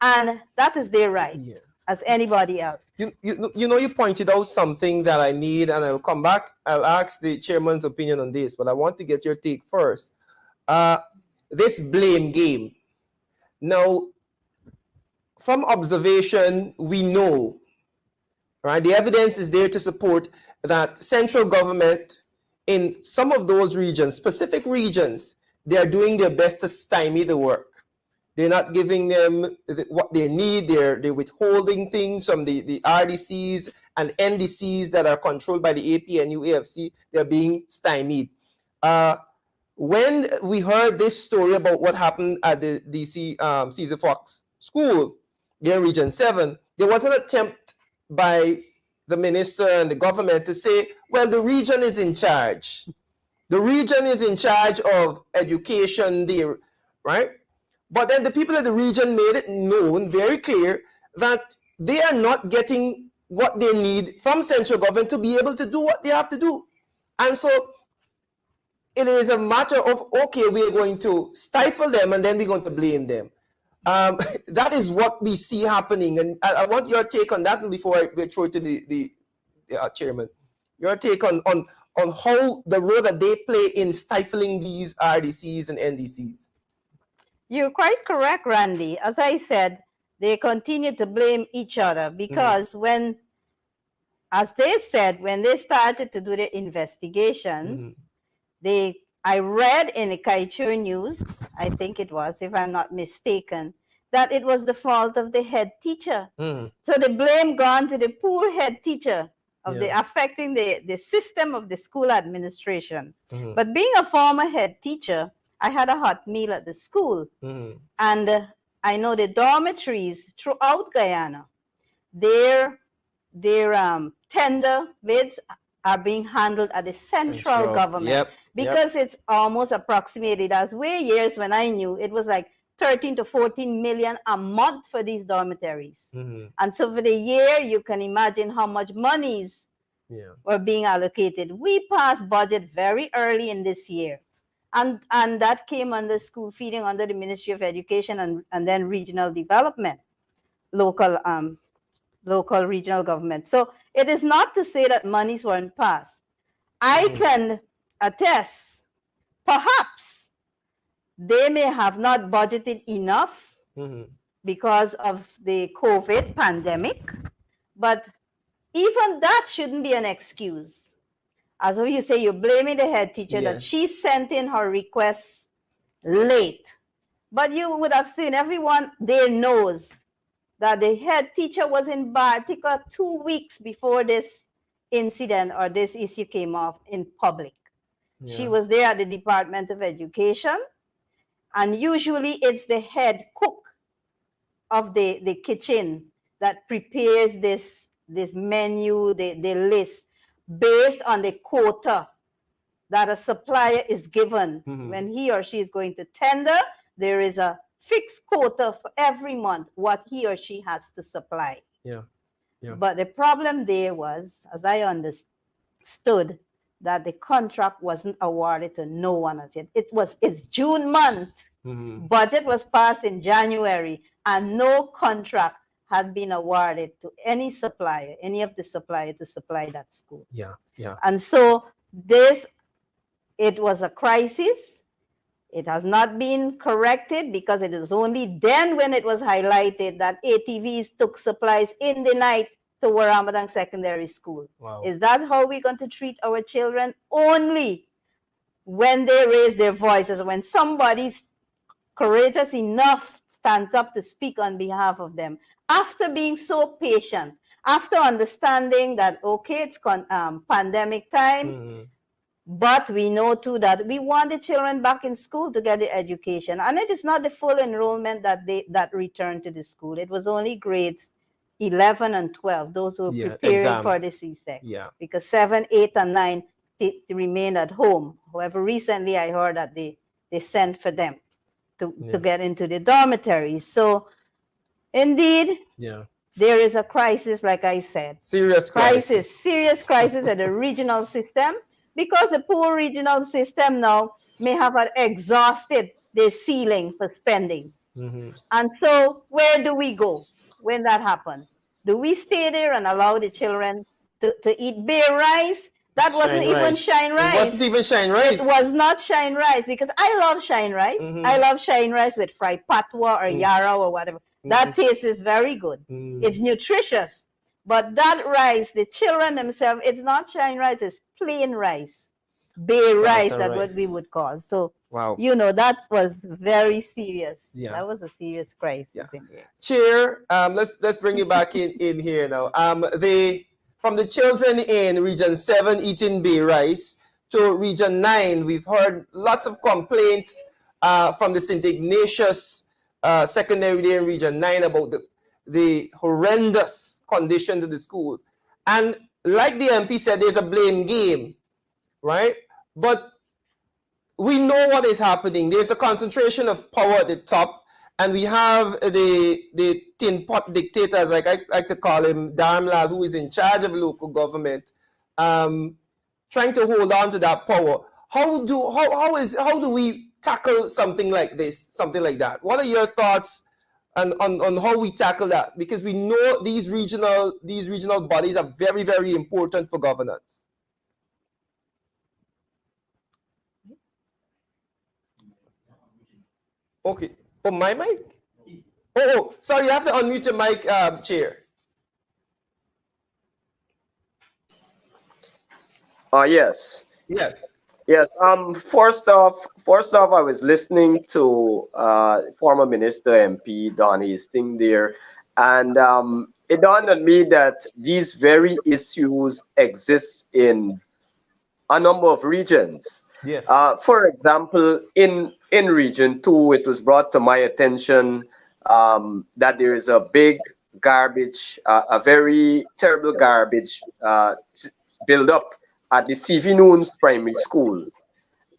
And that is their right. As anybody else. You know, you pointed out something that I need, and I'll come back. I'll ask the chairman's opinion on this, but I want to get your take first. This blame game. Now, from observation, we know, right? The evidence is there to support that central government in some of those regions, specific regions, they are doing their best to stymie the work. They're not giving them what they need. They're withholding things from the RDCs and NDCs that are controlled by the APNU AFC. They're being stymied. When we heard this story about what happened at the DC Caesar Fox School here in Region 7, there was an attempt by the minister and the government to say, well, the region is in charge. The region is in charge of education there, right? But then the people of the region made it known very clear that they are not getting what they need from central government to be able to do what they have to do. And so it is a matter of, okay, we're going to stifle them and then we're going to blame them. That is what we see happening. And I want your take on that before I throw it to the chairman. Your take on how the role that they play in stifling these RDCs and NDCs. You're quite correct, Randy. As I said, they continue to blame each other because as they said, when they started to do their investigations, I read in the Kaichur News, I think it was, if I'm not mistaken, that it was the fault of the head teacher. So the blame gone to the poor head teacher of affecting the system of the school administration. But being a former head teacher, I had a hot meal at the school, and I know the dormitories throughout Guyana, their tender bids are being handled at the central government because it's almost approximated as way years when I knew it was like 13 to 14 million a month for these dormitories. And so for the year, you can imagine how much monies were being allocated. We passed budget very early in this year. And that came under school feeding under the Ministry of Education and then regional development, local regional government. So it is not to say that monies weren't passed. I can attest, perhaps they may have not budgeted enough because of the COVID pandemic, but even that shouldn't be an excuse. As you say, you're blaming the head teacher that she sent in her requests late. But you would have seen everyone there knows that the head teacher was in Bartica 2 weeks before this incident or this issue came up in public. She was there at the Department of Education, and usually it's the head cook of the kitchen that prepares this menu, the list based on the quota that a supplier is given. When he or she is going to tender, there is a fixed quota for every month what he or she has to supply. Yeah. But the problem there was, as I understood, that the contract wasn't awarded to no one as yet. It's June month. Budget was passed in January, and no contract had been awarded to any supplier, any of the suppliers to supply that school. Yeah. And so it was a crisis. It has not been corrected because it is only then when it was highlighted that ATVs took supplies in the night to Warambadang Secondary School. Wow. Is that how we're going to treat our children? Only when they raise their voices, when somebody's courageous enough stands up to speak on behalf of them. After being so patient, after understanding that, okay, it's pandemic time, but we know too that we want the children back in school to get the education. And it is not the full enrollment that returned to the school. It was only grades 11 and 12, those who were preparing for the CSEC. Yeah. Because 7, 8, and 9 remained at home. However, recently I heard that they sent for them to get into the dormitories. So indeed, there is a crisis, like I said. Serious crisis. Serious crisis at the regional system, because the poor regional system now may have exhausted their ceiling for spending. And so where do we go when that happens? Do we stay there and allow the children to eat bare rice? That wasn't even shine rice. It wasn't even shine rice. It was not shine rice, because I love shine rice. I love shine rice with fried patwa or yara or whatever. That taste is very good. It's nutritious. But that rice, the children themselves, it's not shine rice, it's plain rice. Bare rice, that's what we would call. So, you know, that was very serious. That was a serious crisis. Chair, let's bring you back in here now. From the children in Region 7 eating bay rice to Region 9, we've heard lots of complaints from the St. Ignatius secondary there in Region 9 about the horrendous conditions of the school. And like the MP said, there's a blame game, right? But we know what is happening. There's a concentration of power at the top, and we have the tin pot dictators, like I like to call him, Dharmlal, who is in charge of local government, trying to hold on to that power. How do we tackle something like this, something like that? What are your thoughts on how we tackle that? Because we know these regional bodies are very, very important for governance. Okay. Oh, my mic? Oh, sorry, you have to unmute your mic, Chair. Yes. Yes. Yes. First off, I was listening to former Minister MP Don Hastings there, and it dawned on me that these very issues exist in a number of regions. Yes. For example, in Region 2, it was brought to my attention that there is a big garbage, a very terrible garbage build up at the CV Noons Primary School.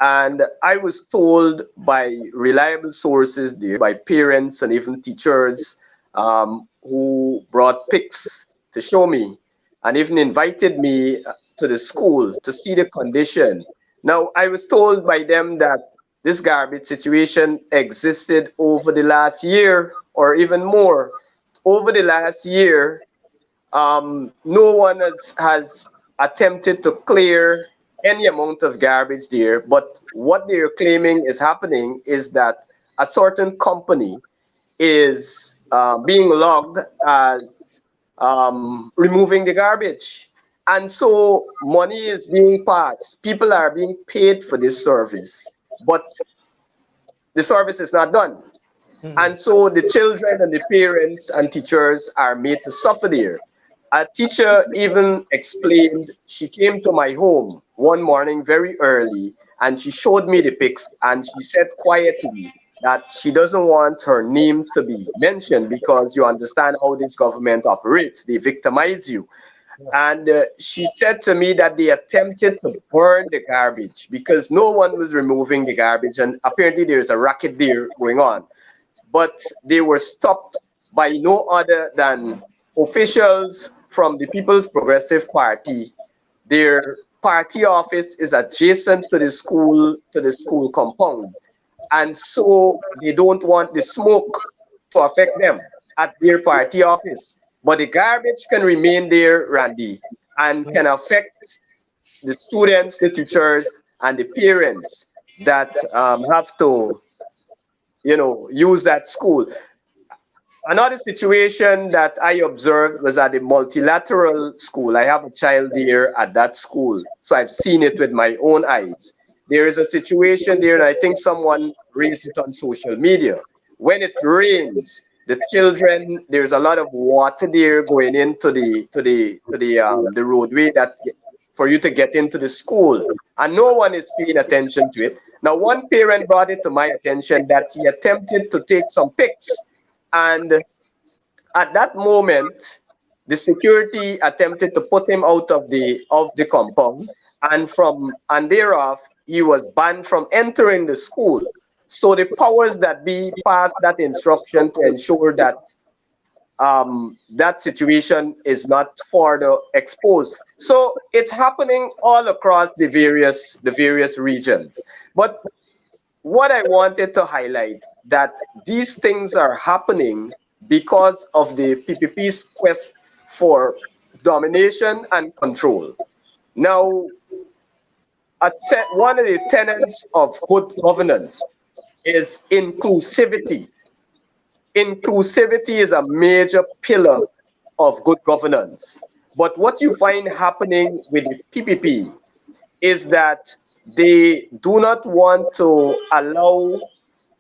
And I was told by reliable sources there, by parents and even teachers who brought pics to show me and even invited me to the school to see the condition. Now, I was told by them that this garbage situation existed over the last year or even more. Over the last year, no one has attempted to clear any amount of garbage there, but what they're claiming is happening is that a certain company is being logged as removing the garbage. And so money is being passed. People are being paid for this service, but the service is not done. And so the children and the parents and teachers are made to suffer there. A teacher even explained, she came to my home one morning very early and she showed me the pics and she said quietly that she doesn't want her name to be mentioned because you understand how this government operates. They victimize you. And she said to me that they attempted to burn the garbage because no one was removing the garbage, and apparently there's a racket there going on. But they were stopped by no other than officials from the People's Progressive Party. Their party office is adjacent to the school compound, and so they don't want the smoke to affect them at their party office. But the garbage can remain there, Randy, and can affect the students, the teachers, and the parents that have to, use that school. Another situation that I observed was at the multilateral school. I have a child there at that school, so I've seen it with my own eyes. There is a situation there, and I think someone raised it on social media. When it rains, the children, there's a lot of water there going into the roadway for you to get into the school, and no one is paying attention to it. Now, one parent brought it to my attention that he attempted to take some pics, and at that moment, the security attempted to put him out of the compound, and thereof he was banned from entering the school. So the powers that be passed that instruction to ensure that that situation is not further exposed. So it's happening all across the various regions. But what I wanted to highlight that these things are happening because of the PPP's quest for domination and control. Now, one of the tenets of good governance is inclusivity. Inclusivity is a major pillar of good governance. But what you find happening with the PPP is that they do not want to allow,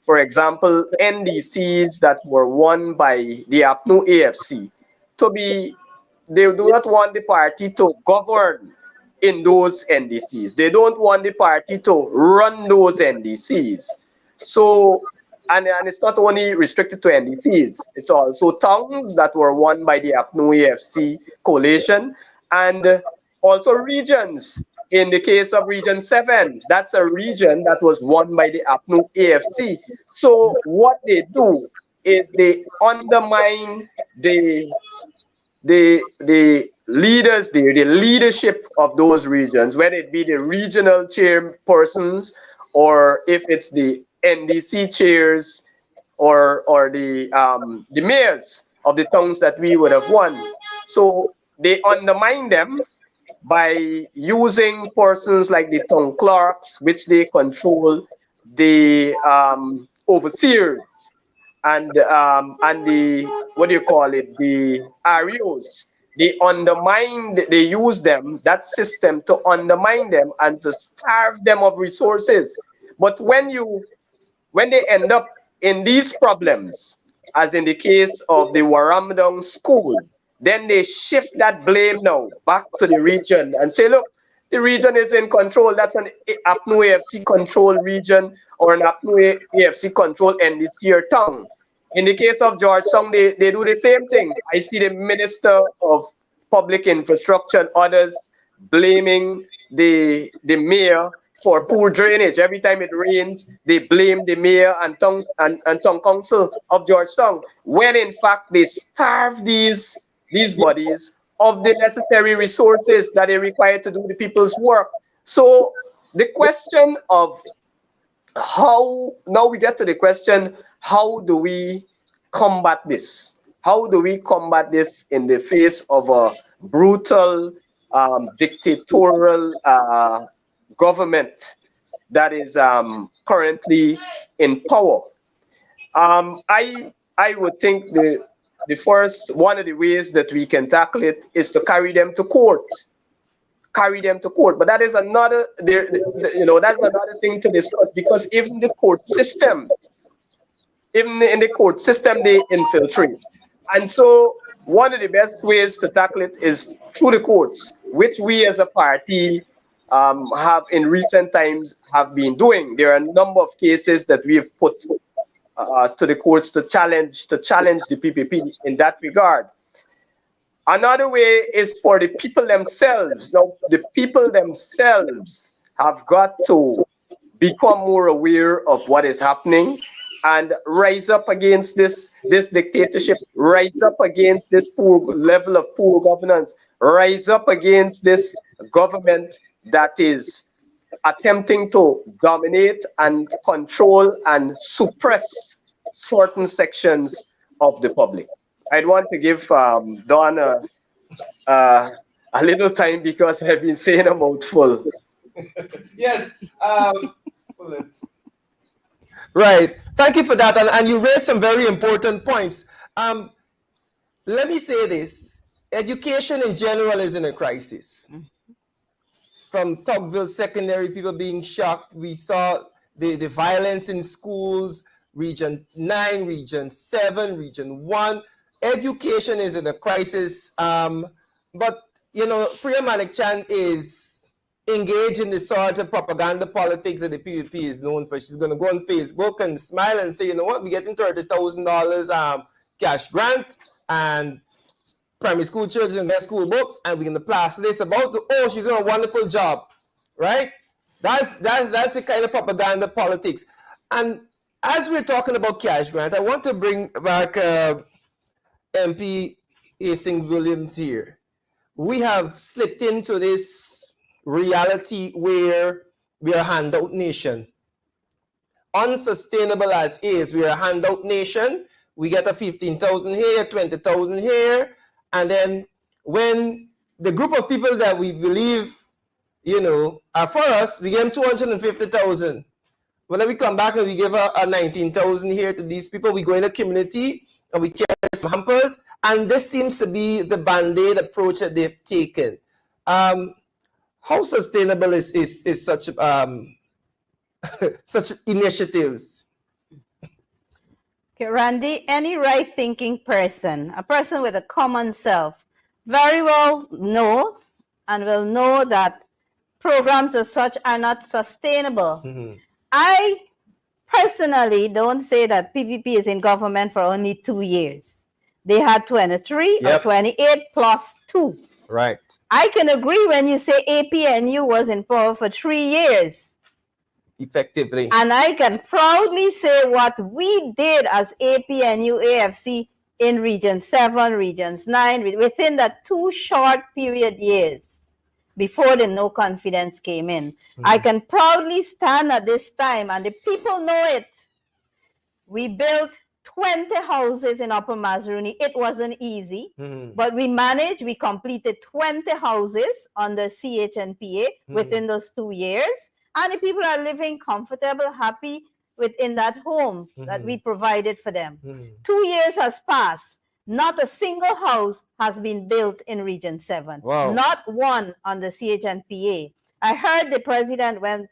for example, NDCs that were won by the APNU AFC they do not want the party to govern in those NDCs. They don't want the party to run those NDCs. So, and it's not only restricted to NDCs, it's also towns that were won by the APNU AFC coalition, and also regions. In the case of Region 7, that's a region that was won by the APNU AFC. So what they do is they undermine the leaders there, the leadership of those regions, whether it be the regional chairpersons or if it's the NDC chairs or the mayors of the towns that we would have won. So they undermine them by using persons like the town clerks, which they control, the overseers, and the the REOs. They use them, that system, to undermine them and to starve them of resources. But when they end up in these problems, as in the case of the Warramdong school, then they shift that blame now back to the region and say, look, the region is in control. That's an APNU AFC control region or an APNU AFC control NDC or town. In the case of Georgetown, they do the same thing. I see the Minister of Public Infrastructure and others blaming the mayor for poor drainage. Every time it rains, they blame the mayor and town council of Georgetown, when in fact they starve these bodies of the necessary resources that they require to do the people's work. So the question of now we get to the question, how do we combat this? How do we combat this in the face of a brutal, dictatorial government that is currently in power? I would think the first one of the ways that we can tackle it is to carry them to court. But that is another, that's another thing to discuss, because even in the court system, they infiltrate. And so one of the best ways to tackle it is through the courts, which we as a party have in recent times have been doing. There are a number of cases that we have put to the courts to challenge the PPP in that regard. Another way is for the people themselves. Now, the people themselves have got to become more aware of what is happening and rise up against this dictatorship, rise up against this poor level of poor governance, rise up against this government that is attempting to dominate and control and suppress certain sections of the public. I'd want to give Don a little time because I've been saying a mouthful. Yes. Right. Thank you for that. And you raised some very important points. Let me say this. Education in general is in a crisis. From Tocqueville Secondary, people being shocked. We saw the violence in schools, Region 9, Region 7, Region 1. Education is in a crisis. But, you know, Priya Manik-Chand is engaged in the sort of propaganda politics that the PPP is known for. She's going to go on Facebook and smile and say, you know what, we're getting $30,000 cash grant, and primary school children get school books, and we're going to plaster this about, oh, she's doing a wonderful job, right? That's the kind of propaganda politics. And as we're talking about cash grant, I want to bring back MP Hastings Williams here. We have slipped into this reality where we are a handout nation. Unsustainable as is, we are a handout nation. We get a 15,000 here, 20,000 here, and then when the group of people that we believe, you know, are for us, we give them 250,000. When we come back and we give a 19,000 here to these people, we go in a community and we carry some hampers, and this seems to be the band-aid approach that they've taken. How sustainable is such such initiatives? Okay, Randy, any right-thinking person, a person with a common self, very well knows and will know that programs as such are not sustainable. I personally don't say that PPP is in government for only 2 years. They had 23 or 28 plus 2. Right. I can agree when you say APNU was in power for 3 years. Effectively. And I can proudly say what we did as APNU AFC in Region 7, Regions 9, within that 2 short period years before the no confidence came in. I can proudly stand at this time, and the people know it. We built 20 houses in Upper Mazaruni. It wasn't easy, but we managed. We completed 20 houses under CHNPA within those 2 years. And the people are living comfortable, happy within that home that we provided for them. 2 years has passed. Not a single house has been built in Region 7. Wow. Not one on the CHNPA. I heard the president went,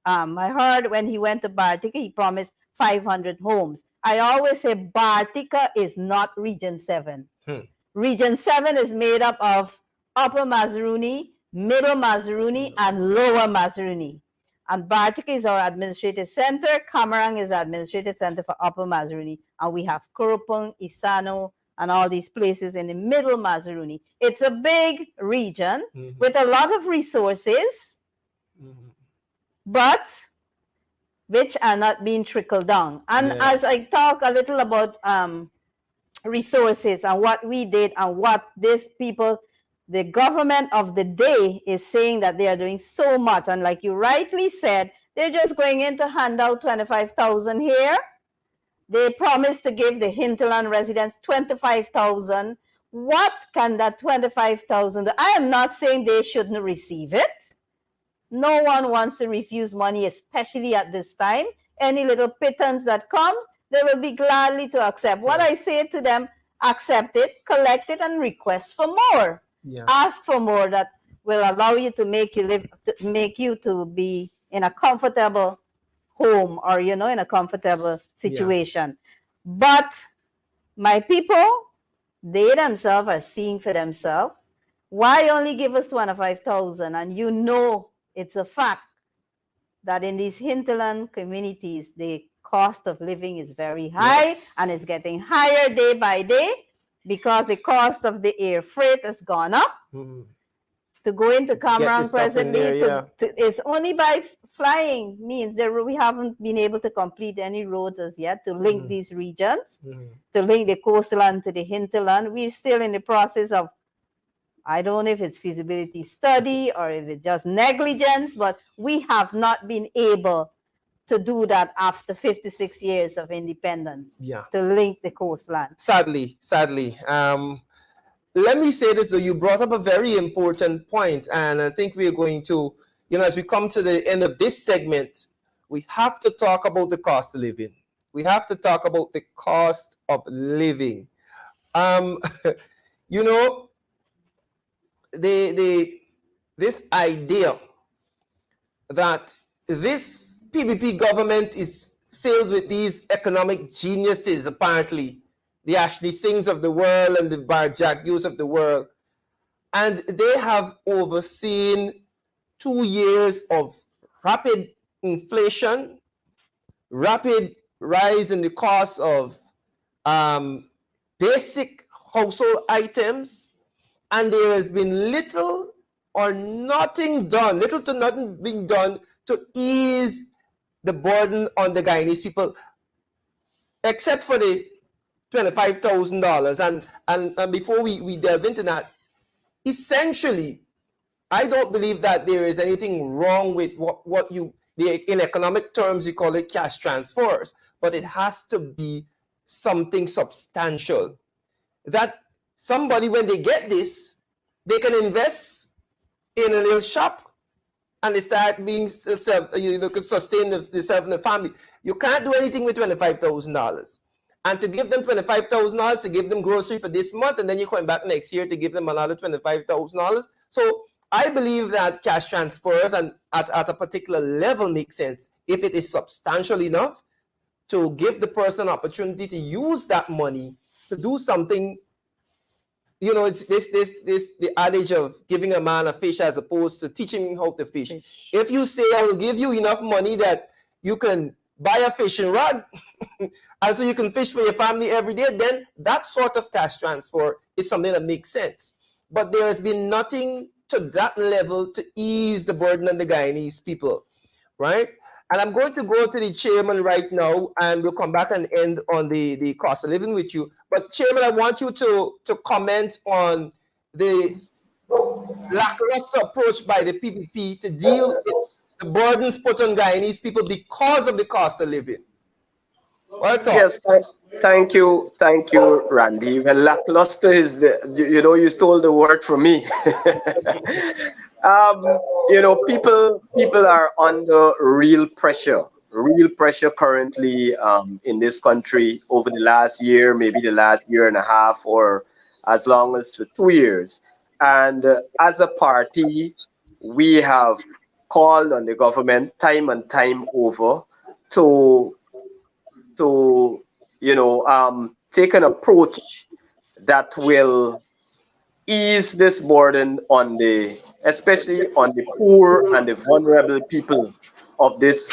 I heard when he went to Bartica, he promised 500 homes. I always say Bartica is not Region 7. Region 7 is made up of Upper Mazaruni, Middle Mazaruni, and Lower Mazaruni. And Bartica is our administrative center. Kamarang is the administrative center for Upper Mazaruni. And we have Kurupung, Isano, and all these places in the Middle Mazaruni. It's a big region with a lot of resources, but which are not being trickled down. And as I talk a little about resources and what we did and what these people, the government of the day is saying that they are doing so much. And like you rightly said, they're just going in to hand out 25,000 here. They promised to give the hinterland residents 25,000. What can that 25,000 do? I am not saying they shouldn't receive it. No one wants to refuse money, especially at this time. Any little pittance that comes, they will be gladly to accept. What I say to them, accept it, collect it, and request for more. Ask for more that will allow you to make you live, to make you to be in a comfortable home, or, you know, in a comfortable situation. But my people, they themselves are seeing for themselves. Why only give us 25,000? And you know, it's a fact that in these hinterland communities, the cost of living is very high, Yes. and it's getting higher day by day because the cost of the air freight has gone up. Mhm. To go into Cameroon stuff in presently, there, it's only by flying means we haven't been able to complete any roads as yet to link these regions, to link the coastland to the hinterland. We're still in the process of, I don't know if it's feasibility study or if it's just negligence, but we have not been able to do that after 56 years of independence, to link the coastland. Sadly. Let me say this though, you brought up a very important point, and I think we're going to, as we come to the end of this segment, we have to talk about the cost of living. We have to talk about the cost of living. This idea that this PPP government is filled with these economic geniuses, apparently, the Ashley Singhs of the world and the Barjack Hughes of the world. And they have overseen 2 years of rapid inflation, rapid rise in the cost of basic household items, and there has been little to nothing being done to ease the burden on the Guyanese people, except for the $25,000. And before we delve into that, essentially, I don't believe that there is anything wrong with in economic terms, you call it cash transfers, but it has to be something substantial. That somebody, when they get this, they can invest in a little shop and they start being can sustain themselves and the family. You can't do anything with $25,000. And to give them $25,000 to give them grocery for this month, and then you're coming back next year to give them another $25,000. So I believe that cash transfers and at a particular level make sense if it is substantial enough to give the person opportunity to use that money to do something. It's the adage of giving a man a fish as opposed to teaching him how to fish. If you say, I will give you enough money that you can buy a fishing rod and so you can fish for your family every day, then that sort of cash transfer is something that makes sense. But there has been nothing to that level to ease the burden on the Guyanese people, right? And I'm going to go to the chairman right now, and we'll come back and end on the cost of living with you. But chairman, I want you to comment on the lackluster approach by the PPP to deal with the burdens put on Guyanese people because of the cost of living. Yes, thank you, Randy. Well, lackluster is you stole the word from me. People are under real pressure currently in this country over the last year, maybe the last year and a half, or as long as 2 years. And as a party, we have called on the government time and time over to take an approach that will ease this burden especially on the poor and the vulnerable people of this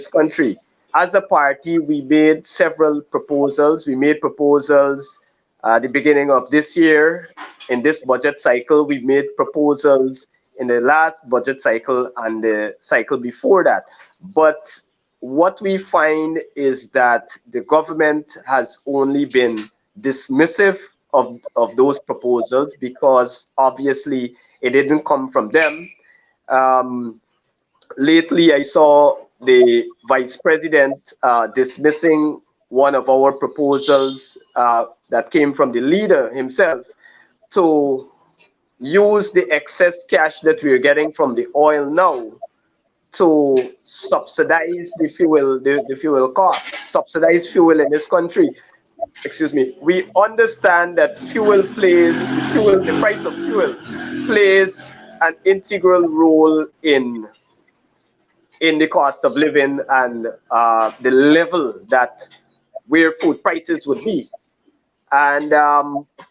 country. As a party, we made several proposals. We made proposals at the beginning of this year. In this budget cycle, we made proposals in the last budget cycle and the cycle before that. But what we find is that the government has only been dismissive of those proposals because obviously it didn't come from them. Lately, I saw the vice president dismissing one of our proposals that came from the leader himself to use the excess cash that we're getting from the oil now to subsidize the fuel cost, subsidize fuel in this country. Excuse me. We understand that the price of fuel plays an integral role in the cost of living and the level that where food prices would be. And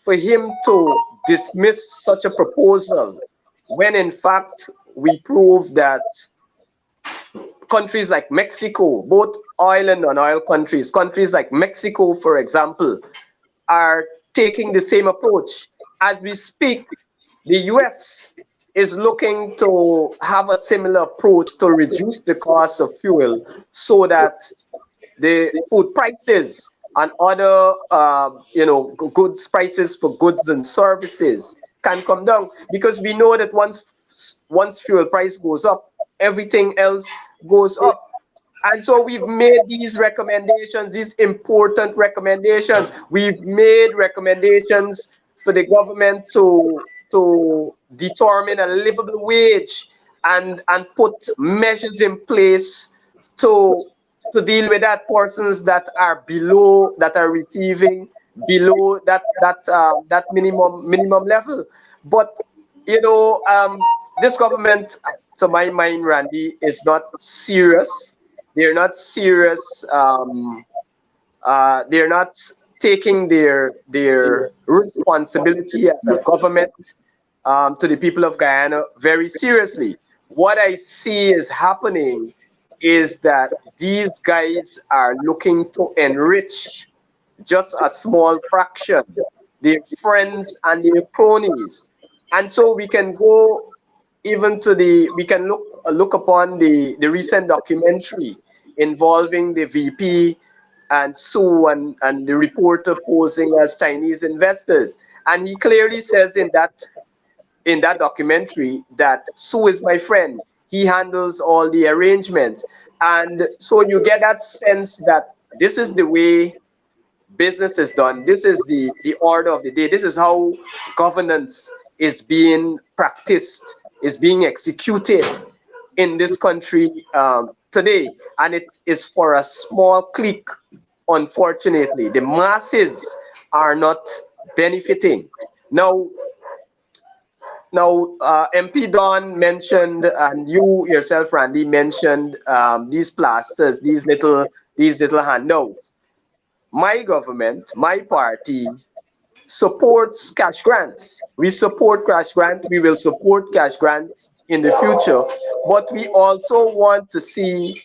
for him to dismiss such a proposal when in fact we prove that countries like Mexico, both oil and non-oil countries, countries like Mexico, for example, are taking the same approach. As we speak, the US is looking to have a similar approach to reduce the cost of fuel so that the food prices and other goods prices for goods and services can come down, because we know that once fuel price goes up, everything else goes up. And so we've made these recommendations, these important recommendations. We've made recommendations for the government to determine a livable wage and put measures in place to deal with that persons that are receiving below that minimum level. But this government, to my mind, Randy, is not serious. They're not serious. They're not taking their responsibility as a government to the people of Guyana very seriously. What I see is happening is that these guys are looking to enrich just a small fraction, their friends and their cronies. And so we can go even to we can look upon the recent documentary involving the VP and Sue and the reporter posing as Chinese investors. And he clearly says in that documentary that Sue is my friend. He handles all the arrangements. And so you get that sense that this is the way business is done. This is the order of the day. This is how governance is being practiced, is being executed in this country today. And it is for a small clique, unfortunately. The masses are not benefiting. Now, MP Don mentioned, and you yourself, Randy, mentioned these plasters, these little handouts. My government, my party, supports cash grants. We support cash grants. We will support cash grants in the future. But we also want to see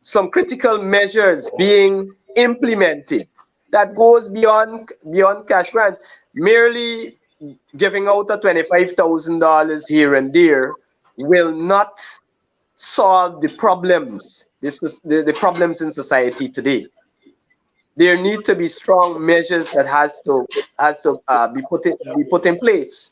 some critical measures being implemented that goes beyond cash grants. Merely giving out a $25,000 here and there will not solve the problems. This is the problems in society today. There need to be strong measures that has to be put in place,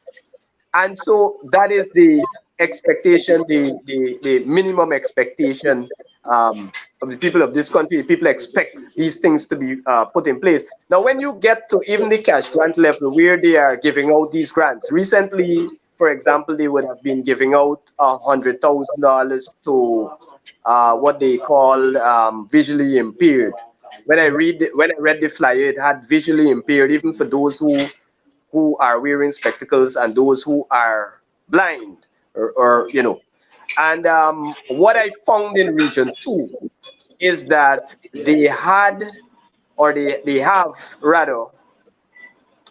and so that is the expectation, the minimum expectation of the people of this country. People expect these things to be put in place. Now, when you get to even the cash grant level where they are giving out these grants, recently, for example, they would have been giving out $100,000 to what they call visually impaired. When I read the flyer, it had visually impaired, even for those who are wearing spectacles and those who are blind, or And what I found in Region 2 is that they have rather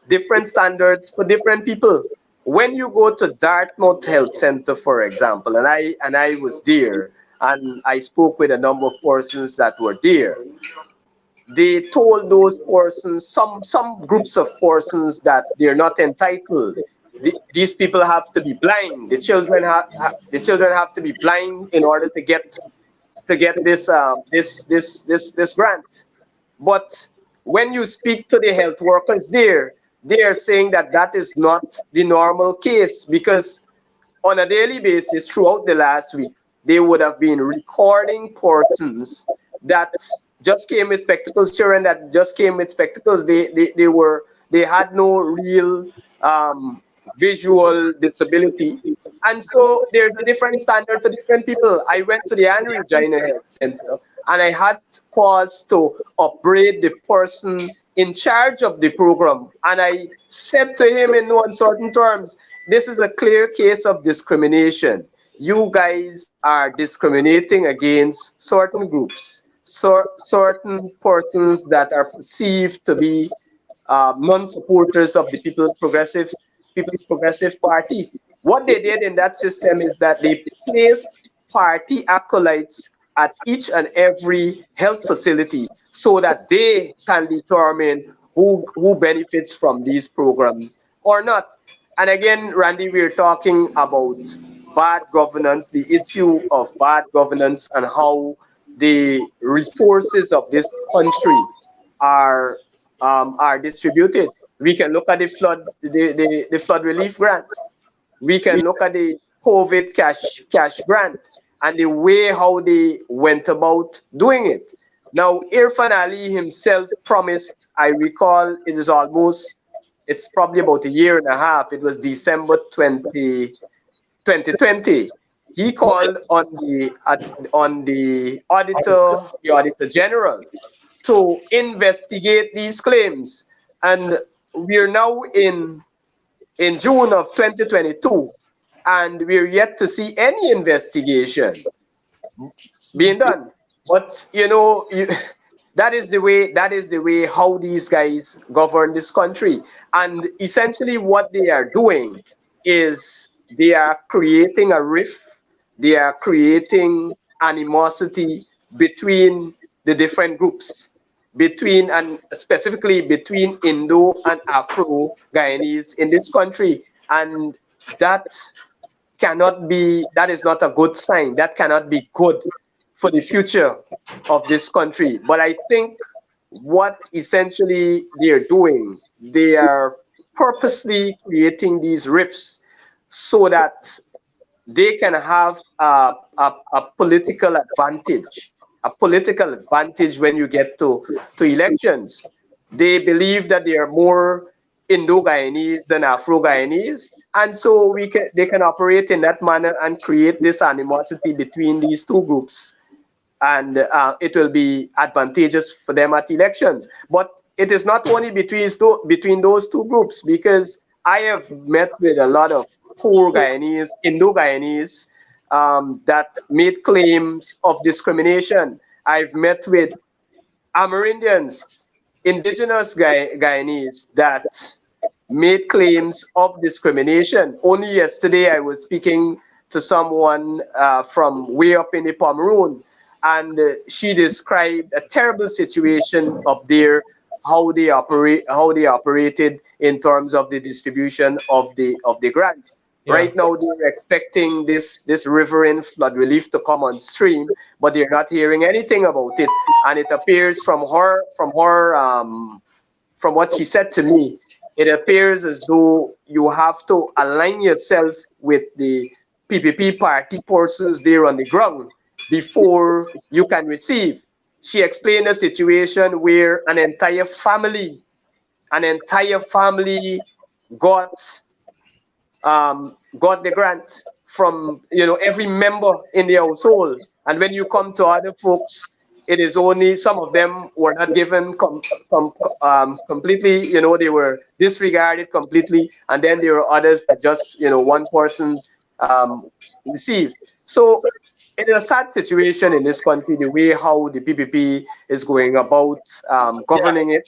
different standards for different people. When you go to Dartmouth Health Center, for example, and I was there, and I spoke with a number of persons that were there. They told those persons, some groups of persons, that they're not entitled. These people have to be blind. The children have to be blind in order to get this grant. But when you speak to the health workers there, they are saying that is not the normal case, because on a daily basis throughout the last week, they would have been recording persons that just came with spectacles, children that just came with spectacles. They had no real visual disability, and so there's a different standard for different people. I went to the Anne Regina Health Center, and I had cause to upbraid the person in charge of the program, and I said to him in no uncertain terms, "This is a clear case of discrimination. You guys are discriminating against certain groups, certain persons that are perceived to be non-supporters of the People's Progressive Party." What they did in that system is that they placed party acolytes at each and every health facility so that they can determine who benefits from these programs or not. And again, Randy, we're talking about bad governance, the issue of bad governance and how the resources of this country are distributed. We can look at the flood relief grants. We can look at the COVID cash grant and the way how they went about doing it. Now, Irfan Ali himself promised, I recall it's probably about a year and a half, it was December 2020. He called on the Auditor General to investigate these claims. And we're now in June of 2022, and we're yet to see any investigation being done. But that is the way how these guys govern this country. And essentially what they are doing is they are creating a rift, they are creating animosity between the different groups, and specifically between Indo and Afro Guyanese in this country. And that is not a good sign. That cannot be good for the future of this country. But I think what essentially they're doing, they are purposely creating these rifts so that they can have a political advantage. A political advantage when you get to elections. They believe that they are more Indo-Guyanese than Afro-Guyanese, and so they can operate in that manner and create this animosity between these two groups, and it will be advantageous for them at elections. But it is not only between those two groups, because I have met with a lot of poor Guyanese, Indo-Guyanese, that made claims of discrimination. I've met with Amerindians, indigenous Guyanese, that made claims of discrimination. Only yesterday I was speaking to someone from way up in the Pomeroon, and she described a terrible situation up there, how they operated in terms of the distribution of the grants. Yeah. Right now, they're expecting this riverine flood relief to come on stream, but they're not hearing anything about it. And it appears from what she said to me, it appears as though you have to align yourself with the PPP party persons there on the ground before you can receive. She explained a situation where an entire family got the grant from every member in the household, and when you come to other folks, it is only some of them were not given completely, they were disregarded completely, and then there were others that just one person received. So it is a sad situation in this country, the way how the PPP is going about governing it.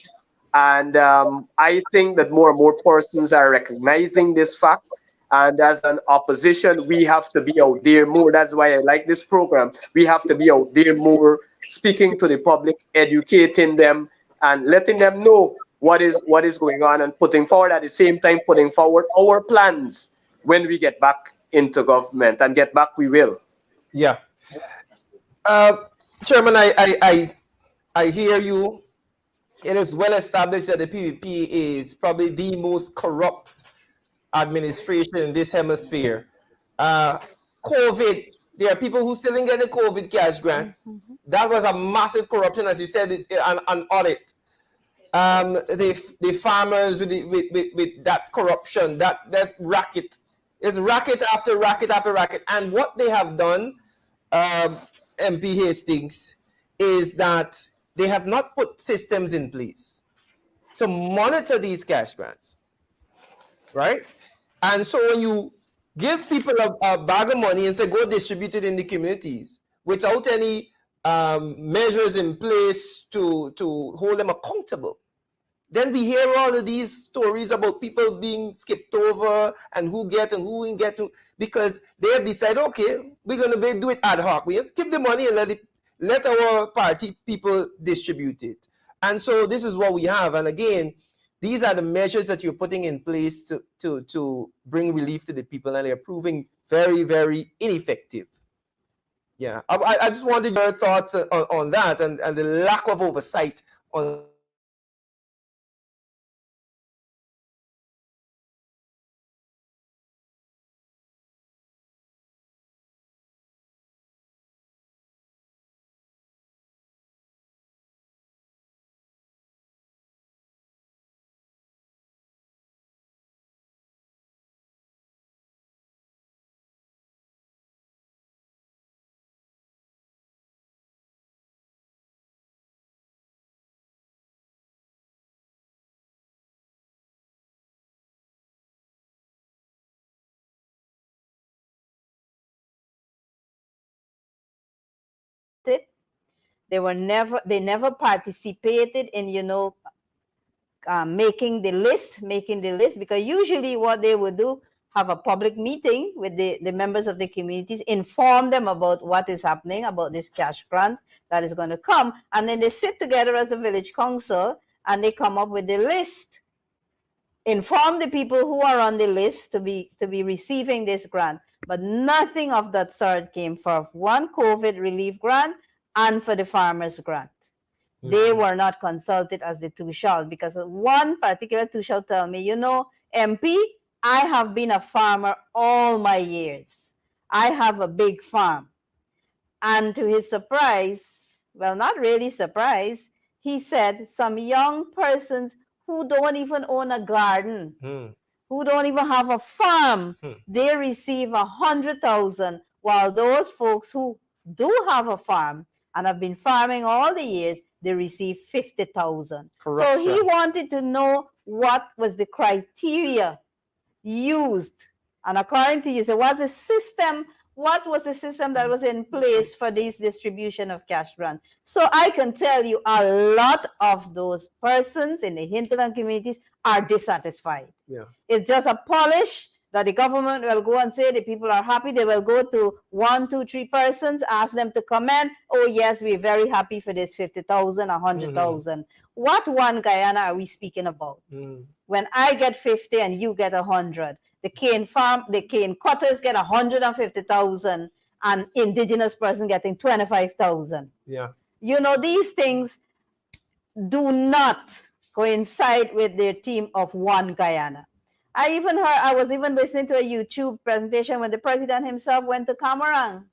And I think that more and more persons are recognizing this fact. And as an opposition, we have to be out there more. That's why I like this program. We have to be out there more, speaking to the public, educating them, and letting them know what is going on, and putting forward, at the same time, putting forward our plans when we get back into government. And get back we will. Yeah. Chairman, I hear you. It is well established that the PPP is probably the most corrupt administration in this hemisphere. COVID, there are people who still didn't get the COVID cash grant. That was a massive corruption, as you said, an audit. The farmers with that corruption, that racket. It's racket after racket after racket. And what they have done, MP Hastings, is that they have not put systems in place to monitor these cash grants, right? And so when you give people a bag of money and say, go distribute it in the communities without any measures in place to hold them accountable, then we hear all of these stories about people being skipped over and who get and who didn't get to, because they have decided, okay, we're going to do it ad hoc. We just give the money and let let our party people distribute it. And so this is what we have. And again, these are the measures that you're putting in place to bring relief to the people, and they're proving very, very ineffective. Yeah, I just wanted your thoughts on that and the lack of oversight on. They never participated in, making the list, because usually what they would do, have a public meeting with the members of the communities, inform them about what is happening, about this cash grant that is going to come, and then they sit together as the village council and they come up with the list, inform the people who are on the list to be receiving this grant. But nothing of that sort came for one COVID relief grant and for the farmers grant. They were not consulted as the two shall, because one particular two shall tell me, MP, I have been a farmer all my years. I have a big farm. And to his surprise, well, not really surprise, he said some young persons who don't even own a garden, who don't even have a farm, they receive 100,000, while those folks who do have a farm and have been farming all the years, they receive 50,000. So he wanted to know what was the criteria used. And according to you, so what was the system that was in place for this distribution of cash grant? So I can tell you a lot of those persons in the hinterland communities are dissatisfied. Yeah. It's just a polish that the government will go and say the people are happy. They will go to 1, 2, 3 persons, ask them to comment. Oh yes, we're very happy for this 50,000, 100,000. What one Guyana are we speaking about? When I get 50 and you get 100, the cane cutters get 150,000, and indigenous person getting 25,000. Yeah. These things do not coincide with their theme of one Guyana. I was even listening to a YouTube presentation when the president himself went to Camarang,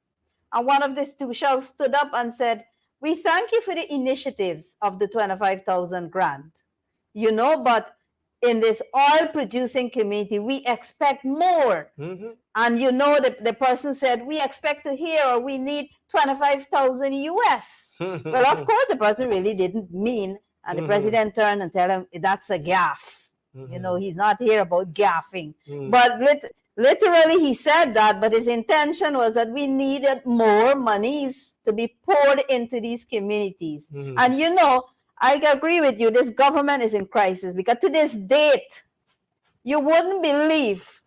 and one of the two shouts stood up and said, "We thank you for the initiatives of the 25,000 grant, but in this oil producing community, we expect more." And the person said, "We expect to hear, or we need 25,000 US." Well, of course, the person really didn't mean, and the president turned and tell him, "That's a gaffe." He's not here about gaffing. But literally he said that, but his intention was that we needed more monies to be poured into these communities. And I agree with you, this government is in crisis, because to this date, you wouldn't believe,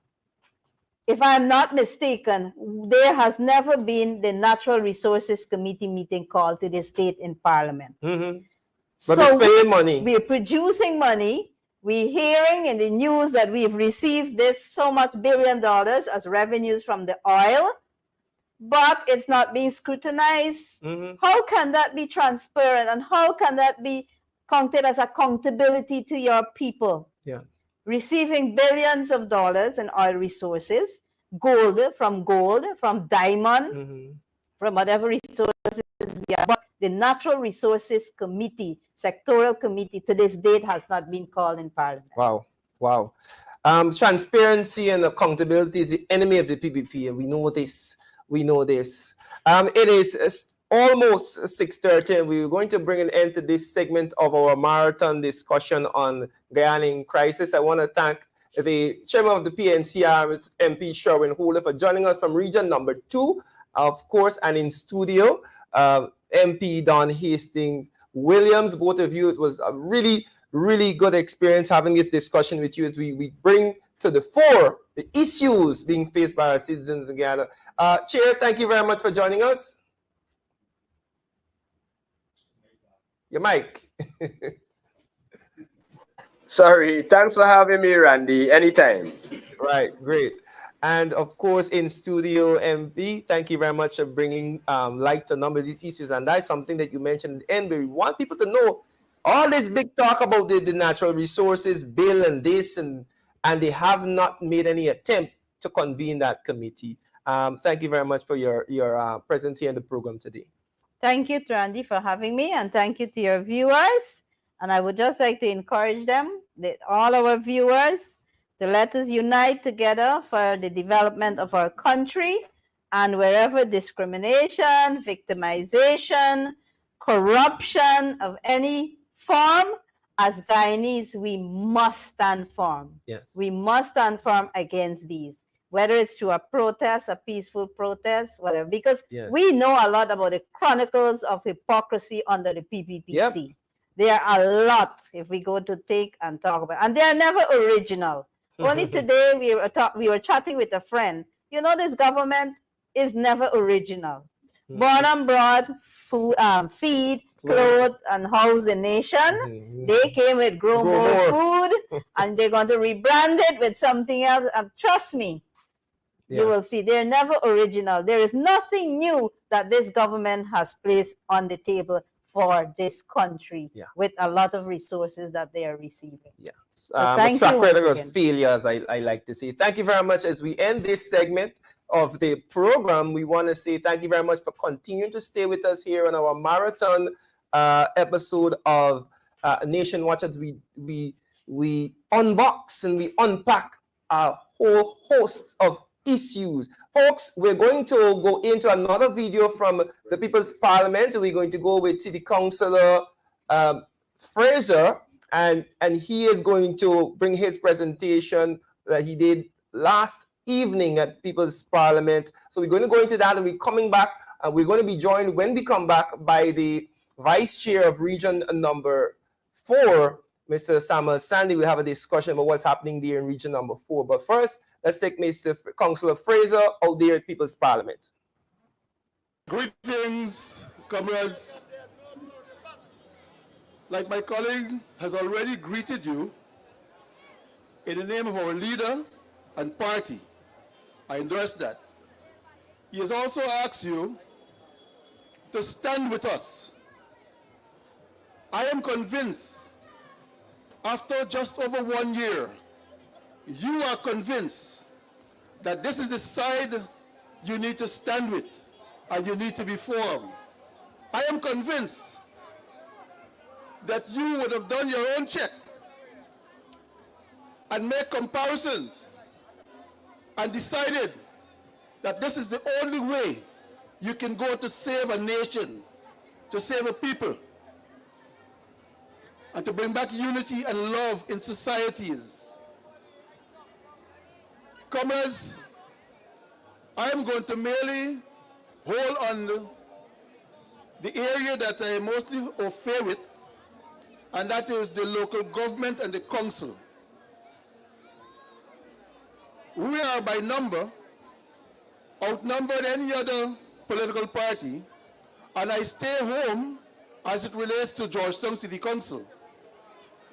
if I'm not mistaken, there has never been the Natural Resources Committee meeting called to this date in Parliament. But so we're spending money. We're producing money. We're hearing in the news that we've received this so much $1 billion as revenues from the oil, but it's not being scrutinized. How can that be transparent, and how can that be counted as accountability to your people? Yeah. Receiving billions of dollars in oil resources, gold, from diamond, from whatever resources we have. But the Natural Resources Committee, sectoral committee, to this date has not been called in Parliament. Wow. Transparency and accountability is the enemy of the PPP, and we know this. It is almost 6:30, and we're going to bring an end to this segment of our marathon discussion on Guyana in crisis. I want to thank the chairman of the PNCR, MP Sherwin Holder, for joining us from region number 2, of course, and in studio, MP Don Hastings Williams. Both of you, it was a really, really good experience having this discussion with you as we bring to the fore the issues being faced by our citizens in Guyana. Chair, thank you very much for joining us. Your mic. Sorry, thanks for having me, Randy. Anytime. Right, great. And of course, in studio, MP, thank you very much for bringing light to a number of these issues. And that's something that you mentioned at the end, where we want people to know all this big talk about the natural resources bill and this, and they have not made any attempt to convene that committee. Thank you very much for your presence here in the program today. Thank you, Randy, for having me, and thank you to your viewers. And I would just like to encourage them, all our viewers, to let us unite together for the development of our country, and wherever discrimination, victimization, corruption of any form, as Guyanese, we must stand firm. Yes. We must stand firm against these, whether it's through a protest, a peaceful protest, whatever, because Yes. we know a lot about the chronicles of hypocrisy under the PPPC. Yep. There are a lot if we go to take and talk about, and they are never original. Only today we were chatting with a friend. You know, this government is never original. Born and brought, food, feed, clothe, and house the nation. They came with grow more food, and they're going to rebrand it with something else. And trust me, you will see they're never original. There is nothing new that this government has placed on the table for this country with a lot of resources that they are receiving. Yeah. thank track you record once of again. failure, as I like to say. Thank you very much. As we end this segment of the program, we want to say thank you very much for continuing to stay with us here on our marathon episode of Nation Watch, as we unbox and we unpack a whole host of issues. Folks, we're going to go into another video from the People's Parliament. We're going to go with City Councillor Fraser, and he is going to bring his presentation that he did last evening at People's Parliament. So we're going to go into that, and we're coming back, and we're going to be joined when we come back by the Vice Chair of Region number 4, Mr. Samuel Sandy. We'll have a discussion about what's happening there in Region number 4. But first, let's take Mr. Councillor Fraser out there at People's Parliament. Greetings, comrades. Like my colleague has already greeted you, in the name of our leader and party, I endorse that. He has also asked you to stand with us. I am convinced, after just over 1 year, you are convinced that this is the side you need to stand with and you need to be firm. I am convinced that you would have done your own check and made comparisons and decided that this is the only way you can go to save a nation, to save a people, and to bring back unity and love in societies. Comrades, I am going to merely hold on the area that I mostly au fait with, and that is the local government and the council. We are by number outnumbered any other political party, and I stay home as it relates to Georgetown City Council.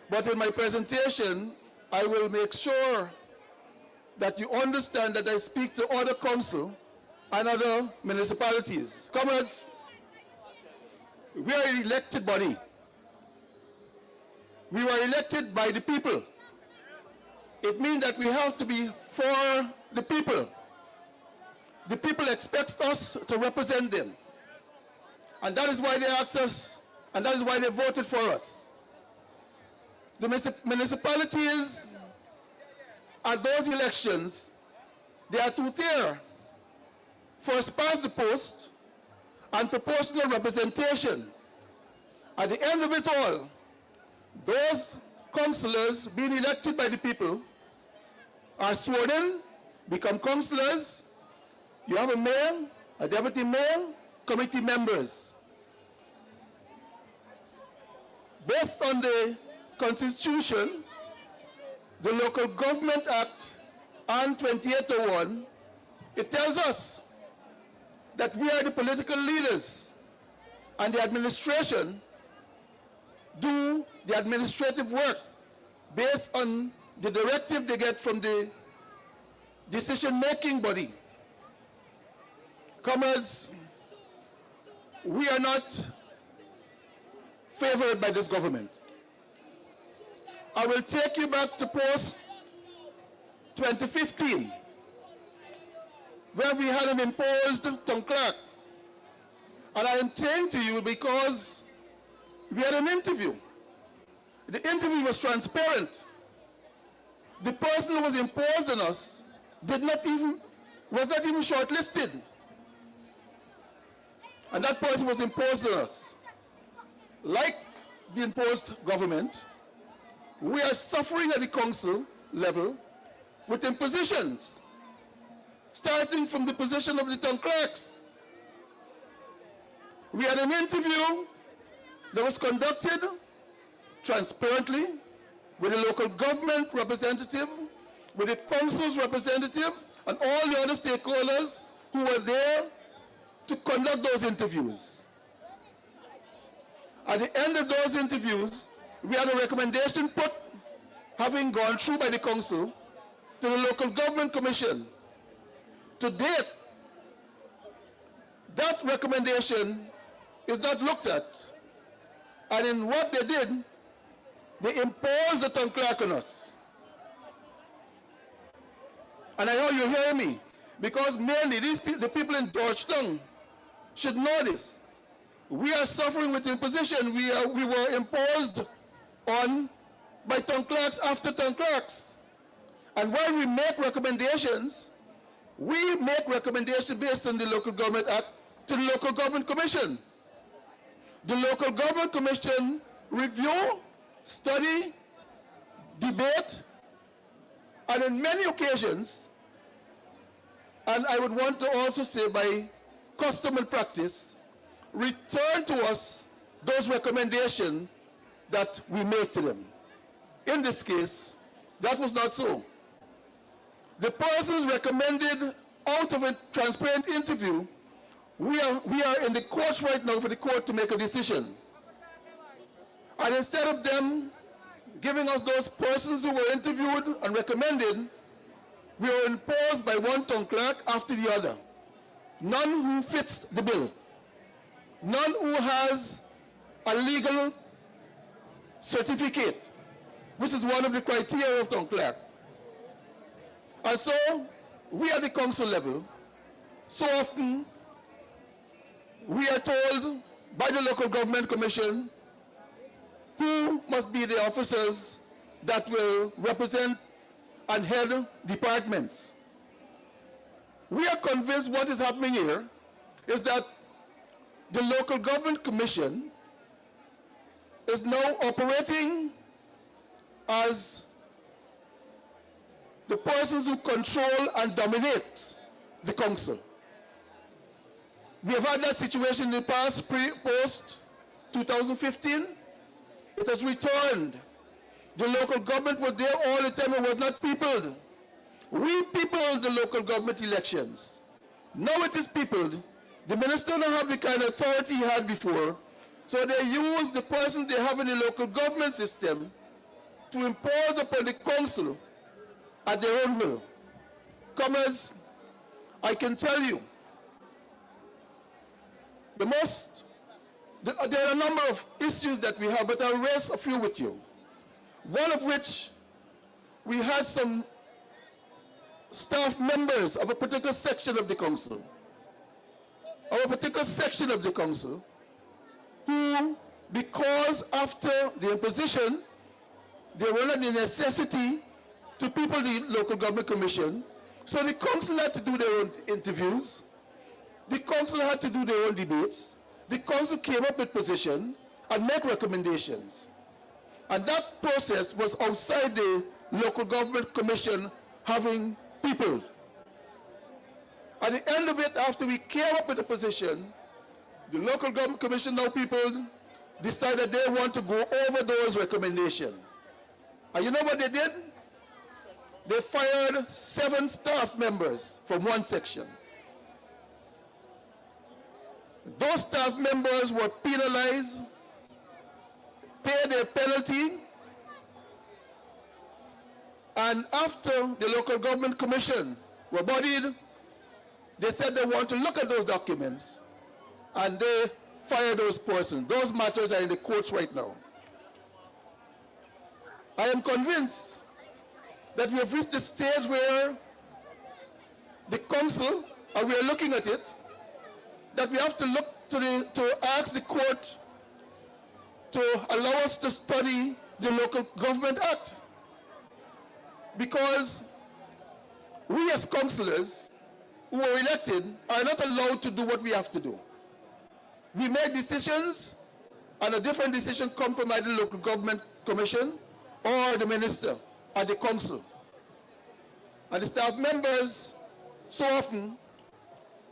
But in my presentation, I will make sure that you understand that I speak to other council and other municipalities. Comrades, we are an elected body. We were elected by the people. It means that we have to be for the people. The people expect us to represent them. And that is why they asked us, and that is why they voted for us. The municipalities at those elections, they are two-tier. First past the post and proportional representation. At the end of it all, those councillors being elected by the people are sworn in, become councillors. You have a mayor, a deputy mayor, committee members. Based on the Constitution, the Local Government Act, and 2801, it tells us that we are the political leaders and the administration do the administrative work based on the directive they get from the decision-making body. Comrades, we are not favored by this government. I will take you back to post 2015, where we had an imposed tongue clerk. And I am saying to you because we had an interview. The interview was transparent. The person who was imposed on us was not even shortlisted. And that person was imposed on us. Like the imposed government, we are suffering at the council level with impositions, starting from the position of the tongue clerks. We had an interview that was conducted transparently with the local government representative, with the council's representative, and all the other stakeholders who were there to conduct those interviews. At the end of those interviews, we had a recommendation put, having gone through by the council, to the local government commission. To date, that recommendation is not looked at. And in what they did, they imposed the tongue clerk on us. And I know you hear me, because mainly the people in Georgetown should know this. We are suffering with imposition. We were imposed on by tongue clerks after tongue clerks. And while we make recommendations based on the Local Government Act to the Local Government Commission. The Local Government Commission review, study, debate, and on many occasions, and I would want to also say by custom and practice, return to us those recommendations that we make to them. In this case, that was not so. The persons recommended out of a transparent interview, we are in the courts right now for the court to make a decision. And instead of them giving us those persons who were interviewed and recommended, we were imposed by one tongue clerk after the other. None who fits the bill. None who has a legal certificate, which is one of the criteria of tongue clerk. And so, we at the council level, so often, we are told by the Local Government Commission who must be the officers that will represent and head departments. We are convinced what is happening here is that the Local Government Commission is now operating as the persons who control and dominate the council. We have had that situation in the past, post 2015. It has returned. The local government was there all the time and was not peopled. We peopled the local government elections. Now it is peopled. The minister don't have the kind of authority he had before, so they use the persons they have in the local government system to impose upon the council at their own will. Comrades, I can tell you, there are a number of issues that we have, but I'll raise a few with you. One of which, we had some staff members of a particular section of the council, who, because after the imposition, they were under the necessity to people the Local Government Commission, so the council had to do their own interviews, the council had to do their own debates, the council came up with position and make recommendations. And that process was outside the Local Government Commission having people. At the end of it, after we came up with a position, the Local Government Commission, now people, decided they want to go over those recommendations. And you know what they did? They fired 7 staff members from one section. Those staff members were penalized pay their penalty, and after the local government commission were bodied, they said they want to look at those documents, and they fired those persons. Those matters are in the courts right now. I am convinced that we have reached the stage where the council, and we are looking at it, that we have to look to ask the court to allow us to study the Local Government Act. Because we as councillors who are elected are not allowed to do what we have to do. We make decisions, and a different decision comes from either the Local Government Commission or the minister at the council. And the staff members so often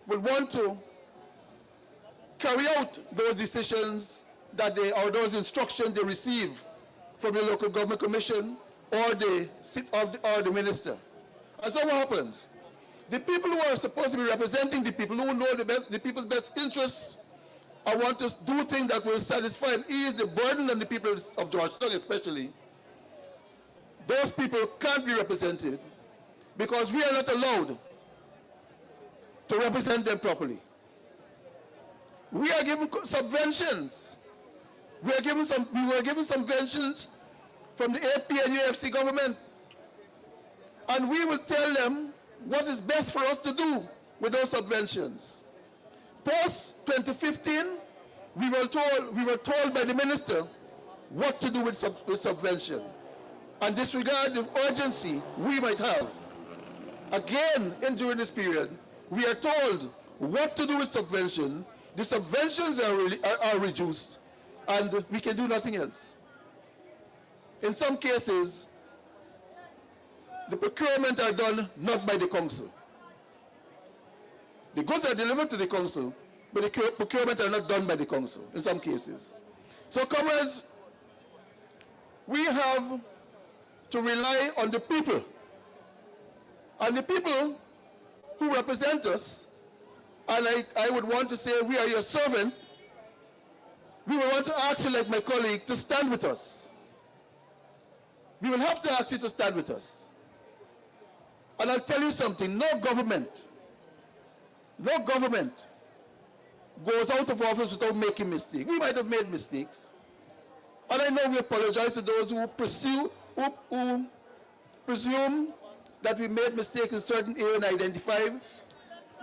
will want to carry out those decisions that they, or those instructions they receive from the Local Government Commission or the minister. And so what happens? The people who are supposed to be representing the people, who know the people's best interests, and want to do things that will satisfy and ease the burden on the people of Georgetown especially, those people can't be represented because we are not allowed to represent them properly. We are given subventions. We were given subventions from the AP and UFC government. And we will tell them what is best for us to do with those subventions. Post 2015, we were told by the minister what to do with subvention and disregard the urgency we might have. Again, during this period, we are told what to do with subvention. The subventions are reduced, and we can do nothing else. In some cases, the procurement are done not by the council. The goods are delivered to the council, but the procurement are not done by the council in some cases. So, comrades, we have to rely on the people. And the people who represent us, and I would want to say we are your servant, we will want to ask you, like my colleague, to stand with us. We will have to ask you to stand with us. And I'll tell you something, no government goes out of office without making mistakes. We might have made mistakes. And I know we apologize to those who presume that we made mistakes in certain areas and identify.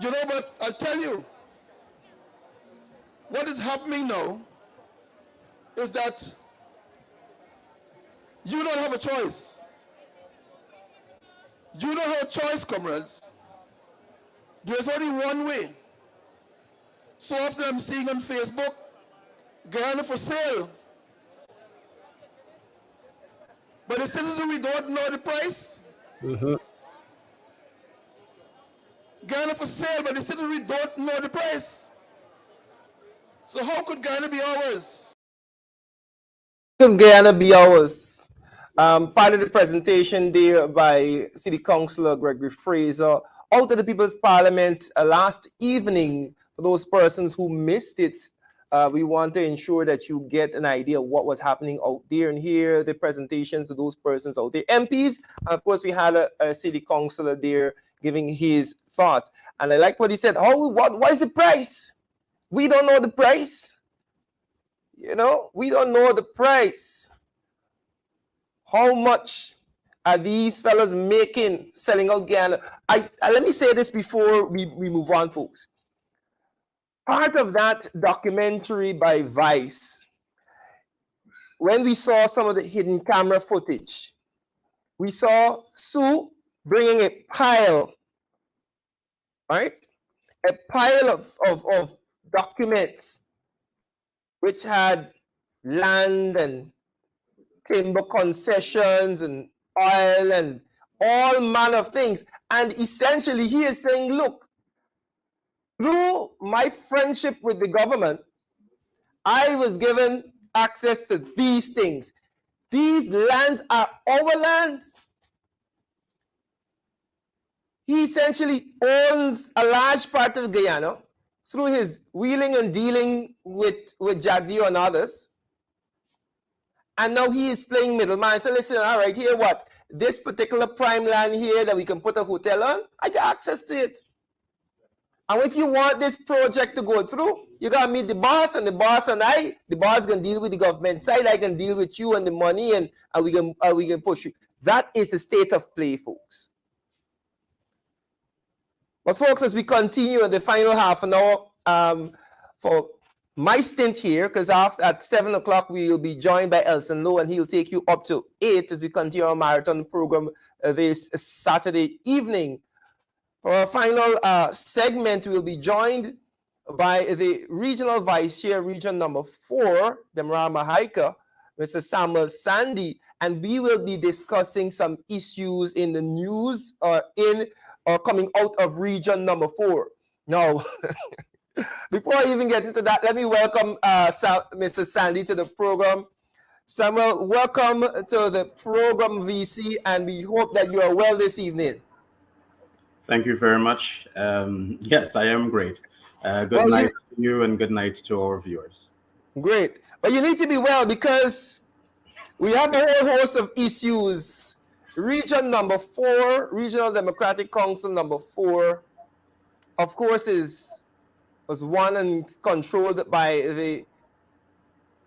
You know, but I'll tell you, what is happening now is that you don't have a choice. You don't have a choice, comrades. There's only one way. So often I'm seeing on Facebook, Guyana for sale. But the citizenry don't know the price. Guyana for sale, but the citizenry don't know the price. So how could Guyana be ours? Could Guyana be ours? Part of the presentation there by City Councillor Gregory Fraser out of the People's Parliament last evening. For those persons who missed it, we want to ensure that you get an idea of what was happening out there and hear the presentations of those persons out there. MPs, and of course, we had a city councillor there giving his thoughts. And I like what he said. What is the price? We don't know the price. You know, we don't know the price. How much are these fellas making selling out Guyana? Let me say this before we move on, folks. Part of that documentary by Vice, when we saw some of the hidden camera footage, we saw Sue bringing a pile, right? A pile of documents which had land and timber concessions and oil and all manner of things. And essentially he is saying, look, through my friendship with the government, I was given access to these things. These lands are our lands. He essentially owns a large part of Guyana through his wheeling and dealing with Jack Dio and others. And now he is playing middleman. So listen, all right, here what? This particular prime land here that we can put a hotel on, I got access to it. And if you want this project to go through, you gotta meet the boss, and the boss and I, the boss can deal with the government side, I can deal with you and the money, and we can push you. That is the state of play, folks. But folks, as we continue in the final half an hour for my stint here, because at 7 o'clock we will be joined by Elson Lowe, and he'll take you up to 8 as we continue our marathon program this Saturday evening. For our final segment, we'll be joined by the regional vice chair, region number 4, Demerara Mahaica, Mr. Samuel Sandy, and we will be discussing some issues in the news or coming out of region number 4. Now, before I even get into that, let me welcome Mr. Sandy to the program. Samuel, welcome to the program, VC, and we hope that you are well this evening. Thank you very much. Yes, I am great. Good night to you and good night to our viewers. Great. But you need to be well because we have a whole host of issues. Region number 4, Regional Democratic Council number 4, of course, was won and controlled by the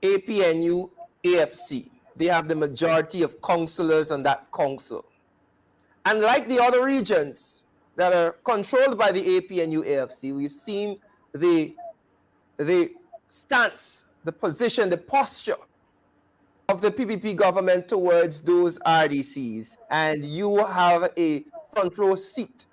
APNU AFC. They have the majority of councillors on that council. And like the other regions that are controlled by the APNU AFC, we've seen the stance, the position, the posture of the PPP government towards those RDCs. And you have a front row seat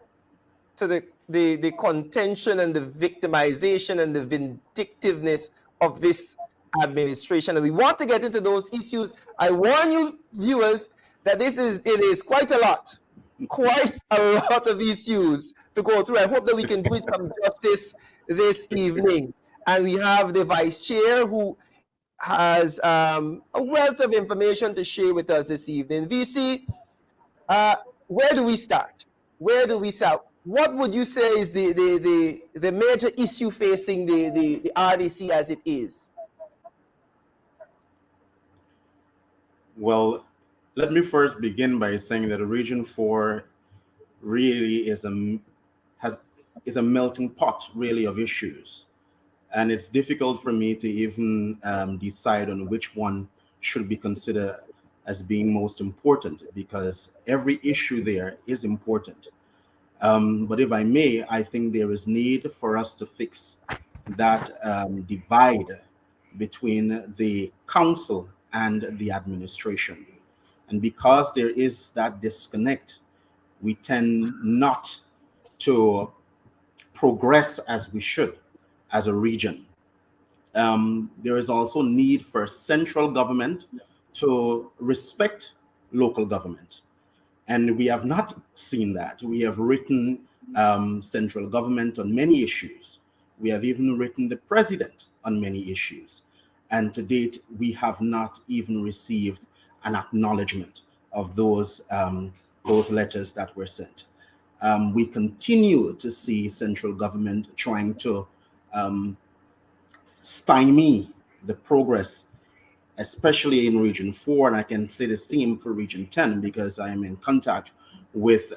to the contention and the victimization and the vindictiveness of this administration. And we want to get into those issues. I warn you, viewers, that it is quite a lot of issues to go through. I hope that we can do it some justice this evening. And we have the vice chair who has a wealth of information to share with us this evening. VC, where do we start? What would you say is the major issue facing the RDC as it is? Well, let me first begin by saying that Region 4 really is a melting pot, really, of issues. And it's difficult for me to even decide on which one should be considered as being most important, because every issue there is important. But if I may, I think there is need for us to fix that divide between the council and the administration. And because there is that disconnect, we tend not to progress as we should as a region. There is also need for central government to respect local government. And we have not seen that. We have written central government on many issues. We have even written the president on many issues. And to date, we have not even received an acknowledgement of those letters that were sent. We continue to see central government trying to stymie the progress, especially in Region 4, and I can say the same for Region 10 because I am in contact with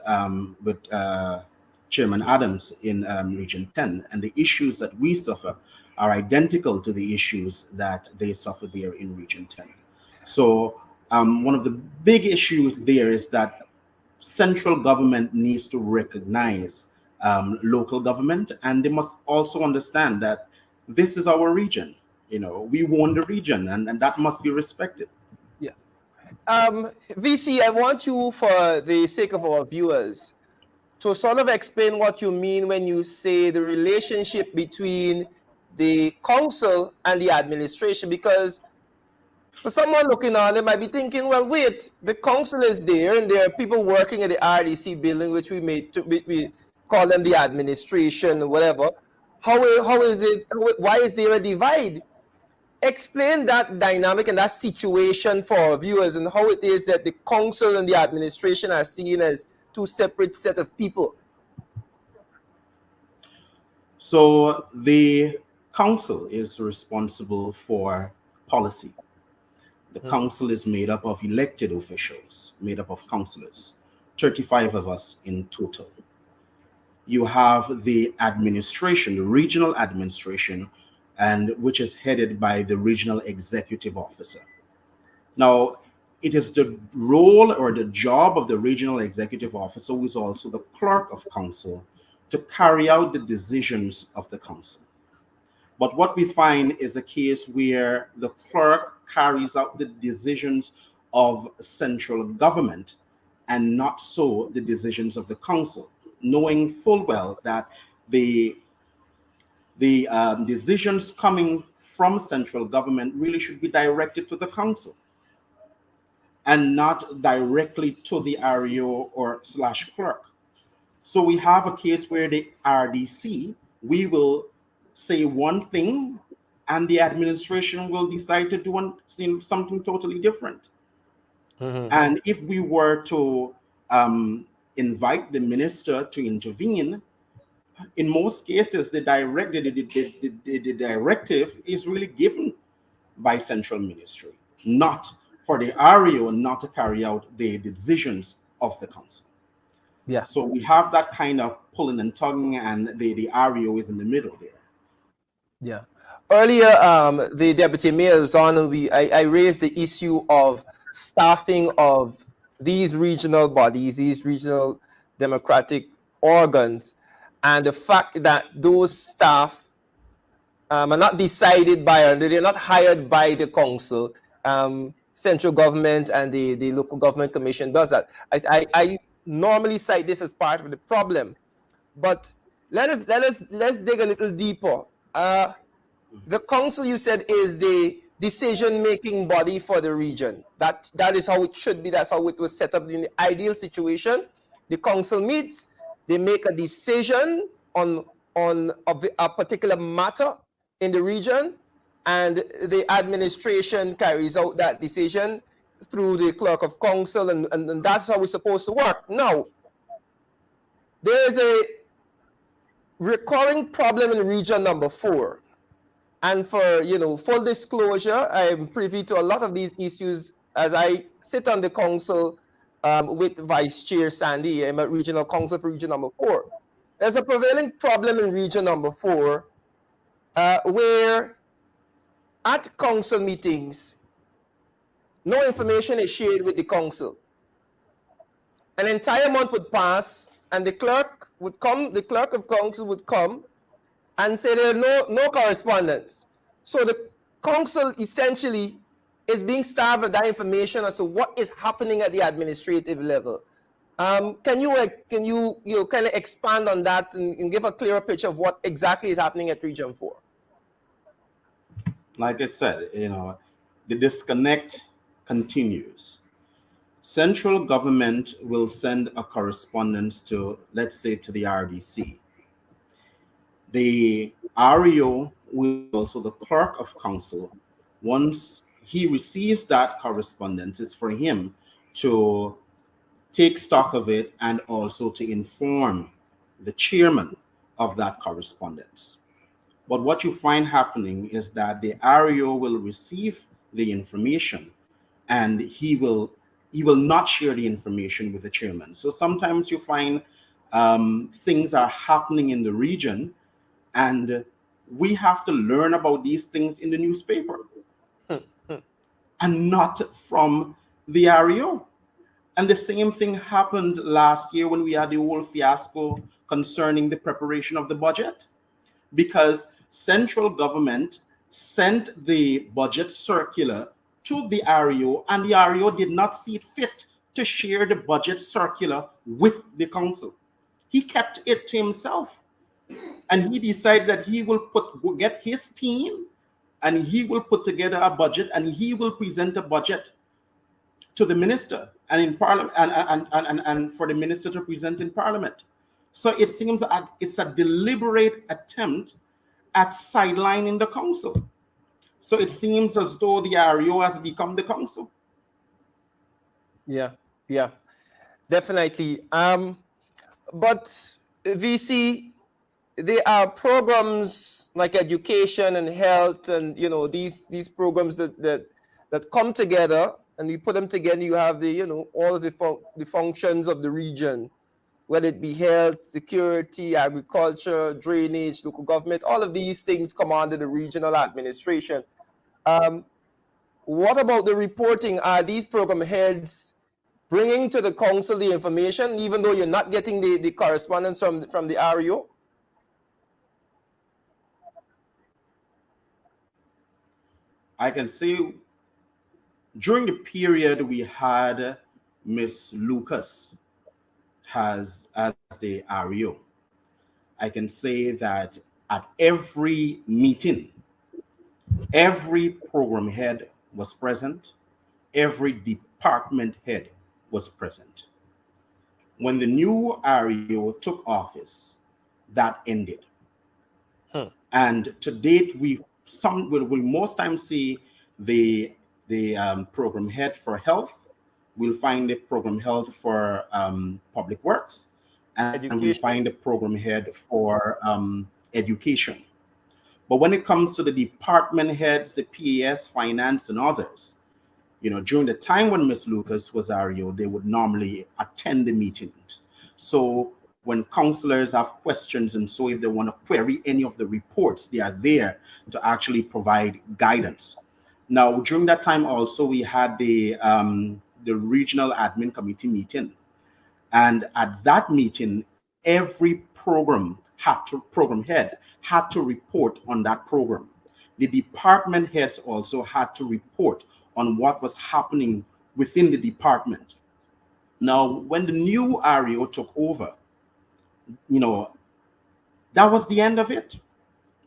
Chairman Adams in Region 10, and the issues that we suffer are identical to the issues that they suffer there in Region 10. So one of the big issues there is that central government needs to recognize local government, and they must also understand that this is our region. You know, we own the region, and that must be respected. Yeah. VC, I want you, for the sake of our viewers, to sort of explain what you mean when you say the relationship between the council and the administration, because for someone looking on, they might be thinking, well, wait, the council is there and there are people working in the RDC building, which we call them the administration, whatever. How is it, why is there a divide? Explain that dynamic and that situation for our viewers and how it is that the council and the administration are seen as two separate set of people. So the council is responsible for policy. The council is made up of elected officials, made up of councillors, 35 of us in total. You have the administration, the regional administration, and which is headed by the regional executive officer. Now, it is the role or the job of the regional executive officer, who is also the clerk of council, to carry out the decisions of the council. But what we find is a case where the clerk carries out the decisions of central government and not so the decisions of the council, knowing full well that the decisions coming from central government really should be directed to the council and not directly to the REO or / clerk. So we have a case where the RDC, we will say one thing and the administration will decide to do something totally different. And if we were to invite the minister to intervene, in most cases, the directive is really given by central ministry, not for the REO not to carry out the decisions of the council. Yeah. So we have that kind of pulling and tugging, and the REO is in the middle there. Yeah. Earlier, the deputy mayor was on, and I raised the issue of staffing of these regional bodies, these regional democratic organs, and the fact that those staff are not decided by, or they're not hired by the council. Central government and the local government commission does that. I normally cite this as part of the problem, but let's dig a little deeper. The council, you said, is the decision-making body for the region. That is how it should be. That's how it was set up in the ideal situation. The council meets, they make a decision on a particular matter in the region, and the administration carries out that decision through the clerk of council, and that's how it's supposed to work. Now, there's a recurring problem in region number 4. And for, full disclosure, I am privy to a lot of these issues as I sit on the council with Vice Chair Sandy. I'm at regional council for region number 4. There's a prevailing problem in region number 4 where at council meetings, no information is shared with the council. An entire month would pass, and the clerk of council would come and say there are no correspondence. So the council essentially is being starved of that information as to what is happening at the administrative level. Can you kind of expand on that and give a clearer picture of what exactly is happening at Region 4? Like I said, the disconnect continues. Central government will send a correspondence to, let's say, to the RDC. The REO will also, the clerk of council, once he receives that correspondence, it's for him to take stock of it and also to inform the chairman of that correspondence. But what you find happening is that the REO will receive the information and he will not share the information with the chairman. So sometimes you find things are happening in the region, and we have to learn about these things in the newspaper and not from the REO. And the same thing happened last year when we had the whole fiasco concerning the preparation of the budget, because central government sent the budget circular to the REO, and the REO did not see it fit to share the budget circular with the council. He kept it to himself, and he decided that he will get his team and he will put together a budget and he will present a budget to the minister and in parliament and for the minister to present in parliament. So it seems that it's a deliberate attempt at sidelining the council. So it seems as though the REO has become the council. Yeah, definitely. But VC, there are programs like education and health, and these programs that that come together, and you put them together, you have the, all of the functions of the region, whether it be health, security, agriculture, drainage, local government, all of these things come under the regional administration. What about the reporting? Are these program heads bringing to the council the information, even though you're not getting the correspondence from the REO? I can say during the period we had Ms. Lucas as the REO, I can say that at every meeting, every program head was present, every department head was present. When the new REO took office, that ended. And to date, we most times see the program head for health. We'll find the program head for public works, and we'll find the program head for education. But when it comes to the department heads, the PAS, finance, and others, during the time when Ms. Lucas was REO, they would normally attend the meetings. So when councillors have questions, and so if they want to query any of the reports, they are there to actually provide guidance. Now, during that time also, we had the regional admin committee meeting. And at that meeting, every program head had to report on that program. The department heads also had to report on what was happening within the department. Now, when the new REO took over, that was the end of it.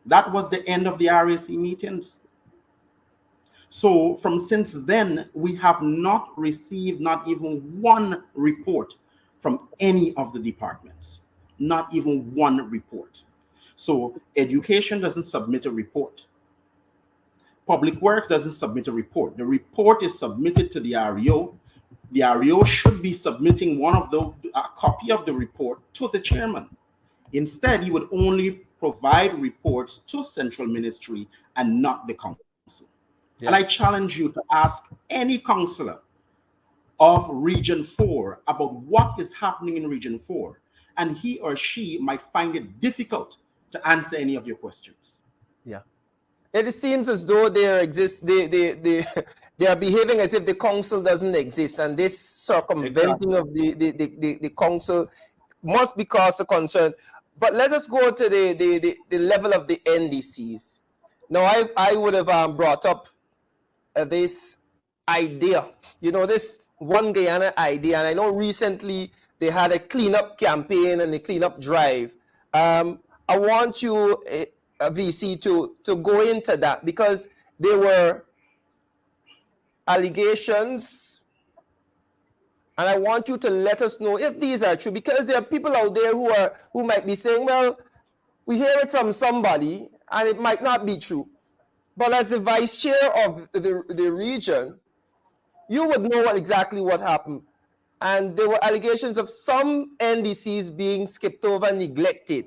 That was the end of the RAC meetings. So since then, we have not received not even one report from any of the departments, not even one report. So education doesn't submit a report. Public Works doesn't submit a report. The report is submitted to the REO. The REO should be submitting a copy of the report to the chairman. Instead, he would only provide reports to Central Ministry and not the council. Yeah. And I challenge you to ask any councillor of Region 4 about what is happening in Region 4, and he or she might find it difficult to answer any of your questions. Yeah. It seems as though they are behaving as if the council doesn't exist, and this circumventing of the council must be cause of concern. But let us go to the level of the NDCs. Now, I would have brought up this idea, this One Guyana idea, and I know recently they had a cleanup campaign and a cleanup drive. I want you, VC, to go into that, because there were allegations, and I want you to let us know if these are true, because there are people out there who might be saying, well, we hear it from somebody and it might not be true. But as the vice chair of the region, you would know exactly what happened. And there were allegations of some NDCs being skipped over and neglected.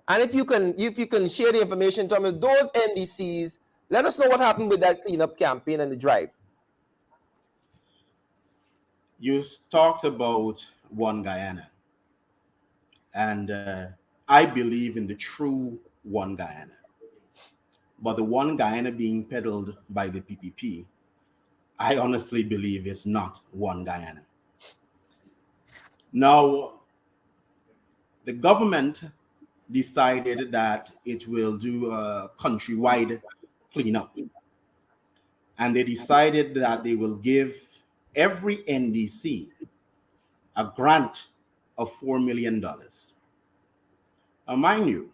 And if you can share the information in terms of those NDCs, let us know what happened with that cleanup campaign and the drive. You talked about One Guyana. And I believe in the true One Guyana. But the One Guyana being peddled by the PPP, I honestly believe is not One Guyana. Now, the government decided that it will do a countrywide cleanup. And they decided that they will give every NDC a grant of $4 million. Now, mind you,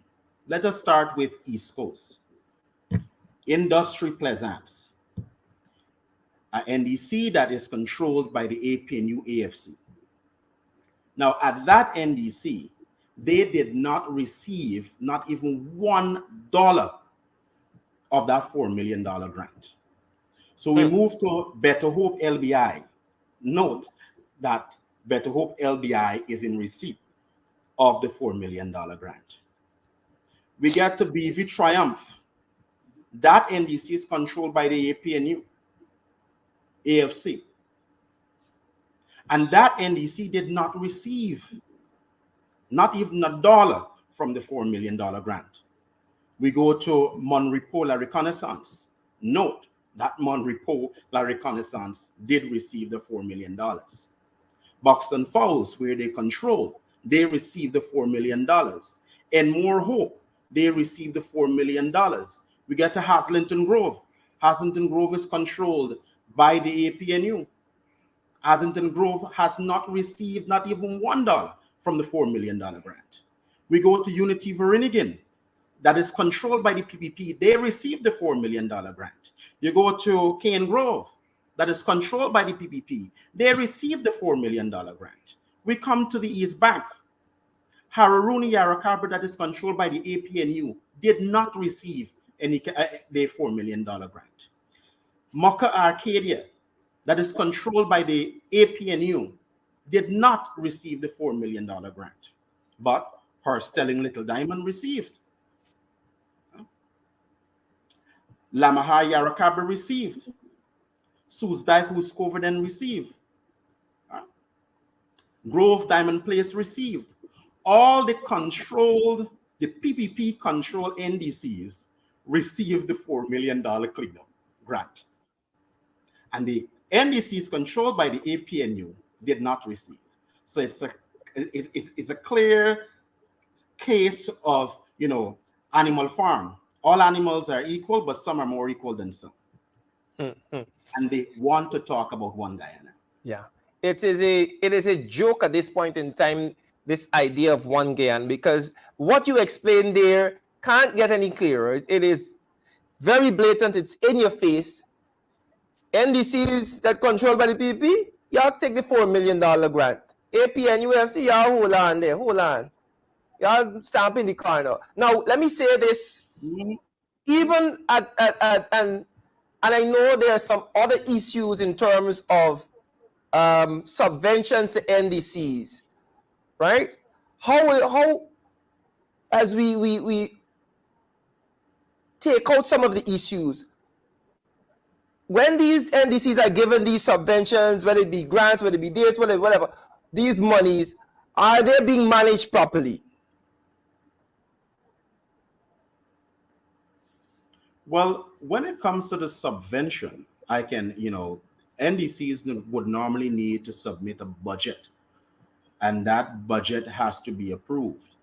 let us start with East Coast. Industry Plaisance, an NDC that is controlled by the APNU AFC. Now, at that NDC, they did not receive not even $1 of that $4 million grant. So we move to Better Hope LBI. Note that Better Hope LBI is in receipt of the $4 million grant. We get to BV Triumph. That NDC is controlled by the APNU. AFC. And that NDC did not receive not even $1 from the $4 million grant. We go to Monrepo La Reconnaissance. Note that Monrepo La Reconnaissance did receive the $4 million. Buxton Falls, where they control, they received the $4 million. And More Hope, they received the $4 million. We get to Haslington Grove. Haslington Grove is controlled by the APNU. Haslington Grove has not received not even $1 from the $4 million grant. We go to Unity Verinigan, that is controlled by the PPP. They received the $4 million grant. You go to Cane Grove, that is controlled by the PPP. They received the $4 million grant. We come to the East Bank. Hararuni Yarrakabra, that is controlled by the APNU, did not receive the $4 million grant. Mocha Arcadia, that is controlled by the APNU, did not receive the $4 million grant. But her Stelling Little Diamond received. Lamahar Yarrakabra received. Soosdijk Hooskoverden received. Grove Diamond Place received. All the PPP controlled NDCs received the $4 million cleanup grant. And the NDCs controlled by the APNU did not receive. So it's a clear case of, Animal Farm. All animals are equal, but some are more equal than some. And they want to talk about one Guyana. Yeah, it is a joke at this point in time, this idea of one Guyana, because what you explained there can't get any clearer. It is very blatant. It's in your face. NDCs that controlled by the PPP, y'all take the $4 million grant. APN, UFC, y'all hold on there, hold on. Y'all stamp in the corner. Now, let me say this. Even and I know there are some other issues in terms of subventions to NDCs, right? How as we take out some of the issues, when these NDCs are given these subventions, whether it be grants, whether it be this, whatever, these monies, are they being managed properly? Well, when it comes to the subvention, I can, NDCs would normally need to submit a budget, and that budget has to be approved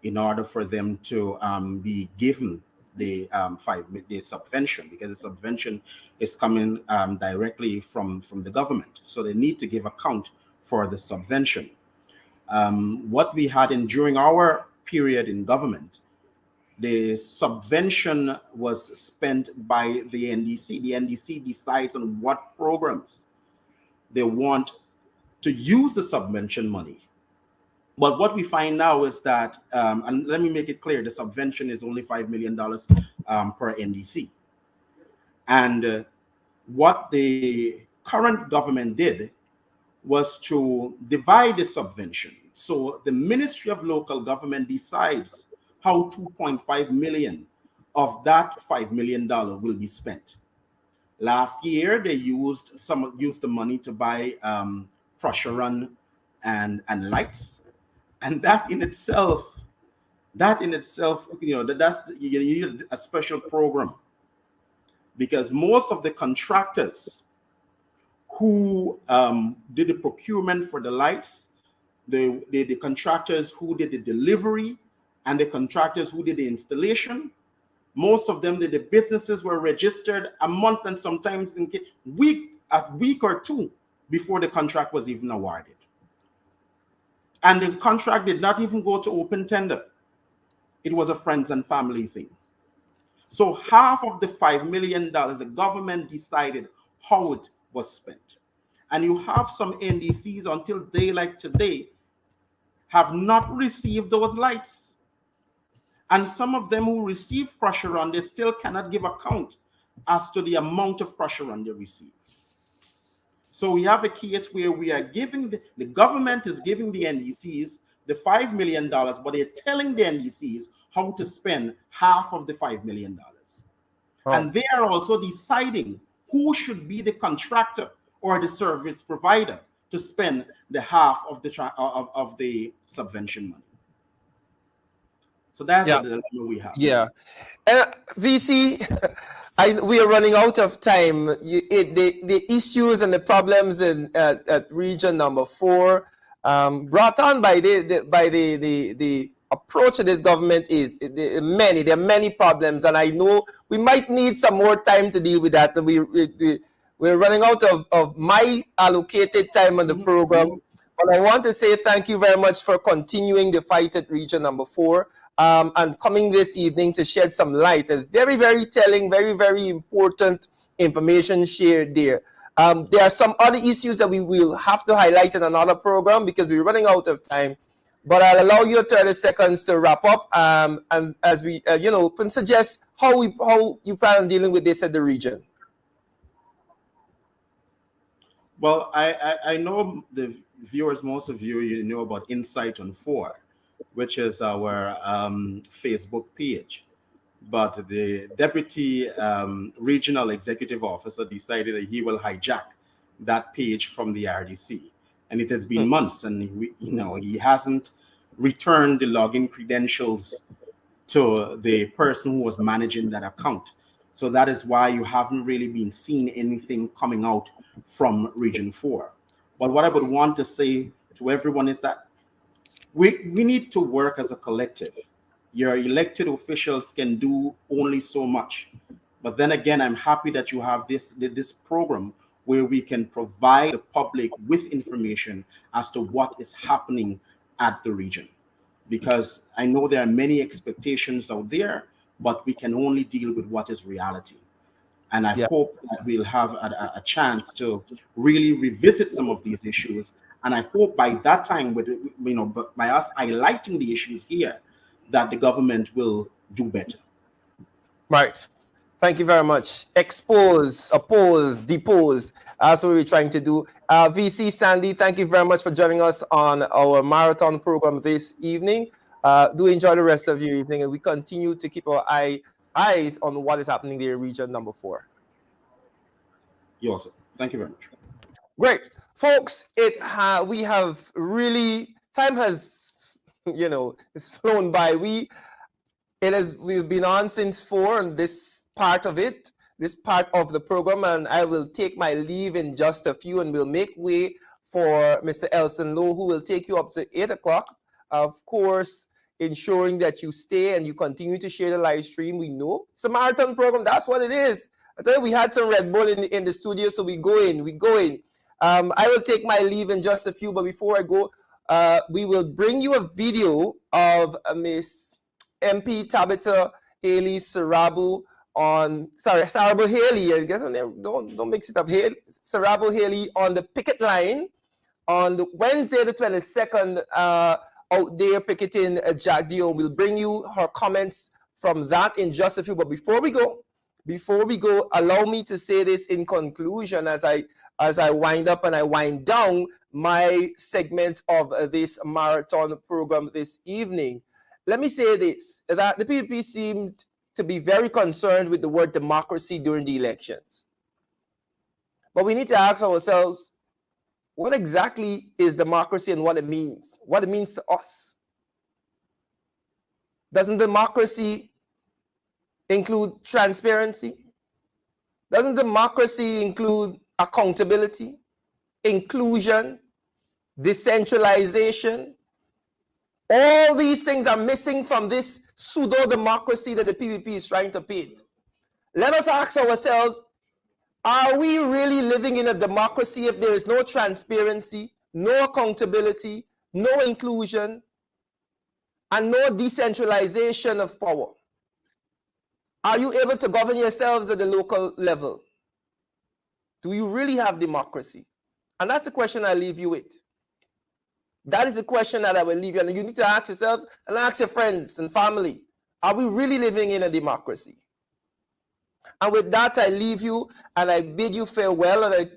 in order for them to be given the subvention, because the subvention is coming directly from the government. So they need to give account for the subvention. What we had during our period in government, the subvention was spent by the NDC. The NDC decides on what programs they want to use the subvention money. But what we find now is that, and let me make it clear, the subvention is only $5 million per NDC. And what the current government did was to divide the subvention. So the Ministry of Local Government decides how 2.5 million of that $5 million will be spent. Last year, they used the money to buy pressure run and lights, and that in itself, you need a special program, because most of the contractors who did the procurement for the lights, the contractors who did the delivery, and the contractors who did the installation, most of them, the businesses were registered a month and sometimes a week or two before the contract was even awarded. And the contract did not even go to open tender. It was a friends and family thing. So half of the $5 million, the government decided how it was spent. And you have some NDCs until day like today have not received those lights. And some of them who receive pressure run, they still cannot give account as to the amount of pressure run they receive. So we have a case where we are giving, the government is giving the NDCs the $5 million, but they're telling the NDCs how to spend half of the $5 million. Oh. And they are also deciding who should be the contractor or the service provider to spend the half of the subvention money. So that's the dilemma we have. Yeah. VC, we are running out of time. The issues and the problems at region number 4 brought on by the approach of this government is there are many problems, and I know we might need some more time to deal with that. And we're running out of my allocated time on the program. But I want to say thank you very much for continuing the fight at region number 4 and coming this evening to shed some light. It's very, very telling, very, very important information shared there. There are some other issues that we will have to highlight in another program because we're running out of time. But I'll allow you 30 seconds to wrap up, and as we, can suggest how you plan on dealing with this at the region. Well, I know the viewers, most of you know about Insight on 4, which is our Facebook page. But the deputy regional executive officer decided that he will hijack that page from the RDC. And it has been months, and he hasn't returned the login credentials to the person who was managing that account. So that is why you haven't really been seeing anything coming out from Region 4. But what I would want to say to everyone is that we need to work as a collective. Your elected officials can do only so much. But then again, I'm happy that you have this program where we can provide the public with information as to what is happening at the region. Because I know there are many expectations out there, but we can only deal with what is reality. And I hope that we'll have a chance to really revisit some of these issues. And I hope by that time, by us highlighting the issues here, that the government will do better. Right. Thank you very much. Expose, oppose, depose. That's what we're trying to do. VC Sandy, thank you very much for joining us on our marathon program this evening. Do enjoy the rest of your evening, and we continue to keep our eyes on what is happening there in region number 4. You also. Thank you very much. Great. Folks, we have really, time has, it's flown by. We've been on since 4 on this part of the program, and I will take my leave in just a few, and we'll make way for Mr. Elson Lowe, who will take you up to 8 o'clock. Of course, ensuring that you stay and you continue to share the live stream. We know it's a marathon program. That's what it is. I tell you, we had some Red Bull in the studio, so we go in. I will take my leave in just a few, but before I go, we will bring you a video of Miss MP Tabitha Haley Sarabu Sarabu Haley. I guess don't mix it up. Sarabu Haley on the picket line on the Wednesday the 22nd. Out there picketing Jack Dio. We'll bring you her comments from that in just a few. But before we go, allow me to say this in conclusion as I wind up and I wind down my segment of this marathon program this evening. Let me say this, that the PPP seemed to be very concerned with the word democracy during the elections. But we need to ask ourselves, what exactly is democracy and what it means to us? Doesn't democracy include transparency? Doesn't democracy include accountability, inclusion, decentralization? All these things are missing from this pseudo-democracy that the PPP is trying to paint. Let us ask ourselves, are we really living in a democracy if there is no transparency, no accountability, no inclusion, and no decentralization of power? Are you able to govern yourselves at the local level? Do you really have democracy? And that's the question I leave you with. That is the question that I will leave you. And you need to ask yourselves and ask your friends and family, are we really living in a democracy? And with that, I leave you and I bid you farewell, and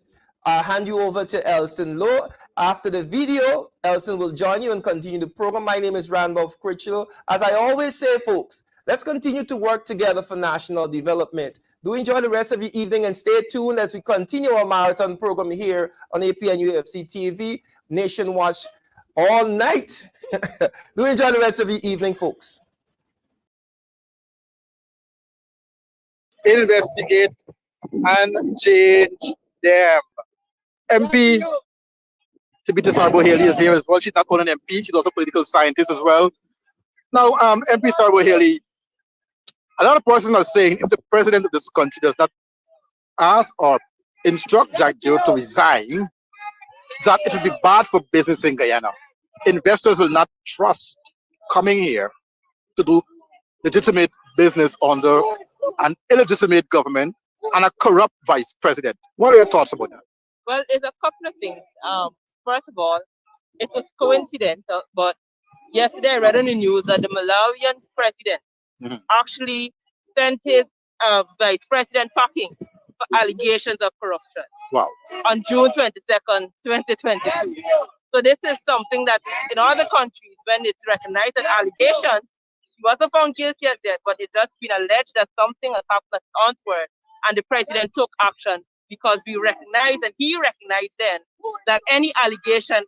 I hand you over to Elson Lowe. After the video, Elson will join you and continue the program. My name is Randolph Critchlow. As I always say, folks, Let's continue to work together for national development. Do enjoy the rest of your evening and stay tuned as we continue our marathon program here on APN UFC TV, Nation Watch all night. Do enjoy the rest of your evening, folks. Investigate and change them. MP Tabitha Sarbo-Haley is here as well. She's not only an MP, she's also a political scientist as well. Now, MP Sarbo-Haley, a lot of persons are saying if the president of this country does not ask or instruct Jack Deo to resign, that it will be bad for business in Guyana. Investors will not trust coming here to do legitimate business under an illegitimate government and a corrupt vice president. What are your thoughts about that? Well, there's a couple of things. First of all, it was coincidental, but yesterday I read on the news that the Malawian president actually sent his vice president packing for allegations of corruption. Wow. On June 22nd, 2022. So this is something that in other countries, when it's recognized as allegations, he wasn't found guilty as yet, but it's just been alleged that something has happened at Antwerp, and the president took action because we recognize, and he recognized then, that any allegation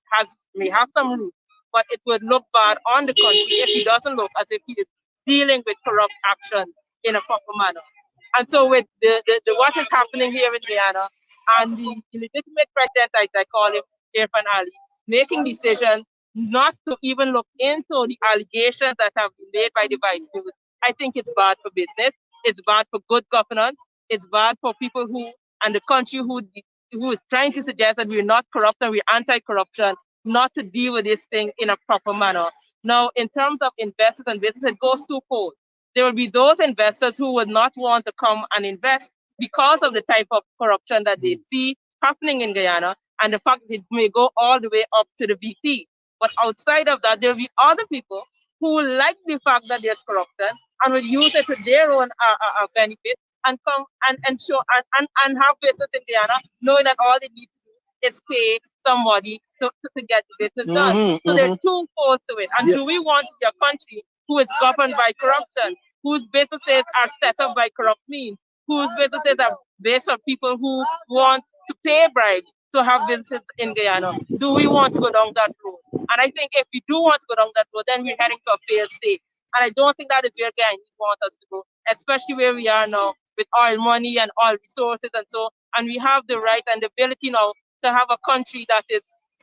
may have some root, but it would look bad on the country if he doesn't look as if he is dealing with corrupt action in a proper manner. And so with the what is happening here in Guyana, and the illegitimate president, as I call him, Irfaan Ali, making decisions not to even look into the allegations that have been made by the vice news, I think it's bad for business, it's bad for good governance, it's bad for people who, and the country who is trying to suggest that we're not corrupt and we're anti-corruption, not to deal with this thing in a proper manner. Now, in terms of investors and business, it goes twofold. There will be those investors who would not want to come and invest because of the type of corruption that they see happening in Guyana and the fact that it may go all the way up to the VP. But outside of that, there will be other people who like the fact that there's corruption and will use it to their own benefit and come and show and have business in Guyana, knowing that all they need to do is pay somebody to get the business done. So there are two folds to it. And do we want to be a country who is governed by corruption, whose businesses are set up by corrupt means, whose businesses are based on people who want to pay bribes to have businesses in Guyana? Do we want to go down that road? And I think if we do want to go down that road, then we're heading to a failed state. And I don't think that is where Guyanese want us to go, especially where we are now with oil money and oil resources and so. And we have the right and the ability now to have a country that is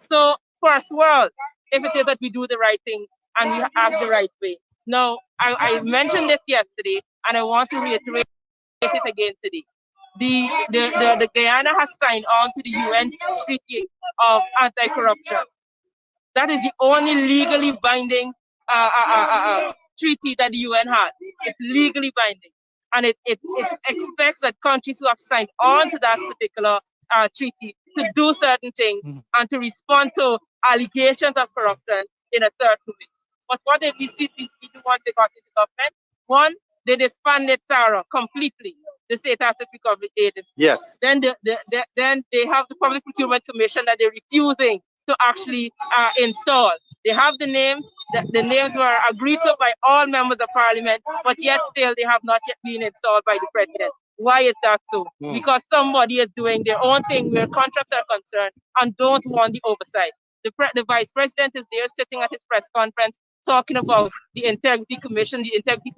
so first world, if it is that we do the right things and we act the right way. Now, I mentioned this yesterday, and I want to reiterate it again today. The Guyana has signed on to the UN Treaty of Anti-Corruption. That is the only legally binding treaty that the UN has. It's legally binding. And it expects that countries who have signed on to that particular treaty to do certain things and to respond to allegations of corruption in a certain way. But what did we see once they got into government? One, they disbanded SARA completely, the State Asset Recovery Agency. Yes. Then they have the Public Procurement Commission that they're refusing to actually install. They have the names. The names were agreed to by all members of parliament, but yet still they have not yet been installed by the president. Why is that so? Because somebody is doing their own thing where contracts are concerned and don't want the oversight. The vice president is there sitting at his press conference talking about the Integrity Commission. The Integrity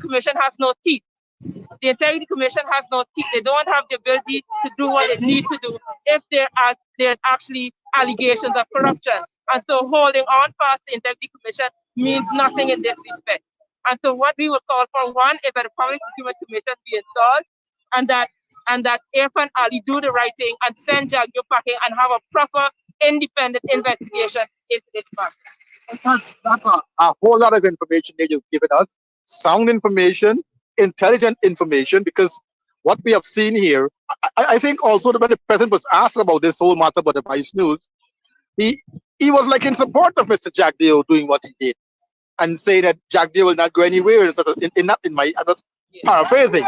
Commission has no teeth. The Integrity Commission has no teeth. They don't have the ability to do what they need to do if there's actually allegations of corruption. And so holding on past the Integrity Commission means nothing in this respect. And so what we will call for, one, is that the Public Procurement Commission be installed and that Irfaan Ali do the right thing and send Jack Deo packing and have a proper independent investigation into this matter. That's a whole lot of information that you've given us. Sound information, intelligent information, because what we have seen here, I think also when the president was asked about this whole matter about the Vice News, he was like in support of Mr. Jack Deo doing what he did and say that Jack Deo will not go anywhere. In my paraphrasing.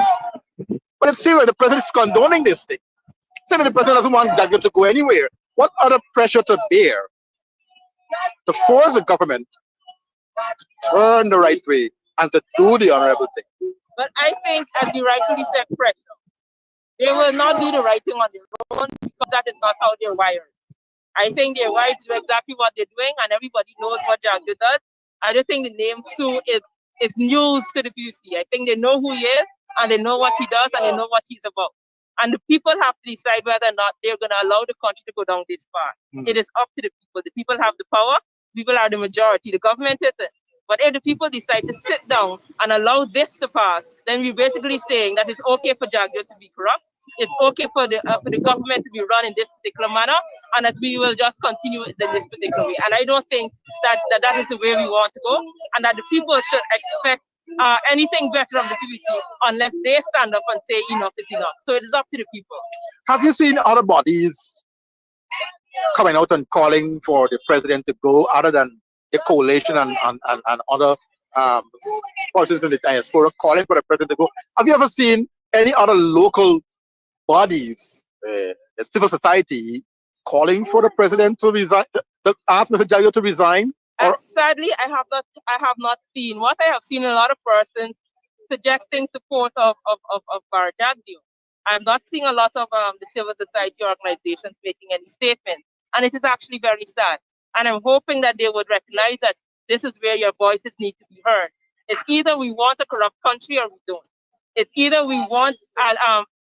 But it's still the president is condoning this thing. Saying that the president doesn't want Jack Deo to go anywhere. What other pressure to bear to force the government to turn the right way and to do the honorable thing. But I think, as you rightfully said, pressure. They will not do the right thing on their own because that is not how they're wired. I think they're wired to do exactly what they're doing, and everybody knows what Jagdeo does. I don't think the name Sue is news to the PPP. I think they know who he is, and they know what he does, and they know what he's about. And the people have to decide whether or not they're going to allow the country to go down this path. It is up to the people. The people have the power. People are the majority. The government isn't. But if the people decide to sit down and allow this to pass, then we're basically saying that it's okay for Jagdeo to be corrupt. It's okay for the government to be run in this particular manner, and that we will just continue in this particular way. And I don't think that is the way we want to go, and that the people should expect anything better of the PPP unless they stand up and say enough is enough. So it is up to the people. Have you seen other bodies coming out and calling for the president to go, other than the coalition and other persons in the diaspora calling for the president to go? Have you ever seen any other local bodies, the civil society, calling for the president to resign, to ask Mr. Jagdeo to resign? Sadly, I have not seen. What I have seen, a lot of persons suggesting support of Barra Jagdeo. I'm not seeing a lot of the civil society organizations making any statements, and it is actually very sad. And I'm hoping that they would recognize that this is where your voices need to be heard. It's either we want a corrupt country or we don't. It's either we want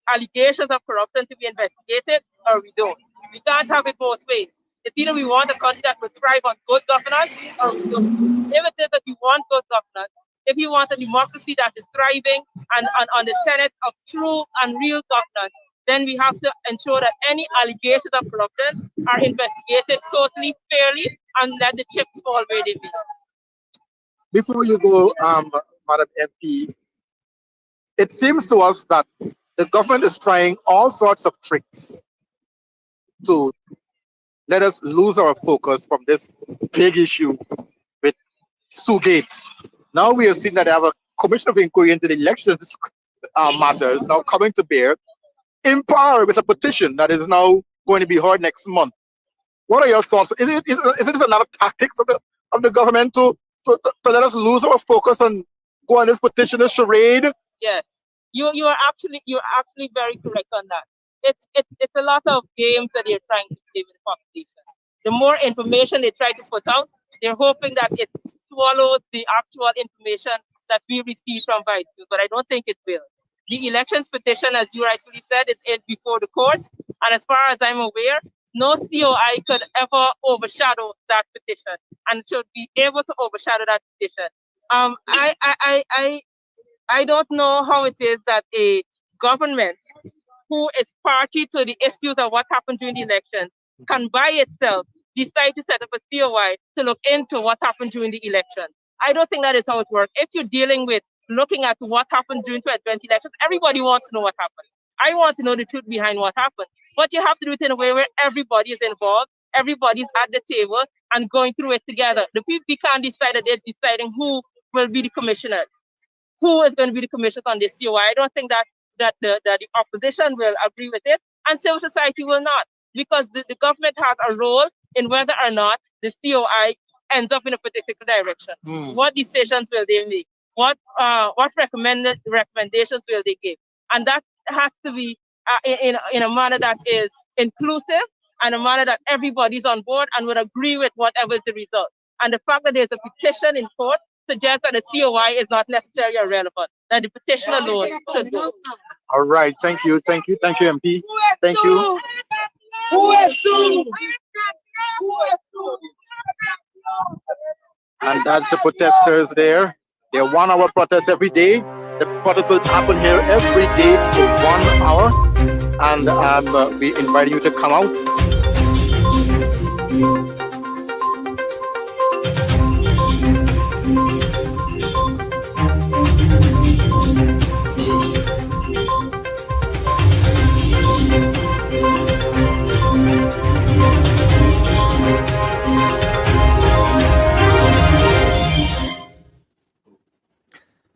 allegations of corruption to be investigated or we don't. We can't have it both ways. It's either we want a country that will thrive on good governance or we don't. If it is that you want good governance, if you want a democracy that is thriving and on the tenets of true and real governance, then we have to ensure that any allegations of corruption are investigated totally fairly and let the chips fall where they may. Before you go, Madam MP, it seems to us that the government is trying all sorts of tricks to let us lose our focus from this big issue with Sugate. Now we have seen that they have a commission of inquiry into the elections matters now coming to bear in power with a petition that is now going to be heard next month. What are your thoughts? Is it another tactics of the government to let us lose our focus and go on this petition, this charade? Yes, you are actually very correct on that. It's a lot of games that they're trying to play with the population. The more information they try to put out, they're hoping that it swallows the actual information that we receive from Vice, but I don't think it will. The elections petition, as you rightfully said, is in before the courts, and as far as I'm aware, no COI could ever overshadow that petition, and should be able to overshadow that petition. I don't know how it is that a government who is party to the issues of what happened during the election can by itself decide to set up a COI to look into what happened during the election. I don't think that is how it works. If you're dealing with looking at what happened during 2020 elections, everybody wants to know what happened. I want to know the truth behind what happened. But you have to do it in a way where everybody is involved, everybody's at the table and going through it together. The people can't decide that they're deciding who will be the commissioner, who is going to be the commissioner on this COI. I don't think that the opposition will agree with it, and civil society will not, because the government has a role in whether or not the COI ends up in a particular direction. What decisions will they make? What recommendations will they give? And that has to be in a manner that is inclusive and a manner that everybody's on board and would agree with whatever is the result. And the fact that there's a petition in court suggests that the COI is not necessarily irrelevant, that the petition alone should go. All right, thank you, MP. Thank you. And that's the protesters there. They're 1 hour protest every day. The protest will happen here every day for 1 hour. And we invite you to come out.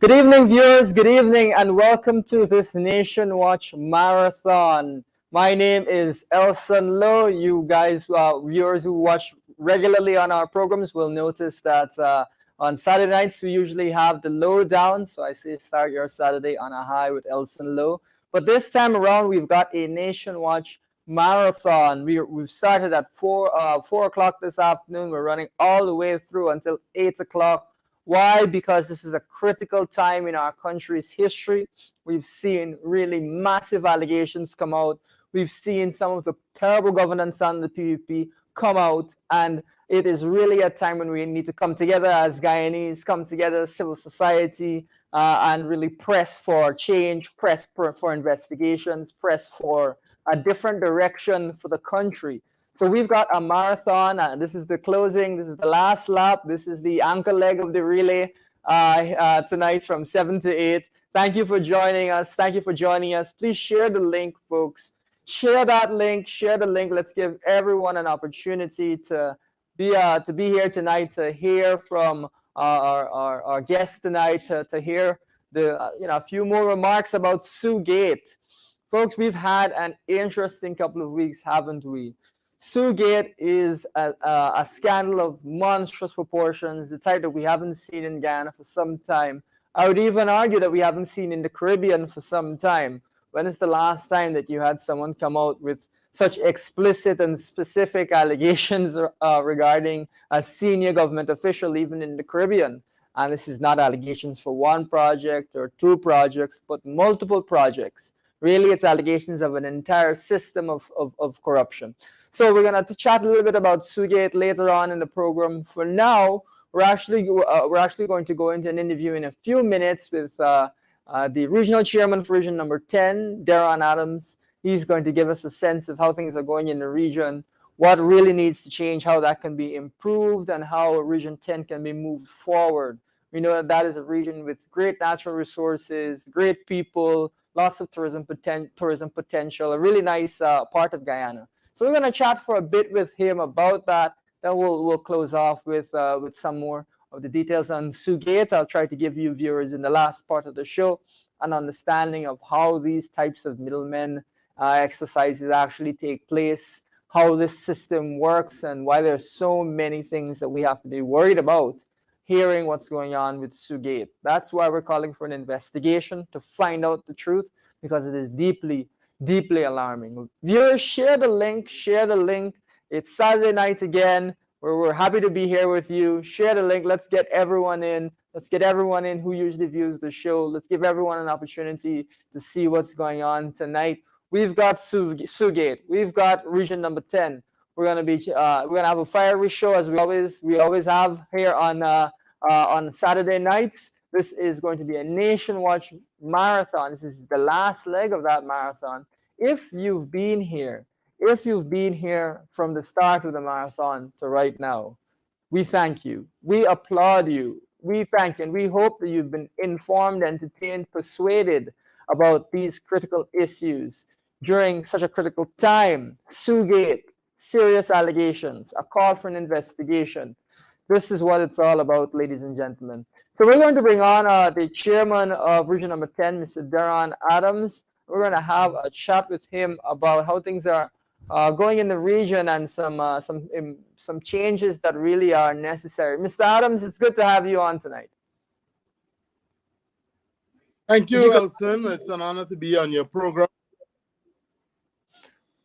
Good evening, viewers. Good evening, and welcome to this Nation Watch Marathon. My name is Elson Lowe. You guys, viewers who watch regularly on our programs, will notice that On Saturday nights, we usually have the lowdown. So I say start your Saturday on a high with Elson Low. But this time around, we've got a Nation Watch marathon. We've started at 4 o'clock this afternoon. We're running all the way through until 8 o'clock. Why? Because this is a critical time in our country's history. We've seen really massive allegations come out. We've seen some of the terrible governance on the PPP come out, and it is really a time when we need to come together as Guyanese, come together, civil society, and really press for change, press for investigations, press for a different direction for the country. So we've got a marathon, and this is the closing, this is the last lap, this is the anchor leg of the relay tonight from 7 to 8. Thank you for joining us. Thank you for joining us. Please share the link, folks. Share that link, share the link. Let's give everyone an opportunity to be here tonight, to hear from our guest tonight, to hear a few more remarks about Sugate. Folks, we've had an interesting couple of weeks, haven't we? Sugate is a scandal of monstrous proportions, the type that we haven't seen in Ghana for some time. I would even argue that we haven't seen in the Caribbean for some time. When is the last time that you had someone come out with such explicit and specific allegations regarding a senior government official, even in the Caribbean? And this is not allegations for one project or two projects, but multiple projects. Really, it's allegations of an entire system of corruption. So we're going to chat a little bit about Sugate later on in the program. For now, we're actually going to go into an interview in a few minutes with the regional chairman for region number 10, Deron Adams. He's going to give us a sense of how things are going in the region, what really needs to change, how that can be improved, and how region 10 can be moved forward. We know that that is a region with great natural resources, great people, lots of tourism potential, a really nice part of Guyana. So we're going to chat for a bit with him about that. Then we'll close off with some more of the details on Sugate. I'll try to give you viewers in the last part of the show an understanding of how these types of middlemen exercises actually take place, how this system works, and why there's so many things that we have to be worried about hearing what's going on with Sugate. That's why we're calling for an investigation to find out the truth, because it is deeply, deeply alarming. Viewers, share the link, share the link. It's Saturday night again. We're happy to be here with you. Share the link. Let's get everyone in. Let's get everyone in who usually views the show. Let's give everyone an opportunity to see what's going on tonight. We've got Sugate. We've got region number 10. We're gonna have a fiery show as we always have here on Saturday nights. This is going to be a Nation Watch marathon. This is the last leg of that marathon. If you've been here from the start of the marathon to right now, we thank you. We applaud you. We thank you. And we hope that you've been informed, entertained, persuaded about these critical issues during such a critical time. Sugate, serious allegations, a call for an investigation. This is what it's all about, ladies and gentlemen. So we're going to bring on the chairman of region number 10, Mr. Deron Adams. We're going to have a chat with him about how things are going in the region and some changes that really are necessary. Mr. Adams, it's good to have you on tonight. Thank you, Elson. It's an honor to be on your program.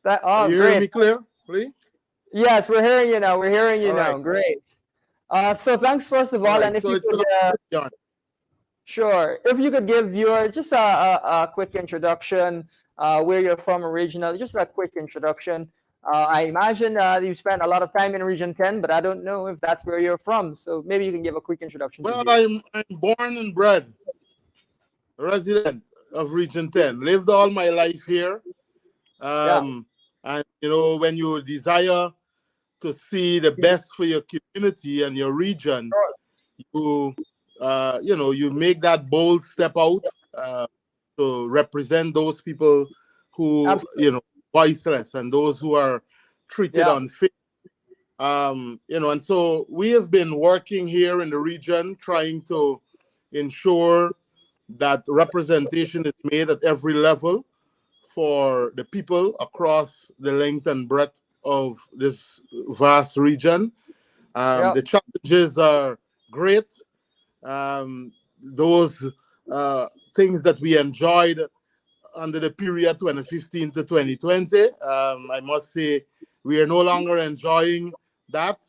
Are you hearing me clearly? Yes, we're hearing you now. We're hearing you now. Right. Great. So thanks first of all, Right. and if so you could, sure, if you could give viewers just a quick introduction, where you're from originally, just a quick introduction. I imagine you spent a lot of time in Region 10, but I don't know if that's where you're from. So maybe you can give a quick introduction. Well, I'm born and bred, resident of Region 10. Lived all my life here. And, you know, when you desire to see the best for your community and your region, you make that bold step out to represent those people who, voiceless and those who are treated unfair. And so we have been working here in the region trying to ensure that representation is made at every level for the people across the length and breadth of this vast region. The challenges are great. those things that we enjoyed under the period 2015 to 2020. I must say we are no longer enjoying that.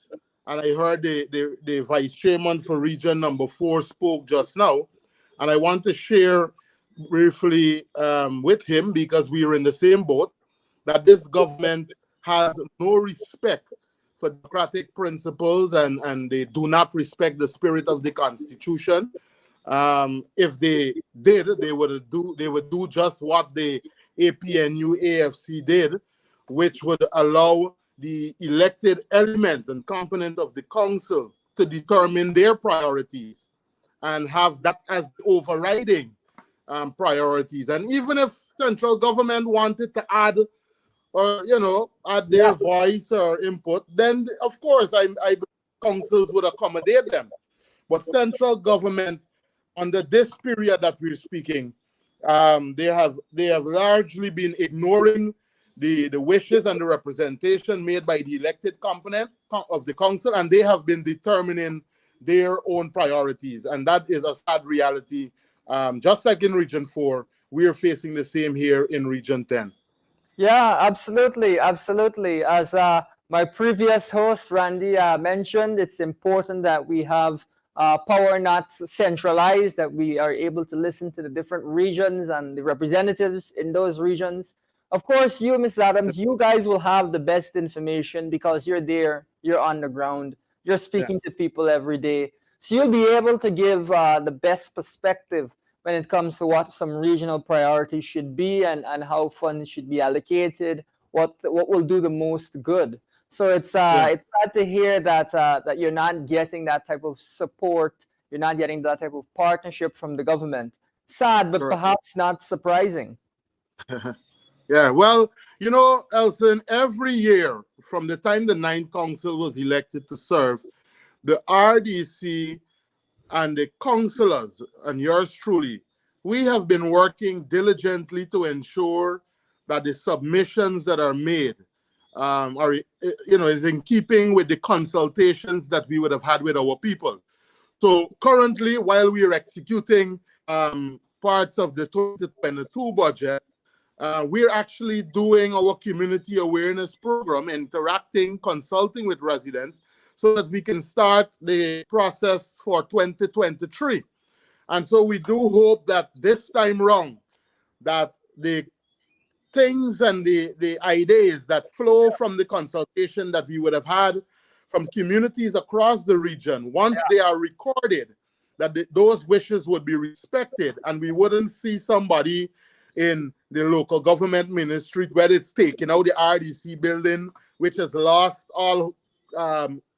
And I heard the vice chairman for region number 4 spoke just now. And I want to share briefly with him, because we are in the same boat, that this government has no respect for democratic principles, and they do not respect the spirit of the Constitution. If they did, they would do just what the APNU AFC did, which would allow the elected element and component of the council to determine their priorities and have that as overriding priorities. And even if central government wanted to add add their voice or input, then of course I councils would accommodate them. But central government, under this period that we're speaking, they have largely been ignoring the wishes and the representation made by the elected component of the council, and they have been determining their own priorities. And that is a sad reality. Just like in Region 4, we are facing the same here in Region 10. Yeah, absolutely. As my previous host, Randy, mentioned, it's important that we have power not centralized, that we are able to listen to the different regions and the representatives in those regions. Of course, you, Ms. Adams, you guys will have the best information because you're there, you're on the ground, you're speaking to people every day. So you'll be able to give the best perspective when it comes to what some regional priorities should be and how funds should be allocated, what will do the most good. So it's sad to hear that that you're not getting that type of support, you're not getting that type of partnership from the government. Sad, but perhaps not surprising. Yeah, well, Elson, every year from the time the 9th Council was elected to serve, the RDC and the councillors, and yours truly, we have been working diligently to ensure that the submissions that are made is in keeping with the consultations that we would have had with our people. So currently, while we are executing parts of the 2022 budget, we're actually doing our community awareness program, interacting, consulting with residents, so that we can start the process for 2023. And so we do hope that this time round, that the things and the ideas that flow from the consultation that we would have had from communities across the region, once they are recorded, that those wishes would be respected, and we wouldn't see somebody in the local government ministry, where it's taken out the RDC building, which has lost all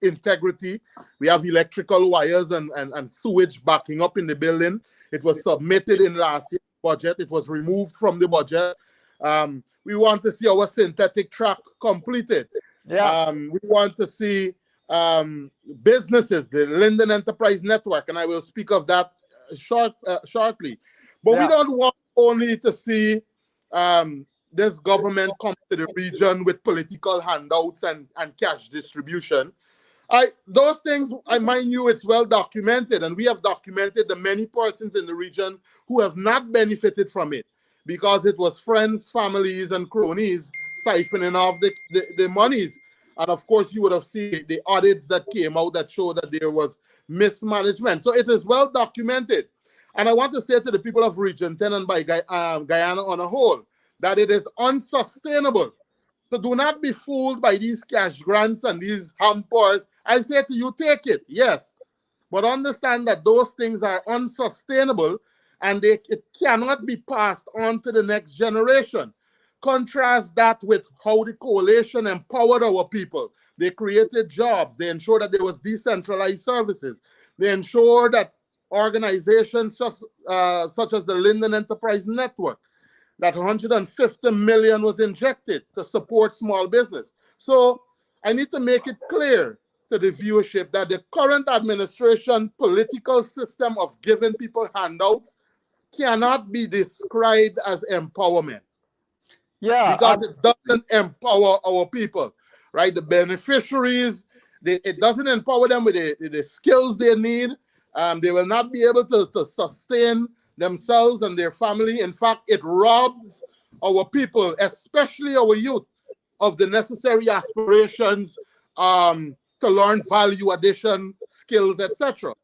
integrity. We have electrical wires and sewage backing up in the building. It was submitted in last year's budget. It was removed from the budget. We want to see our synthetic track completed. We want to see businesses, the Linden Enterprise Network, and I will speak of that shortly. But we don't want only to see this government come to the region with political handouts and cash distribution. Those things, I mind you, it's well documented, and we have documented the many persons in the region who have not benefited from it because it was friends, families, and cronies siphoning off the monies. And of course, you would have seen the audits that came out that showed that there was mismanagement. So it is well documented. And I want to say to the people of Region 10 and by Guyana on a whole, that it is unsustainable. So do not be fooled by these cash grants and these hampers. I say to you, take it, yes. But understand that those things are unsustainable, and it cannot be passed on to the next generation. Contrast that with how the coalition empowered our people. They created jobs. They ensured that there was decentralized services. They ensured that organizations such as the Linden Enterprise Network, that 150 million was injected to support small business. So I need to make it clear to the viewership that the current administration political system of giving people handouts cannot be described as empowerment. Because it doesn't empower our people, right? The beneficiaries, it doesn't empower them with the skills they need. They will not be able to sustain themselves and their family. In fact, it robs our people, especially our youth, of the necessary aspirations to learn value addition skills, etc.,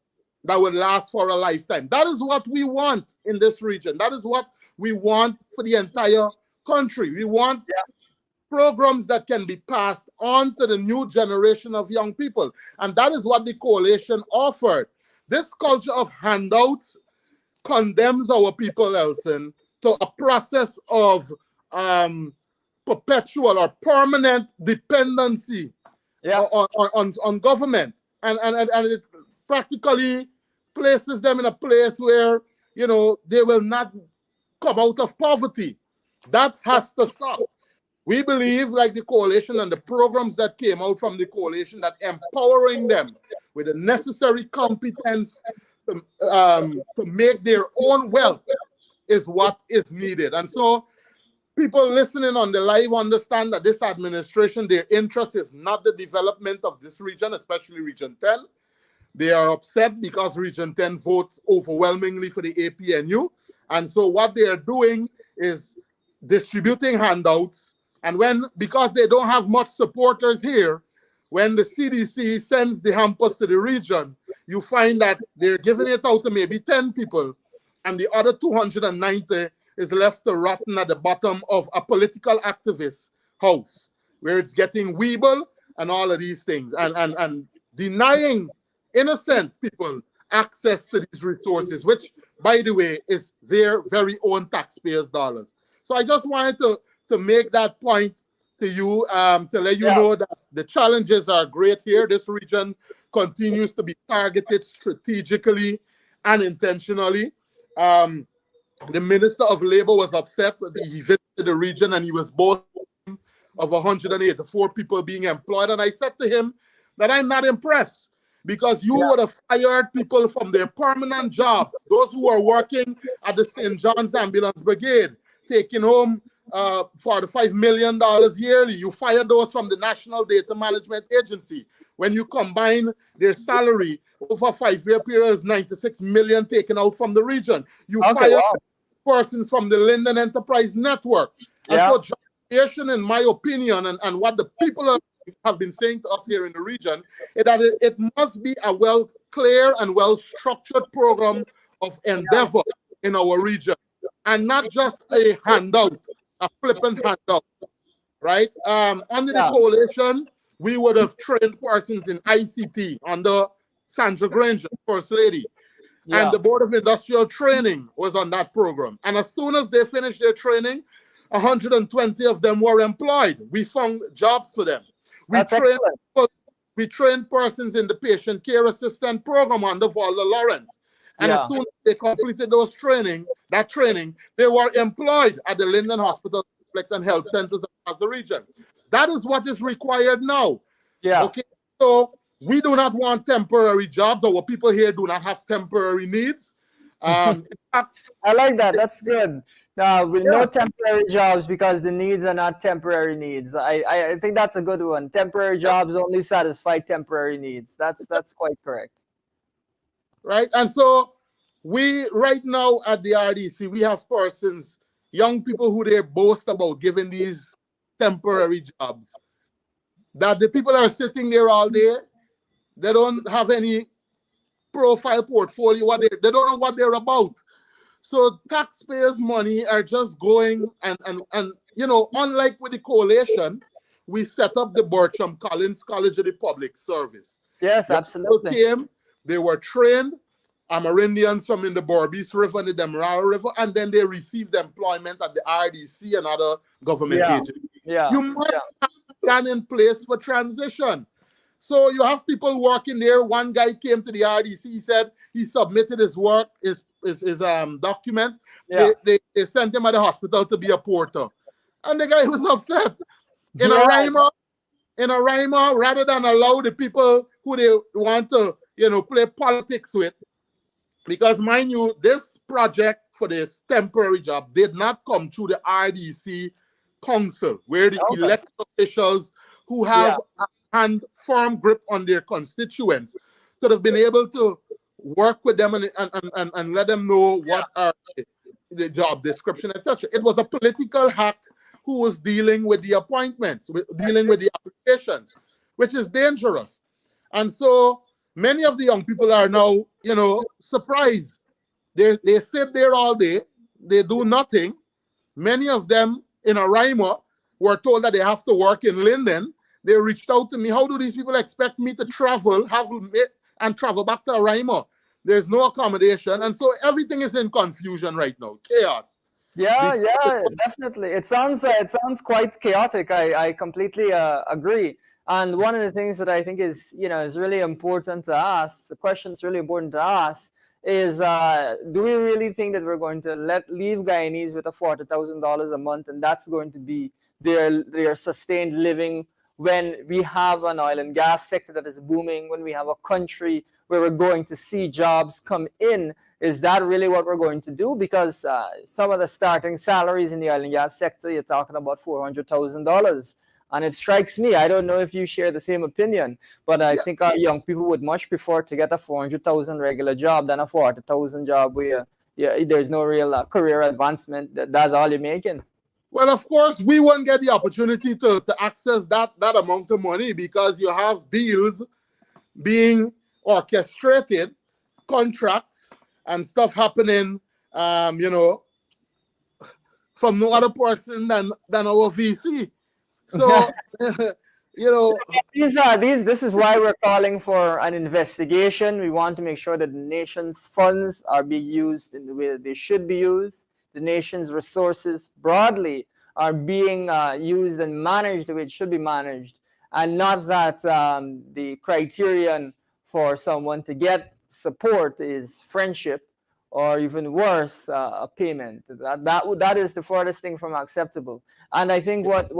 that would last for a lifetime. That is what we want in this region. That is what we want for the entire country. We want programs that can be passed on to the new generation of young people. And that is what the coalition offered. This culture of handouts condemns our people, Elson, to a process of perpetual or permanent dependency on government. And it practically places them in a place where, you know, they will not come out of poverty. That has to stop. We believe, like the coalition and the programs that came out from the coalition, that empowering them with the necessary competence to make their own wealth is what is needed. And so people listening on the live understand that this administration, their interest is not the development of this region, especially Region 10. They are upset because Region 10 votes overwhelmingly for the APNU. And so what they are doing is distributing handouts. And because they don't have much supporters here, when the CDC sends the hampers to the region, you find that they're giving it out to maybe 10 people, and the other 290 is left to rotten at the bottom of a political activist house, where it's getting weeble and all of these things, and denying innocent people access to these resources, which, by the way, is their very own taxpayers' dollars. So I just wanted to make that point to you, to let you know that the challenges are great here. This region continues to be targeted strategically and intentionally. The Minister of Labor was upset that he visited the region and he was boasting of 184 people being employed. And I said to him that I'm not impressed, because you would have fired people from their permanent jobs, those who are working at the St. John's Ambulance Brigade, taking home $45 million yearly. You fire those from the National Data Management Agency. When you combine their salary over a 5-year period, is $96 million taken out from the region. You fire persons from the Linden Enterprise Network. And so job creation, in my opinion, and what the people have been saying to us here in the region, is that it must be a clear and well-structured program of endeavor in our region, and not just a handout, a flippant handout, right? Under the coalition, we would have trained persons in ICT under Sandra Granger, First Lady. And the Board of Industrial Training was on that program. And as soon as they finished their training, 120 of them were employed. We found jobs for them. We trained persons in the patient care assistant program under Valda Lawrence. And as soon as they completed those training, they were employed at the Linden Hospital Complex and health centers across the region. That is what is required now. Okay, so we do not want temporary jobs. Our people here do not have temporary needs. In fact, I like that. That's good. With no temporary jobs, because the needs are not temporary needs. I think that's a good one. Temporary jobs only satisfy temporary needs. That's quite correct. Right, and so we right now at the RDC, we have persons, young people who they boast about giving these temporary jobs, that the people are sitting there all day. They don't have any profile portfolio. They don't know what they're about. So taxpayers' money are just going and you know, unlike with the coalition, we set up the Bertram Collins College of the Public Service. Yes, absolutely. They came, they were trained, Amerindians from in the Berbice River and the Demerara River, and then they received employment at the RDC and other government agencies. You must have a plan in place for transition. So you have people working there. One guy came to the RDC. He said he submitted his work, his documents. They sent him at the hospital to be a porter, and the guy was upset. In a rhymer, rather than allow the people who they want to, you know, play politics with, because mind you, this project for this temporary job did not come through the RDC council, where the elected officials who have a firm grip on their constituents could have been able to work with them and let them know what are the job description, etc. It was a political hack who was dealing with the appointments, dealing with the applications, which is dangerous. And so many of the young people are now, surprised. They sit there all day, they do nothing. Many of them in Araima were told that they have to work in Linden. They reached out to me. How do these people expect me to travel, and travel back to Araima? There's no accommodation. And so everything is in confusion right now, chaos. Yeah, definitely. It sounds quite chaotic. I completely agree. And one of the things that I think is really important to ask, the question that's really important to ask is, do we really think that we're going to leave Guyanese with a $40,000 a month and that's going to be their sustained living when we have an oil and gas sector that is booming, when we have a country where we're going to see jobs come in? Is that really what we're going to do? Because some of the starting salaries in the oil and gas sector, you're talking about $400,000. And it strikes me, I don't know if you share the same opinion, but I think our young people would much prefer to get a $400,000 regular job than a $40,000 job where there's no real career advancement. That's all you're making. Well, of course, we won't get the opportunity to access that amount of money because you have deals being orchestrated, contracts and stuff happening, from no other person than our VC. So, this is why we're calling for an investigation. We want to make sure that the nation's funds are being used in the way that they should be used. The nation's resources broadly are being used and managed the way it should be managed, and not that the criterion for someone to get support is friendship, or even worse, a payment. That is the furthest thing from acceptable. And I think what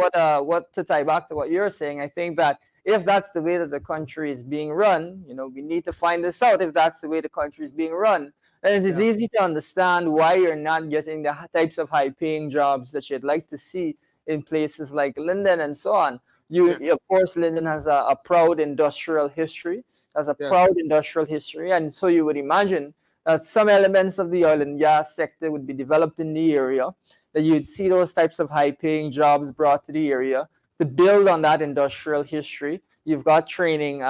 to tie back to what you're saying, I think that if that's the way that the country is being run, we need to find this out. If that's the way the country is being run, then it is easy to understand why you're not getting the types of high-paying jobs that you'd like to see in places like Linden and so on. Of course, Linden has a proud industrial history, and so you would imagine that some elements of the oil and gas sector would be developed in the area, that you'd see those types of high-paying jobs brought to the area to build on that industrial history. You've got training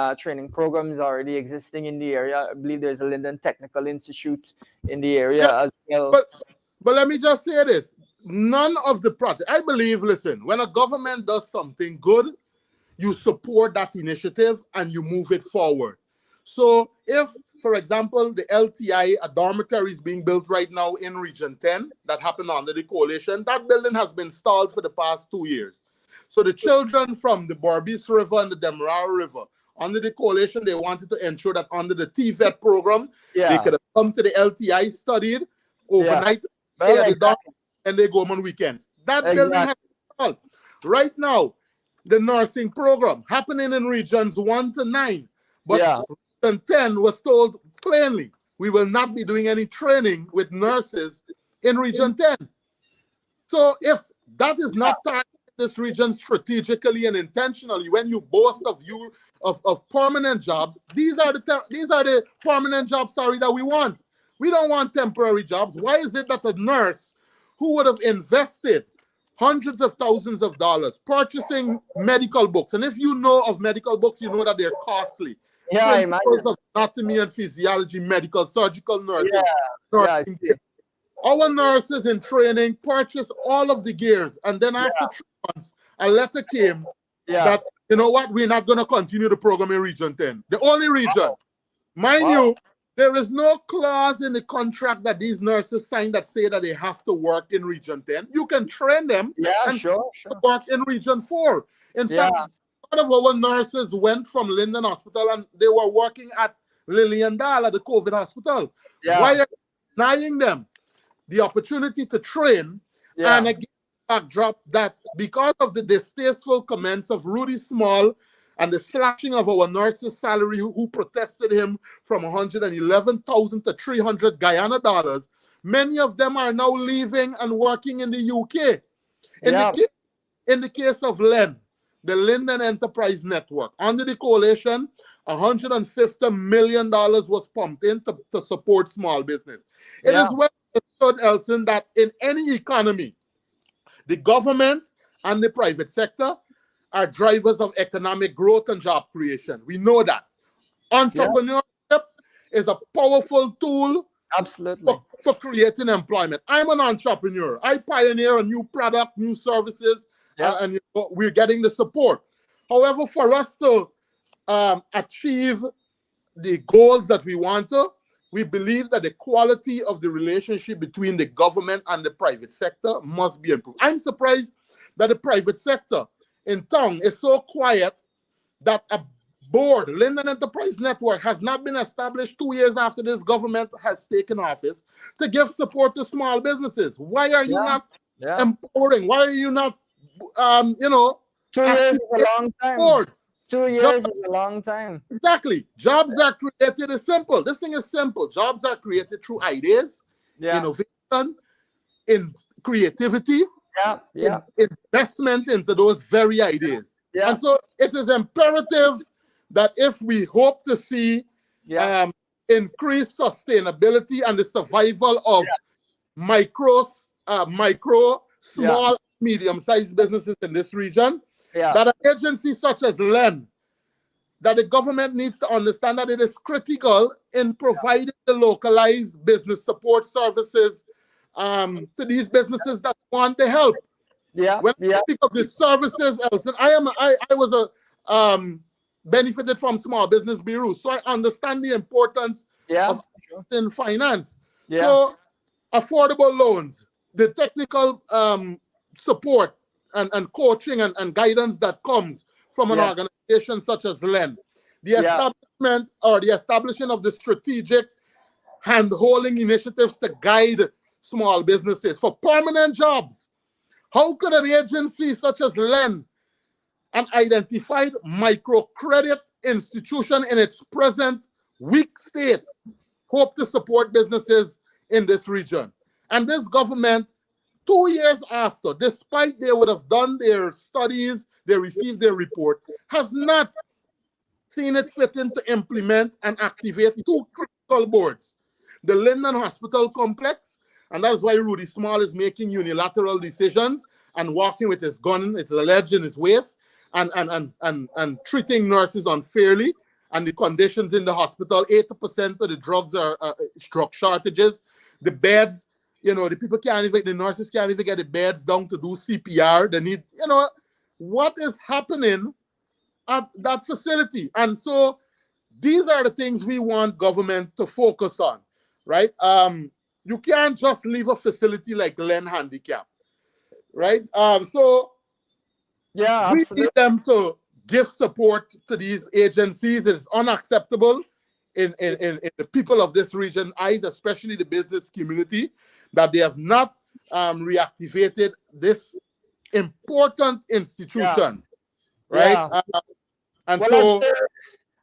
programs already existing in the area. I believe there's a Linden Technical Institute in the area as well. But let me just say this. None of the projects, I believe, listen, when a government does something good, you support that initiative and you move it forward. So if, for example, the LTI, a dormitory is being built right now in Region 10, that happened under the coalition, that building has been stalled for the past 2 years. So the children from the Berbice River and the Demerara River, under the coalition, they wanted to ensure that under the TVET program, they could have come to the LTI, studied overnight, and they go home on weekends. That building has been stalled. Right now, the nursing program happening in Regions 1 to 9, but Region 10 was told plainly, we will not be doing any training with nurses in Region 10. So if that is not targeting this region strategically and intentionally, when you boast of permanent jobs, these are the permanent jobs, that we want. We don't want temporary jobs. Why is it that a nurse who would have invested hundreds of thousands of dollars purchasing medical books, and if you know of medical books, you know that they're costly. Principles of anatomy and physiology, medical, surgical nursing. Our nurses in training purchased all of the gears, and then after 3 months, a letter came that, you know what, we're not going to continue the program in Region 10. The only region. Mind you, there is no clause in the contract that these nurses sign that say that they have to work in Region 10. You can train them and work in Region 4. In fact, a lot of our nurses went from Linden Hospital and they were working at Lillian Dahl at the COVID hospital. Why are you denying them the opportunity to train? And again, backdrop that because of the distasteful comments of Rudy Small and the slashing of our nurses' salary, who protested him from $111,000 to $300 Guyana dollars, many of them are now leaving and working in the UK. In the case of LEN, the Linden Enterprise Network, under the coalition, $150 million was pumped in to support small business. It is well understood, Elson, that in any economy, the government and the private sector are drivers of economic growth and job creation. We know that. Entrepreneurship is a powerful tool for creating employment. I'm an entrepreneur. I pioneer a new product, new services, and you know, we're getting the support. However, for us to achieve the goals that we want to, we believe that the quality of the relationship between the government and the private sector must be improved. I'm surprised that the private sector in town is so quiet that a board, Linden Enterprise Network, has not been established 2 years after this government has taken office to give support to small businesses. Why are you not empowering? Why are you not, 2 years is a long time. Board? 2 years is a long time. Exactly. Jobs are created. It's simple. This thing is simple. Jobs are created through ideas, innovation, in creativity, investment into those very ideas. And so it is imperative that if we hope to see increased sustainability and the survival of small, medium-sized businesses in this region, that an agency such as LEN, that the government needs to understand that it is critical in providing the localized business support services to these businesses that want the help. When I speak of the services, Elson, I was benefited from Small Business Bureau, so I understand the importance of in finance. So affordable loans, the technical support and coaching and guidance that comes from an organization such as LEN, the establishment or the establishing of the strategic hand-holding initiatives to guide small businesses for permanent jobs. How could an agency such as LEN, an identified microcredit institution in its present weak state, hope to support businesses in this region? And this government, 2 years after, despite they would have done their studies, they received their report, has not seen it fitting to implement and activate two critical boards. The Linden Hospital Complex, and that's why Rudy Small is making unilateral decisions and walking with his gun, it's alleged, in his waist, and treating nurses unfairly, and the conditions in the hospital. 80% of the drugs are drug shortages. The beds, the people can't even, the nurses can't even get the beds down to do CPR. They need, what is happening at that facility? And so these are the things we want government to focus on, right? You can't just leave a facility like LEN handicapped, right? We need them to give support to these agencies. It's unacceptable in the people of this region's eyes, especially the business community, that they have not reactivated this important institution, right?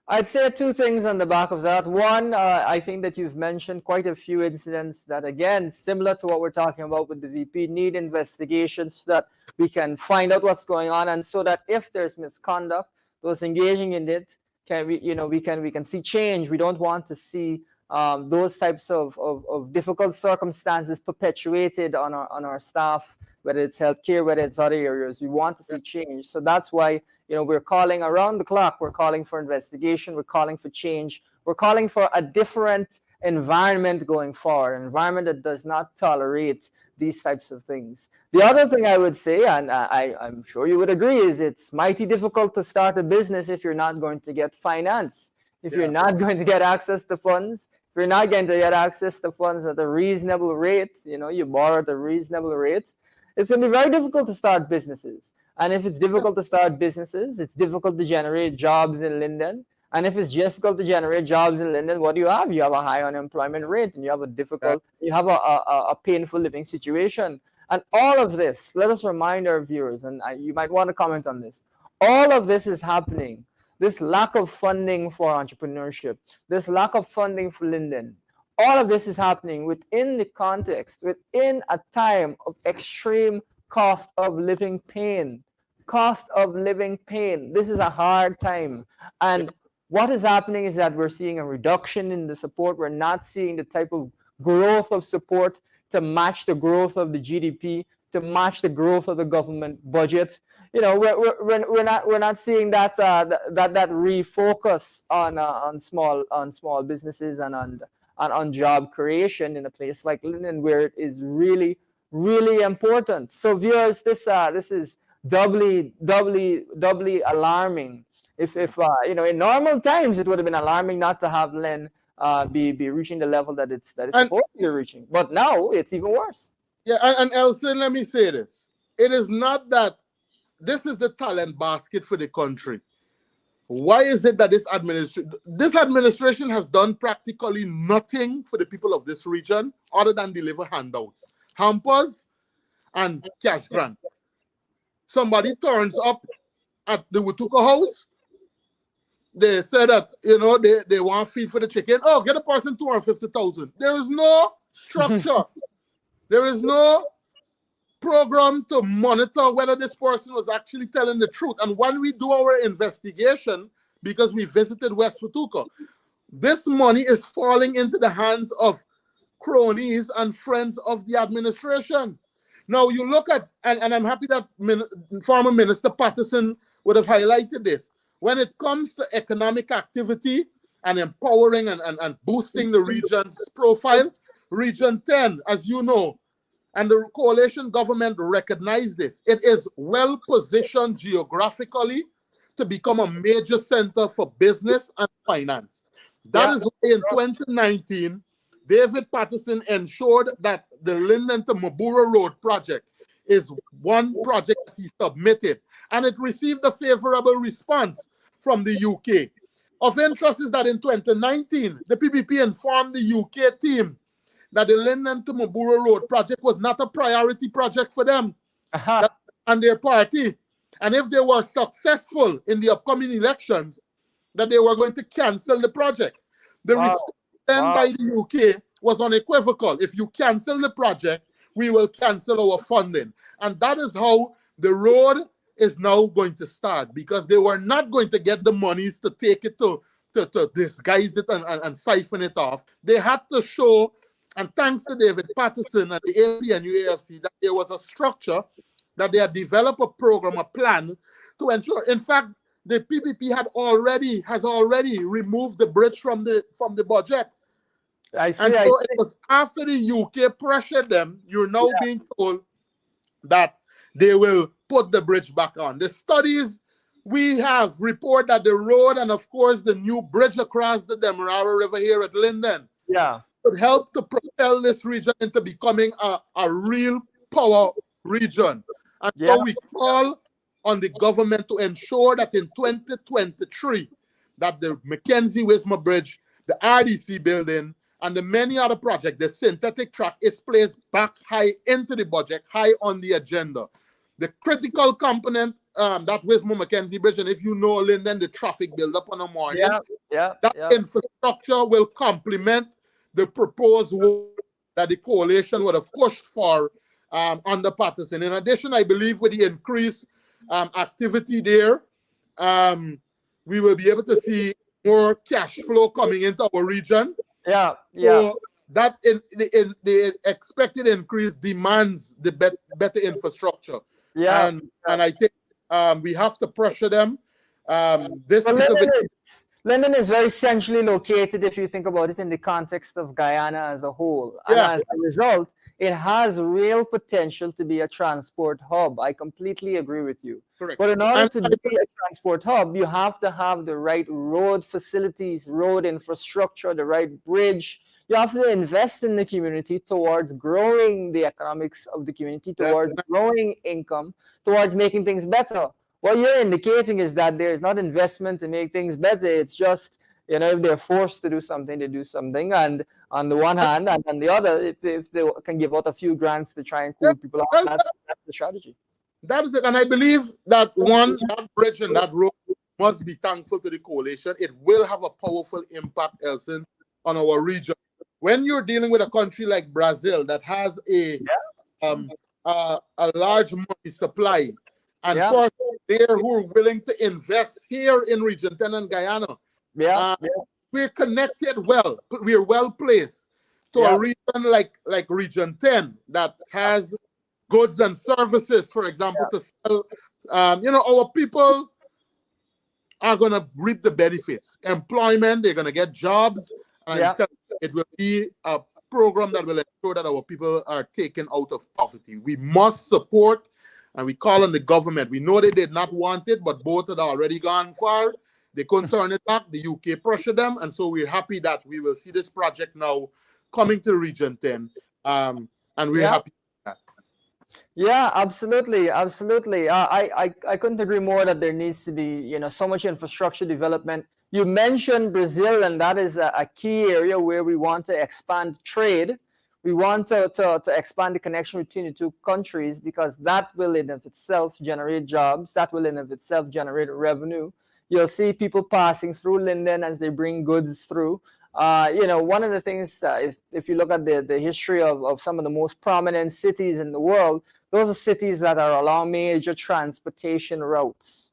I'd say two things on the back of that. One, I think that you've mentioned quite a few incidents that, again, similar to what we're talking about with the VP, need investigations so that we can find out what's going on, and so that if there's misconduct, those engaging in it we can see change. We don't want to see those types of difficult circumstances perpetuated on our staff, whether it's healthcare, whether it's other areas. We want to see change. So that's why we're calling around the clock. We're calling for investigation. We're calling for change. We're calling for a different environment going forward, an environment that does not tolerate these types of things. The other thing I would say, and I'm sure you would agree, is it's mighty difficult to start a business if you're not going to get finance, if you're not going to get access to funds, if you're not going to get access to funds at a reasonable rate, you borrow at a reasonable rate, it's going to be very difficult to start businesses. And if it's difficult to start businesses, it's difficult to generate jobs in Linden. And if it's difficult to generate jobs in Linden, what do you have? You have a high unemployment rate, and you have a painful living situation. And all of this, let us remind our viewers, and you might want to comment on this, all of this is happening. This lack of funding for entrepreneurship, this lack of funding for Linden, all of this is happening within the context, within a time of extreme cost of living pain. Cost of living pain. This is a hard time. And what is happening is that we're seeing a reduction in the support. We're not seeing the type of growth of support to match the growth of the GDP, to match the growth of the government budget. You know, we're not seeing that that refocus on small businesses and on job creation in a place like Linden, where it is really important. So viewers, this is doubly alarming. If you know, in normal times it would have been alarming not to have Lynn be reaching the level that it's supposed to be reaching, but now it's even worse. Yeah, and Elson, let me say this: it is not that this is the talent basket for the country. Why is it that this administration has done practically nothing for the people of this region other than deliver handouts, hampers, and cash grant? Somebody turns up at the Watuka house. They said that, you know, they want feed for the chicken. Oh, get a person 250,000. There is no structure. There is no program to monitor whether this person was actually telling the truth. And when we do our investigation, because we visited West Watuka, this money is falling into the hands of cronies and friends of the administration. Now you look at, and I'm happy that former Minister Patterson would have highlighted this. When it comes to economic activity and empowering and boosting the region's profile, Region 10, as you know, and the coalition government recognize this, it is well positioned geographically to become a major center for business and finance. That is why in 2019, David Patterson ensured that the Linden to Mabura Road project is one project that he submitted, and it received a favorable response from the UK. Of interest is that in 2019, the PPP informed the UK team that the Linden to Mabura Road project was not a priority project for them and their party. And if they were successful in the upcoming elections, that they were going to cancel the project. The response then by the UK was unequivocal. If you cancel the project, we will cancel our funding. And that is how the road is now going to start, because they were not going to get the monies to take it to disguise it and siphon it off. They had to show, and thanks to David Patterson and the AP and UAFC, that there was a structure, that they had developed a program, a plan to ensure. In fact, the PPP has already removed the bridge from the budget. I see. And so it was after the UK pressured them, you're now being told that they will put the bridge back on. The studies we have report that the road and of course the new bridge across the Demerara River here at Linden would help to propel this region into becoming a real power region. And so we call on the government to ensure that in 2023, that the Mackenzie Wismar Bridge, the RDC building, and the many other projects, the synthetic track is placed back high into the budget, high on the agenda. The critical component, that Wismar Mackenzie Bridge, and if you know Linden, the traffic build-up on the morning, that infrastructure will complement the proposed work that the coalition would have pushed for under Patterson. In addition, I believe with the increased activity there, we will be able to see more cash flow coming into our region. So that the expected increase demands the better infrastructure. And I think we have to pressure them. Linden is very centrally located, if you think about it, in the context of Guyana as a whole. And as a result, it has real potential to be a transport hub. I completely agree with you. Correct. But in order to be a transport hub, you have to have the right road facilities, road infrastructure, the right bridge. You have to invest in the community towards growing the economics of the community, towards growing income, towards making things better. What you're indicating is that there's not investment to make things better. It's just, you know, if they're forced to do something, they do something. And on the one hand, and on the other, if they can give out a few grants to try and cool people off, that's the strategy. That is it. And I believe that that bridge and that road must be thankful to the coalition. It will have a powerful impact, Elson, on our region. When you're dealing with a country like Brazil that has a large money supply, and persons there who are willing to invest here in Region 10 and Guyana, Yeah, we're connected well. We're well placed to a region like Region 10 that has goods and services, for example, to sell. Our people are going to reap the benefits. Employment, they're going to get jobs. And it will be a program that will ensure that our people are taken out of poverty. We must support, and we call on the government. We know they did not want it, but both had already gone far. They couldn't turn it back. The UK pressured them, and so we're happy that we will see this project now coming to Region 10, and we're happy with that. Yeah, absolutely, absolutely. I couldn't agree more that there needs to be so much infrastructure development. You mentioned Brazil, and that is a key area where we want to expand trade. We want to expand the connection between the two countries, because that will in of itself generate jobs. That will in of itself generate revenue. You'll see people passing through Linden as they bring goods through. One of the things is, if you look at the history of some of the most prominent cities in the world, those are cities that are along major transportation routes.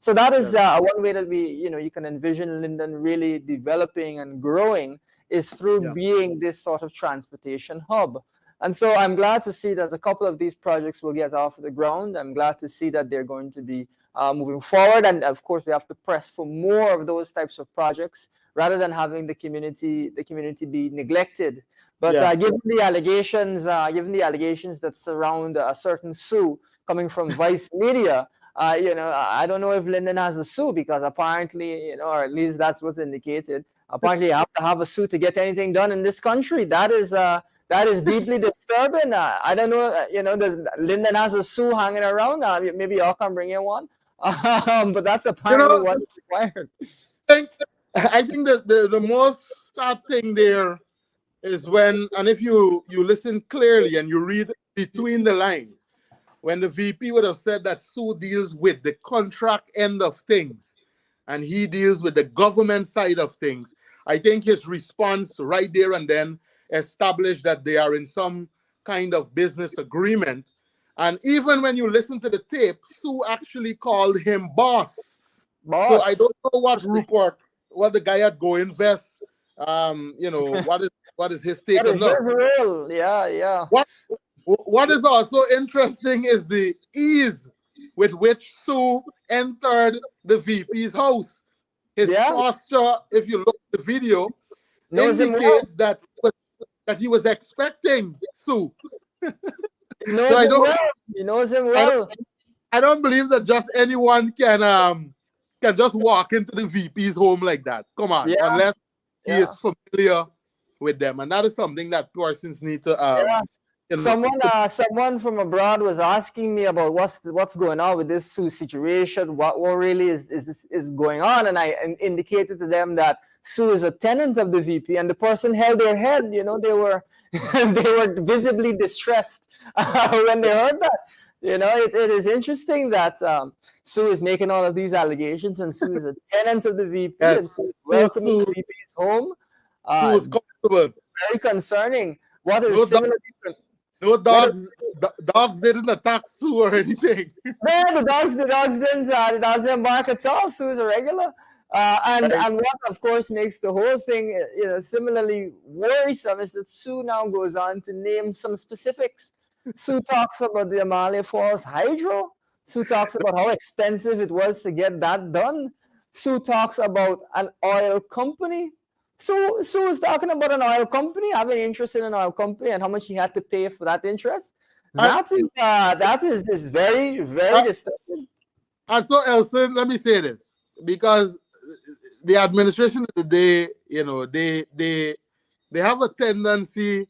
So that is one way that you can envision Linden really developing and growing, is through being this sort of transportation hub. And so I'm glad to see that a couple of these projects will get off the ground. I'm glad to see that they're going to be moving forward. And of course, we have to press for more of those types of projects rather than having the community be neglected. But given the allegations that surround a certain Sue coming from Vice Media, I don't know if Linden has a Sue, because apparently, or at least that's what's indicated. Apparently, you have to have a Sue to get anything done in this country. That is deeply disturbing. I don't know, does Linden has a Sue hanging around? Maybe y'all can bring in one. But that's apparently what's required. I think that the most sad thing there is when, and if you listen clearly and you read between the lines, when the VP would have said that Sue deals with the contract end of things and he deals with the government side of things, I think his response right there and then established that they are in some kind of business agreement. And even when you listen to the tape, Sue actually called him boss. So I don't know what the guy at Go Invest, what is his take on that? Yeah. What is also interesting is the ease with which Sue entered the VP's house. His posture, if you look at the video, indicates that he was expecting Sue. He knows him well. I don't believe that just anyone can just walk into the VP's home like that. Come on, unless he is familiar with them, and that is something that persons need to. Someone from abroad was asking me about what's going on with this Sue situation. What really is going on, and I indicated to them that Sue is a tenant of the VP, and the person held their head. They were they were visibly distressed when they heard that. It is interesting that Sue is making all of these allegations, and Sue is a tenant of the VP, and Sue is welcome to the VP's home. Who's comfortable. Very concerning. What is similar? No dogs didn't attack Sue or anything. No, the dogs didn't bark at all. Sue is a regular. And what of course makes the whole thing similarly worrisome is that Sue now goes on to name some specifics. Sue talks about the Amalia Falls Hydro. Sue talks about how expensive it was to get that done. Sue talks about an oil company. Sue is talking about an oil company, having interest in an oil company, and how much he had to pay for that interest. That is very, very disturbing. And so, Elson, let me say this, because the administration today, they have a tendency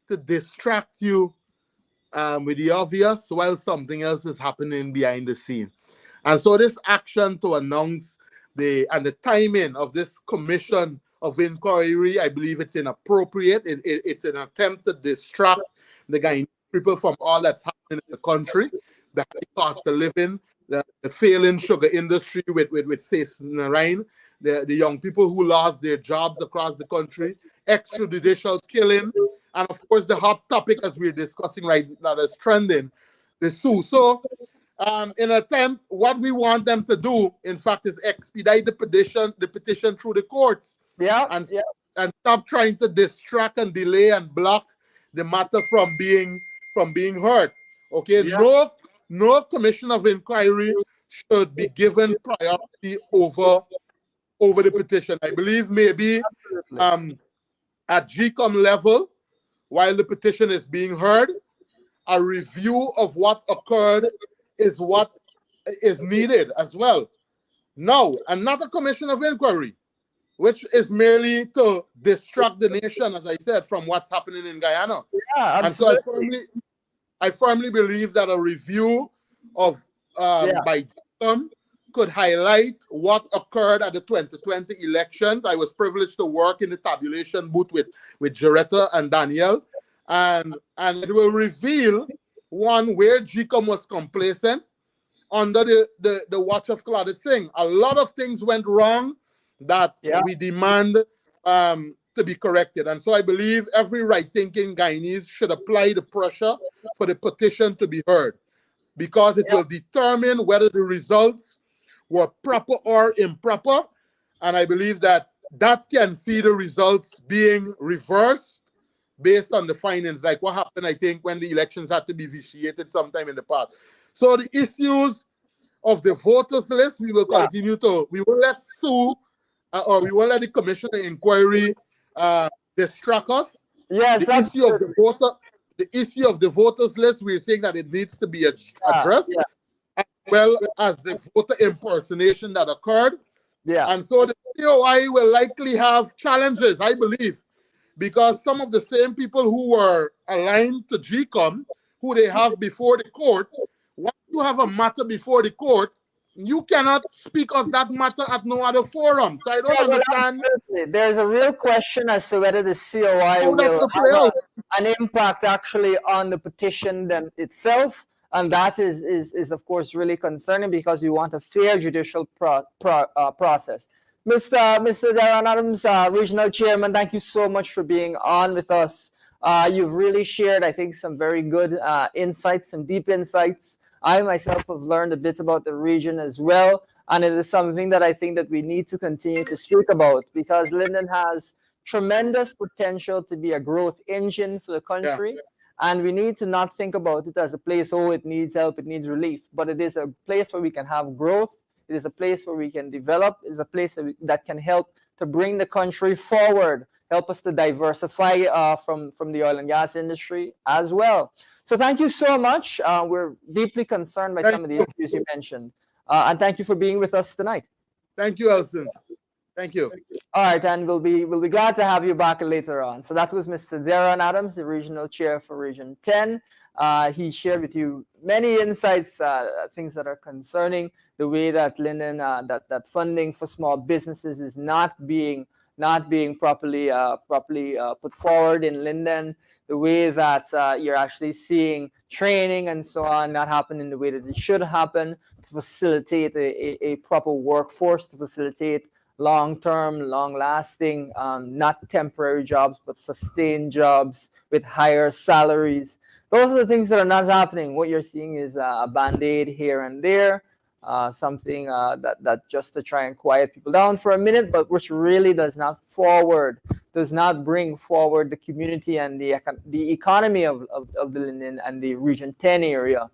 to distract you with the obvious while something else is happening behind the scene. And so this action to announce the timing of this commission of inquiry, I believe it's inappropriate. It's an attempt to distract the Guyanese people from all that's happening in the country, the high cost of living, the failing sugar industry with say Narain, the young people who lost their jobs across the country, extrajudicial killing, and of course the hot topic as we're discussing right now that's trending, the Sue. So in attempt, what we want them to do, in fact, is expedite the petition through the courts. Yeah. And stop trying to distract and delay and block the matter from being heard. Okay, no commission of inquiry should be given priority over the petition. I believe maybe at GCOM level, while the petition is being heard, a review of what occurred is what is needed as well. No, and not a commission of inquiry, which is merely to distract the nation, as I said, from what's happening in Guyana. Yeah, absolutely. And so I firmly believe that a review of by GCOM could highlight what occurred at the 2020 elections. I was privileged to work in the tabulation booth with Jaretta and Danielle, and it will reveal, one, where GCOM was complacent under the watch of Claudette Singh. A lot of things went wrong that we demand to be corrected. And so I believe every right-thinking Guyanese should apply the pressure for the petition to be heard, because it will determine whether the results were proper or improper. And I believe that can see the results being reversed based on the findings, like what happened, I think, when the elections had to be vitiated sometime in the past. So the issues of the voters list, we will continue to, we will let Sue, or we will let the commission of inquiry distract us. Yes, the issue of the voters list, we're saying that it needs to be addressed, as well as the voter impersonation that occurred. And so the COI will likely have challenges, I believe, because some of the same people who were aligned to GCOM, who they have before the court, once you have a matter before the court, you cannot speak of that matter at no other forum. So I don't understand. There's a real question as to whether the COI will have an impact actually on the petition itself. And that is of course really concerning, because we want a fair judicial process. Mr. Darren Adams, Regional Chairman, thank you so much for being on with us. You've really shared, I think, some very good insights, some deep insights. I myself have learned a bit about the region as well, and it is something that I think that we need to continue to speak about, because Linden has tremendous potential to be a growth engine for the country, and we need to not think about it as a place, oh, it needs help, it needs relief, but it is a place where we can have growth. It is a place where we can develop. It is a place that can help to bring the country forward, help us to diversify from the oil and gas industry as well. So thank you so much. We're deeply concerned by some of the issues you mentioned. And thank you for being with us tonight. Thank you, Elson. Thank you. All right, and we'll be glad to have you back later on. So that was Mr. Darren Adams, the Regional Chair for Region 10. He shared with you many insights, things that are concerning the way that Linden, that funding for small businesses is not being properly put forward in Linden, the way that you're actually seeing training and so on not happen in the way that it should happen to facilitate a proper workforce, to facilitate long-term, long-lasting, not temporary jobs, but sustained jobs with higher salaries. Those are the things that are not happening. What you're seeing is a Band-Aid here and there, something that just to try and quiet people down for a minute, but which really does not bring forward the community and the economy of the Linden and the Region 10 area.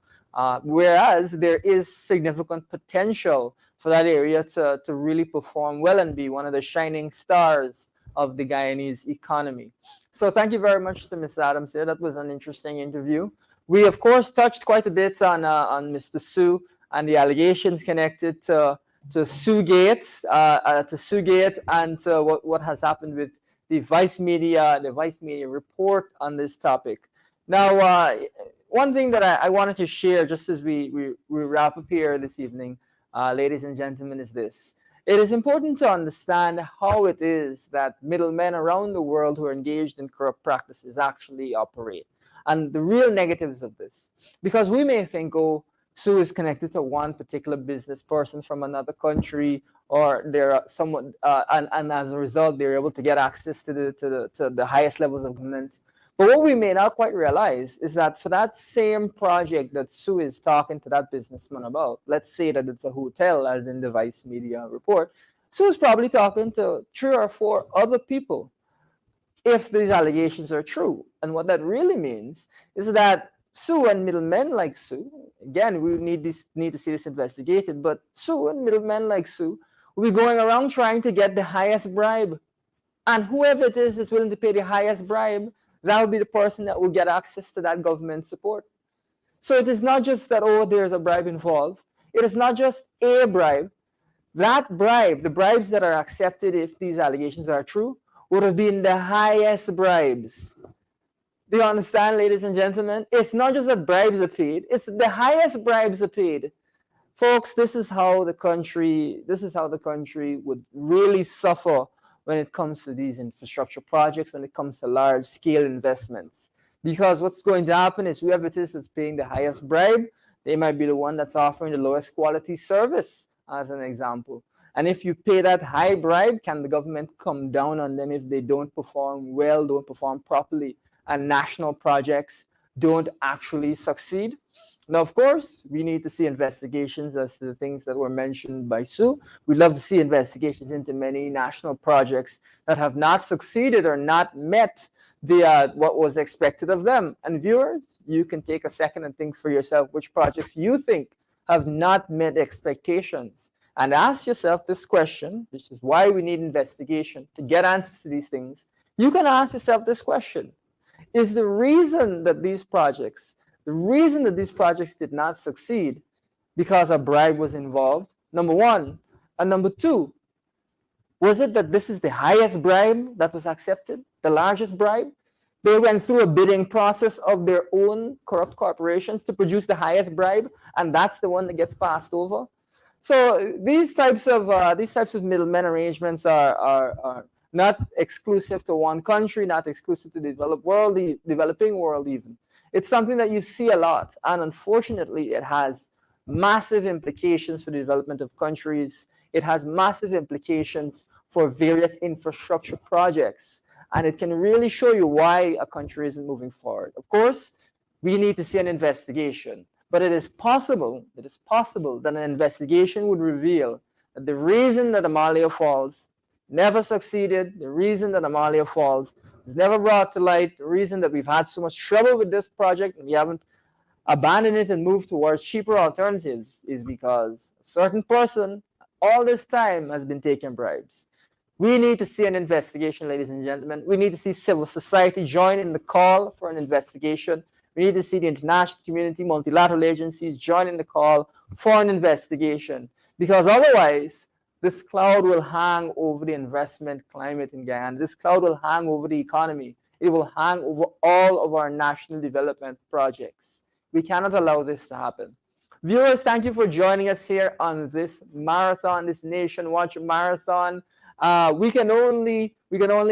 Whereas there is significant potential for that area to really perform well and be one of the shining stars of the Guyanese economy. So thank you very much to Ms. Adams there. That was an interesting interview. We, of course, touched quite a bit on Mr. Sue and the allegations connected to Suegate, and to what has happened with the Vice Media report on this topic. Now, one thing that I wanted to share just as we wrap up here this evening, ladies and gentlemen, is this. It is important to understand how it is that middlemen around the world who are engaged in corrupt practices actually operate, and the real negatives of this. Because we may think, oh, Sue is connected to one particular business person from another country, or they're someone, and as a result, they're able to get access to the highest levels of government. But what we may not quite realize is that for that same project that Sue is talking to that businessman about, let's say that it's a hotel, as in the Vice Media report, Sue is probably talking to 3 or 4 other people if these allegations are true. And what that really means is that Sue and middlemen like Sue, again, we need to see this investigated, but Sue and middlemen like Sue will be going around trying to get the highest bribe. And whoever it is that's willing to pay the highest bribe, that will be the person that will get access to that government support. So it is not just that, oh, there's a bribe involved. It is not just a bribe. That bribe, the bribes that are accepted if these allegations are true, would have been the highest bribes. Do you understand, ladies and gentlemen? It's not just that bribes are paid, it's the highest bribes are paid. Folks, this is how the country would really suffer when it comes to these infrastructure projects, when it comes to large scale investments. Because what's going to happen is whoever it is that's paying the highest bribe, they might be the one that's offering the lowest quality service, as an example. And if you pay that high bribe, can the government come down on them if they don't perform well, don't perform properly, and national projects don't actually succeed? Now, of course, we need to see investigations as to the things that were mentioned by Sue. We'd love to see investigations into many national projects that have not succeeded or not met what was expected of them. And viewers, you can take a second and think for yourself which projects you think have not met expectations. And ask yourself this question, which is why we need investigation to get answers to these things. You can ask yourself this question: is the reason that these projects did not succeed because a bribe was involved? Number one. And number two, was it that this is the highest bribe that was accepted, the largest bribe? They went through a bidding process of their own corrupt corporations to produce the highest bribe, and that's the one that gets passed over. So these types of middlemen arrangements are not exclusive to one country, not exclusive to the developing world even. It's something that you see a lot, and unfortunately, it has massive implications for the development of countries. It has massive implications for various infrastructure projects, and it can really show you why a country isn't moving forward. Of course, we need to see an investigation, but it is possible that an investigation would reveal that the reason that Amalia Falls never succeeded, the reason that Amalia Falls was never brought to light, the reason that we've had so much trouble with this project and we haven't abandoned it and moved towards cheaper alternatives is because a certain person all this time has been taking bribes. We need to see an investigation, ladies and gentlemen. We need to see civil society join in the call for an investigation. We need to see the international community, multilateral agencies join in the call for an investigation, because otherwise this cloud will hang over the investment climate in Guyana. This cloud will hang over the economy. It will hang over all of our national development projects. We cannot allow this to happen. Viewers, thank you for joining us here on this marathon, this Nation Watch marathon. We can only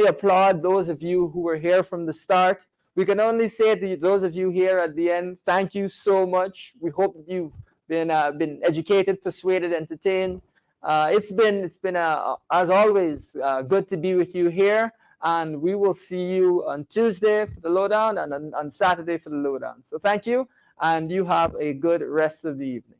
applaud those of you who were here from the start. We can only say to those of you here at the end, thank you so much. We hope that you've been educated, persuaded, entertained. It's been as always, good to be with you here. And we will see you on Tuesday for the lowdown and on Saturday for the lowdown. So thank you, and you have a good rest of the evening.